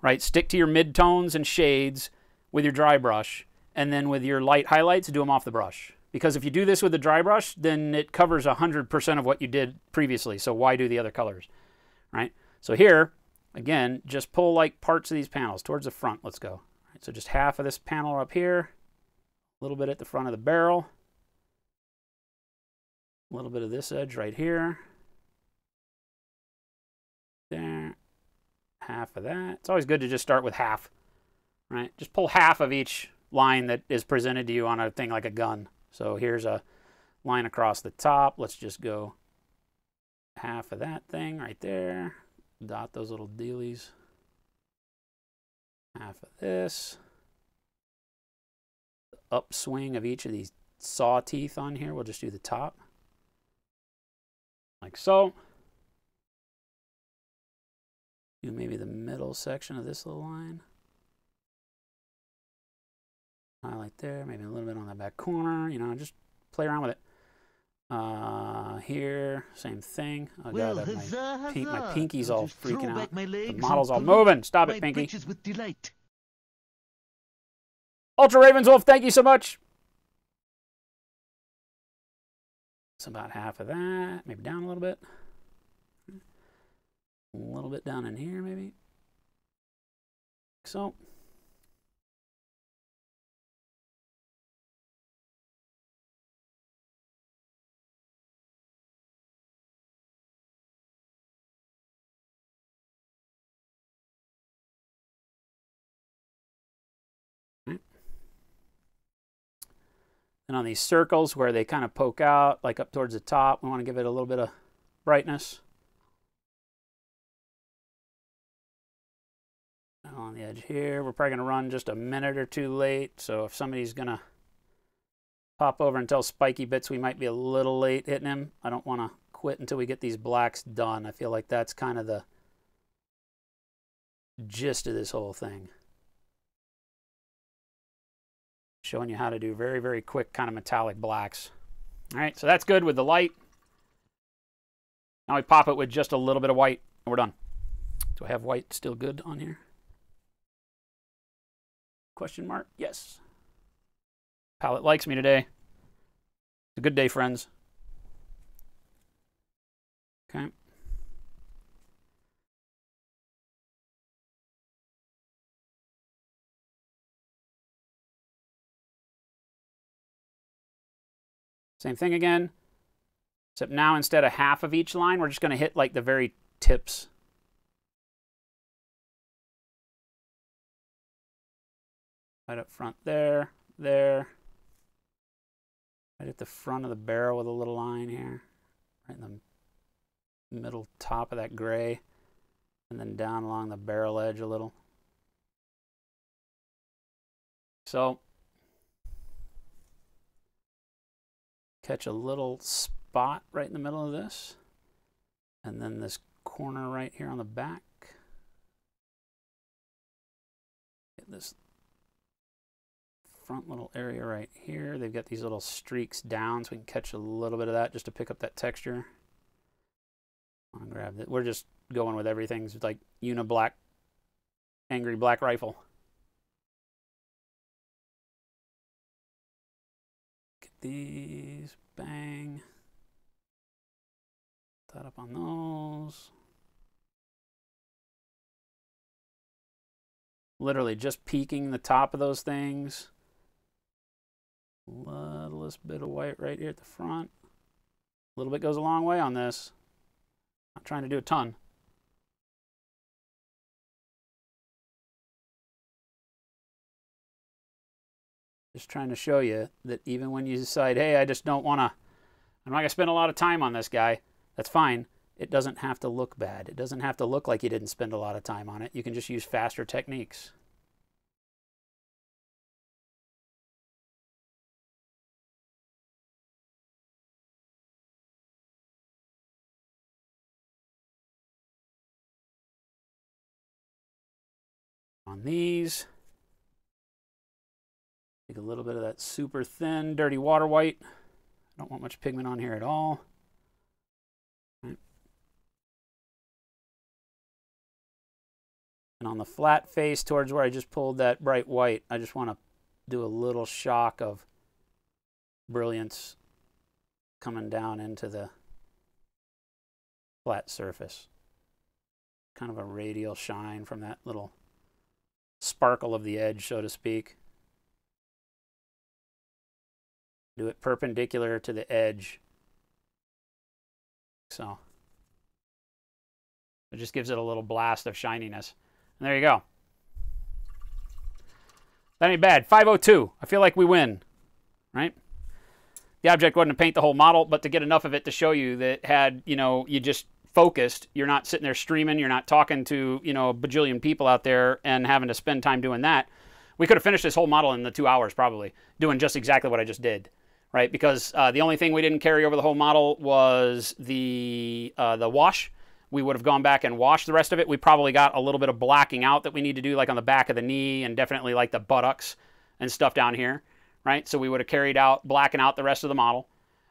right? Stick to your mid-tones and shades with your dry brush, and then with your light highlights, do them off the brush. Because if you do this with the dry brush, then it covers 100% of what you did previously, so why do the other colors, right? So here, again, just pull like parts of these panels towards the front. Let's go. Right, so just half of this panel up here. A little bit at the front of the barrel. A little bit of this edge right here. There. Half of that. It's always good to just start with half, right? Just pull half of each line that is presented to you on a thing like a gun. So here's a line across the top. Let's just go half of that thing right there. Dot those little dealies. Half of this. Upswing of each of these saw teeth on here. We'll just do the top. Like so. Do maybe the middle section of this little line. Highlight there, maybe a little bit on that back corner. You know, just play around with it. Here, same thing. Oh Well, god, huzzah, my huzzah. pinky's I'll all just throw freaking out. back my The legs model's and all pollute moving. Stop my it, Pinky. britches with delight. Ultra Ravenswolf, thank you so much. It's about half of that. Maybe down a little bit. A little bit down in here, maybe. So. And on these circles where they kind of poke out, like up towards the top, we want to give it a little bit of brightness. And on the edge here, we're probably going to run just a minute or two late. So if somebody's going to pop over and tell Spiky Bits we might be a little late hitting him, I don't want to quit until we get these blacks done. I feel like that's kind of the gist of this whole thing. Showing you how to do very, very quick kind of metallic blacks. All right, so that's good with the light. Now we pop it with just a little bit of white, and we're done. Do I have white still good on here? Question mark? Yes. Palette likes me today. It's a good day, friends. Okay. Same thing again, except now instead of half of each line, we're just going to hit like the very tips. Right up front there, there. Right at the front of the barrel with a little line here. Right in the middle top of that gray. And then down along the barrel edge a little. So, catch a little spot right in the middle of this. And then this corner right here on the back. Get this front little area right here. They've got these little streaks down, so we can catch a little bit of that just to pick up that texture. I'll grab it. We're just going with everything. It's like Uniblack, Angry Black Rifle. Get these, bang. That up on those. Literally just peeking the top of those things. Littlest bit of white right here at the front. A little bit goes a long way on this. Not trying to do a ton. Just trying to show you that even when you decide, hey, I just don't want to, I'm not going to spend a lot of time on this guy, that's fine. It doesn't have to look bad. It doesn't have to look like you didn't spend a lot of time on it. You can just use faster techniques. On these, take a little bit of that super thin, dirty water white. I don't want much pigment on here at all. Right. And on the flat face towards where I just pulled that bright white, I just want to do a little shock of brilliance coming down into the flat surface. Kind of a radial shine from that little sparkle of the edge, so to speak. Do it perpendicular to the edge. So it just gives it a little blast of shininess. And there you go. That ain't bad. 502. I feel like we win, right? The object wasn't to paint the whole model, but to get enough of it to show you that had, you know, you just focused, you're not sitting there streaming, you're not talking to, you know, a bajillion people out there and having to spend time doing that. We could have finished this whole model in the 2 hours probably, doing just exactly what I just did, right? Because the only thing we didn't carry over the whole model was the wash. We would have gone back and washed the rest of it. We probably got a little bit of blacking out that we need to do, like on the back of the knee and definitely like the buttocks and stuff down here, right? So we would have carried out, blacking out the rest of the model.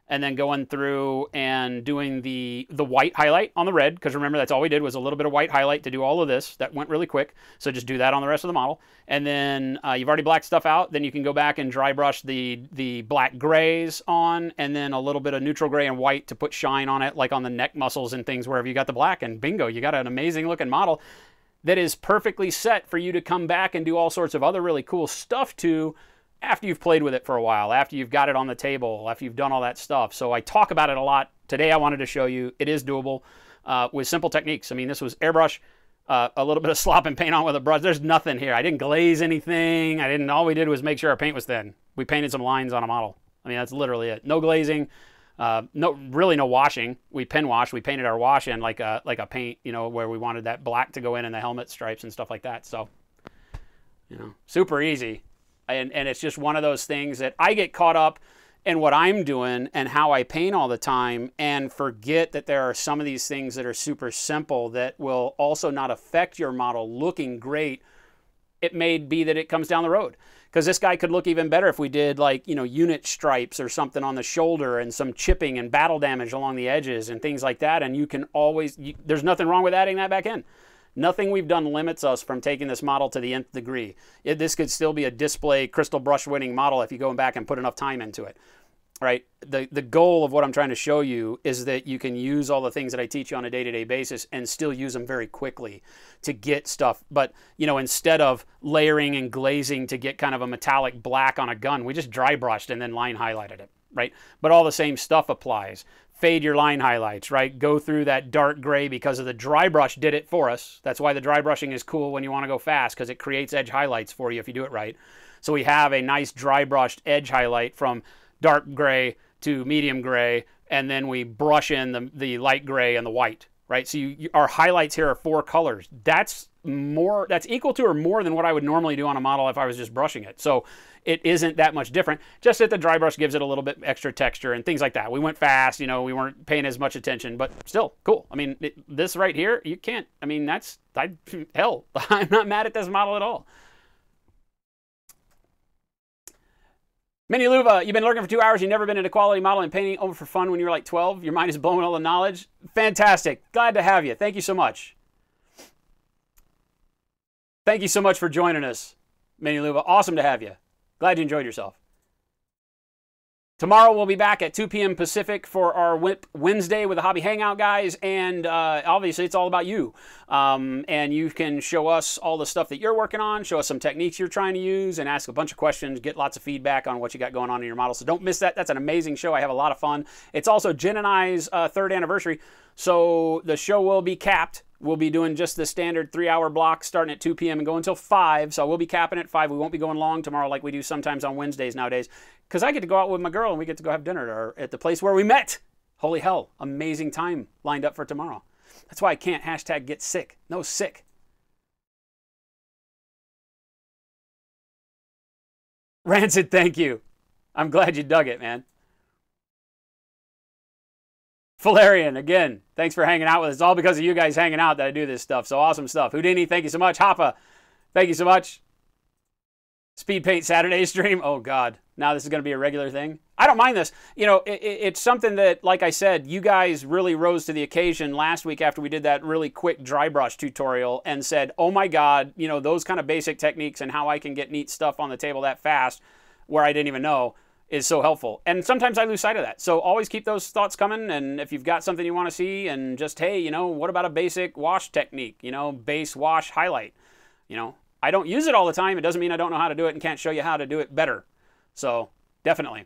and then going through and doing the white highlight on the red, because remember, that's all we did was a little bit of white highlight to do all of this. That went really quick, so just do that on the rest of the model. And then you've already blacked stuff out, then you can go back and dry brush the black grays on, and then a little bit of neutral gray and white to put shine on it, like on the neck muscles and things wherever you got the black, and bingo, you got an amazing looking model that is perfectly set for you to come back and do all sorts of other really cool stuff to after you've played with it for a while, after you've got it on the table, after you've done all that stuff. So I talk about it a lot. Today I wanted to show you it is doable with simple techniques. I mean, this was airbrush, a little bit of slop and paint on with a brush. There's nothing here. I didn't glaze anything. All we did was make sure our paint was thin. We painted some lines on a model. I mean, that's literally it. No glazing, really no washing. We pin wash. We painted our wash in like a paint, you know, where we wanted that black to go in and the helmet stripes and stuff like that. So, you know, super easy. And it's just one of those things that I get caught up in what I'm doing and how I paint all the time and forget that there are some of these things that are super simple that will also not affect your model looking great. It may be that it comes down the road, because this guy could look even better if we did, like, you know, unit stripes or something on the shoulder and some chipping and battle damage along the edges and things like that. And you can always, there's nothing wrong with adding that back in. Nothing we've done limits us from taking this model to the nth degree. This could still be a display crystal brush winning model if you go back and put enough time into it, right? The goal of what I'm trying to show you is that you can use all the things that I teach you on a day-to-day basis and still use them very quickly to get stuff. But, you know, instead of layering and glazing to get kind of a metallic black on a gun, we just dry brushed and then line highlighted it, right? But all the same stuff applies. Fade your line highlights, right? Go through that dark gray because of the dry brush did it for us. That's why the dry brushing is cool when you want to go fast, because it creates edge highlights for you if you do it right. So we have a nice dry brushed edge highlight from dark gray to medium gray, and then we brush in the light gray and the white, right? So our highlights here are 4 colors. That's equal to or more than what I would normally do on a model if I was just brushing it. So it isn't that much different, just that the dry brush gives it a little bit extra texture and things like that. We went fast, you know, we weren't paying as much attention, but still cool. I mean, this right here, you can't, I mean, hell, I'm not mad at this model at all. Mini Luva, you've been lurking for 2 hours. You've never been into quality modeling and painting over for fun when you were like 12. Your mind is blowing all the knowledge. Fantastic. Glad to have you. Thank you so much. Thank you so much for joining us, Mini Luva. Awesome to have you. Glad you enjoyed yourself. Tomorrow we'll be back at 2 p.m. Pacific for our Whip Wednesday with the Hobby Hangout, guys. And obviously it's all about you. And you can show us all the stuff that you're working on, show us some techniques you're trying to use, and ask a bunch of questions, get lots of feedback on what you got going on in your model. So don't miss that. That's an amazing show. I have a lot of fun. It's also Jen and I's 3rd anniversary. So the show will be capped. We'll be doing just the standard 3-hour block starting at 2 p.m. and going until 5. So we'll be capping at 5. We won't be going long tomorrow like we do sometimes on Wednesdays nowadays, because I get to go out with my girl and we get to go have dinner at the place where we met. Holy hell, amazing time lined up for tomorrow. That's why I can't hashtag get sick. No sick. Rancid, thank you. I'm glad you dug it, man. Valerian, again, thanks for hanging out with us. It's all because of you guys hanging out that I do this stuff. So awesome stuff. Houdini, thank you so much. Hoppa, thank you so much. Speed Paint Saturday stream. Oh, God. Now this is going to be a regular thing. I don't mind this. You know, it's something that, like I said, you guys really rose to the occasion last week after we did that really quick dry brush tutorial and said, oh, my God, you know, those kind of basic techniques and how I can get neat stuff on the table that fast where I didn't even know is so helpful. And sometimes I lose sight of that. So always keep those thoughts coming. And if you've got something you want to see, and just, hey, you know, what about a basic wash technique? You know, base wash highlight. You know, I don't use it all the time. It doesn't mean I don't know how to do it and can't show you how to do it better. So definitely.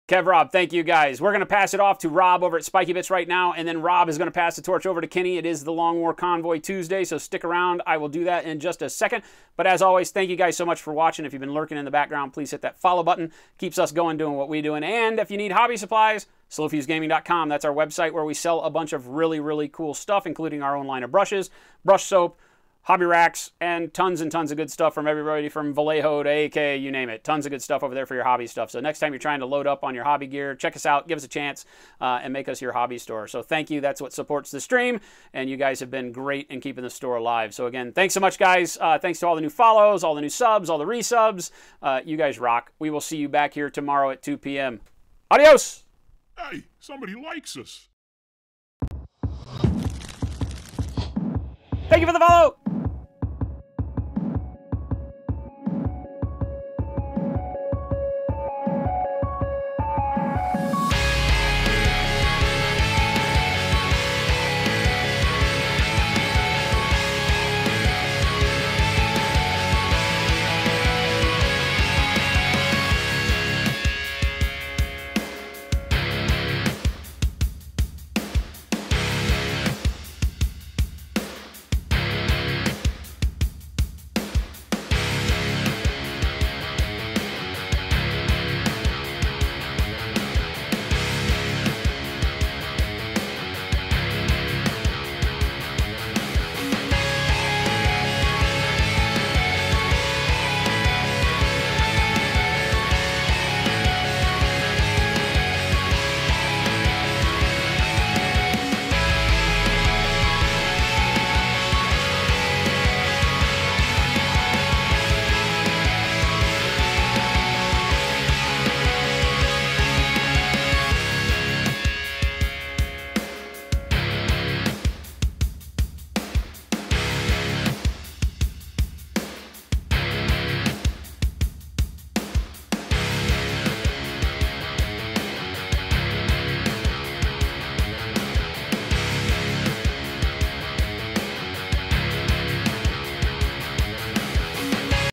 Kev Rob, thank you guys. We're going to pass it off to Rob over at Spiky Bits right now, and then Rob is going to pass the torch over to Kenny. It is the Long War Convoy Tuesday, so stick around. I will do that in just a second. But as always, thank you guys so much for watching. If you've been lurking in the background, please hit that follow button. Keeps us going, doing what we're doing. And if you need hobby supplies, slowfusegaming.com. That's our website where we sell a bunch of really, really cool stuff, including our own line of brushes, brush soap, hobby racks, and tons of good stuff from everybody from Vallejo to AK, you name it. Tons of good stuff over there for your hobby stuff. So next time you're trying to load up on your hobby gear, check us out, give us a chance, and make us your hobby store. So thank you. That's what supports the stream, and you guys have been great in keeping the store alive. So again, thanks so much, guys. Thanks to all the new follows, all the new subs, all the resubs. You guys rock. We will see you back here tomorrow at 2 p.m. Adios. Hey, somebody likes us. Thank you for the follow.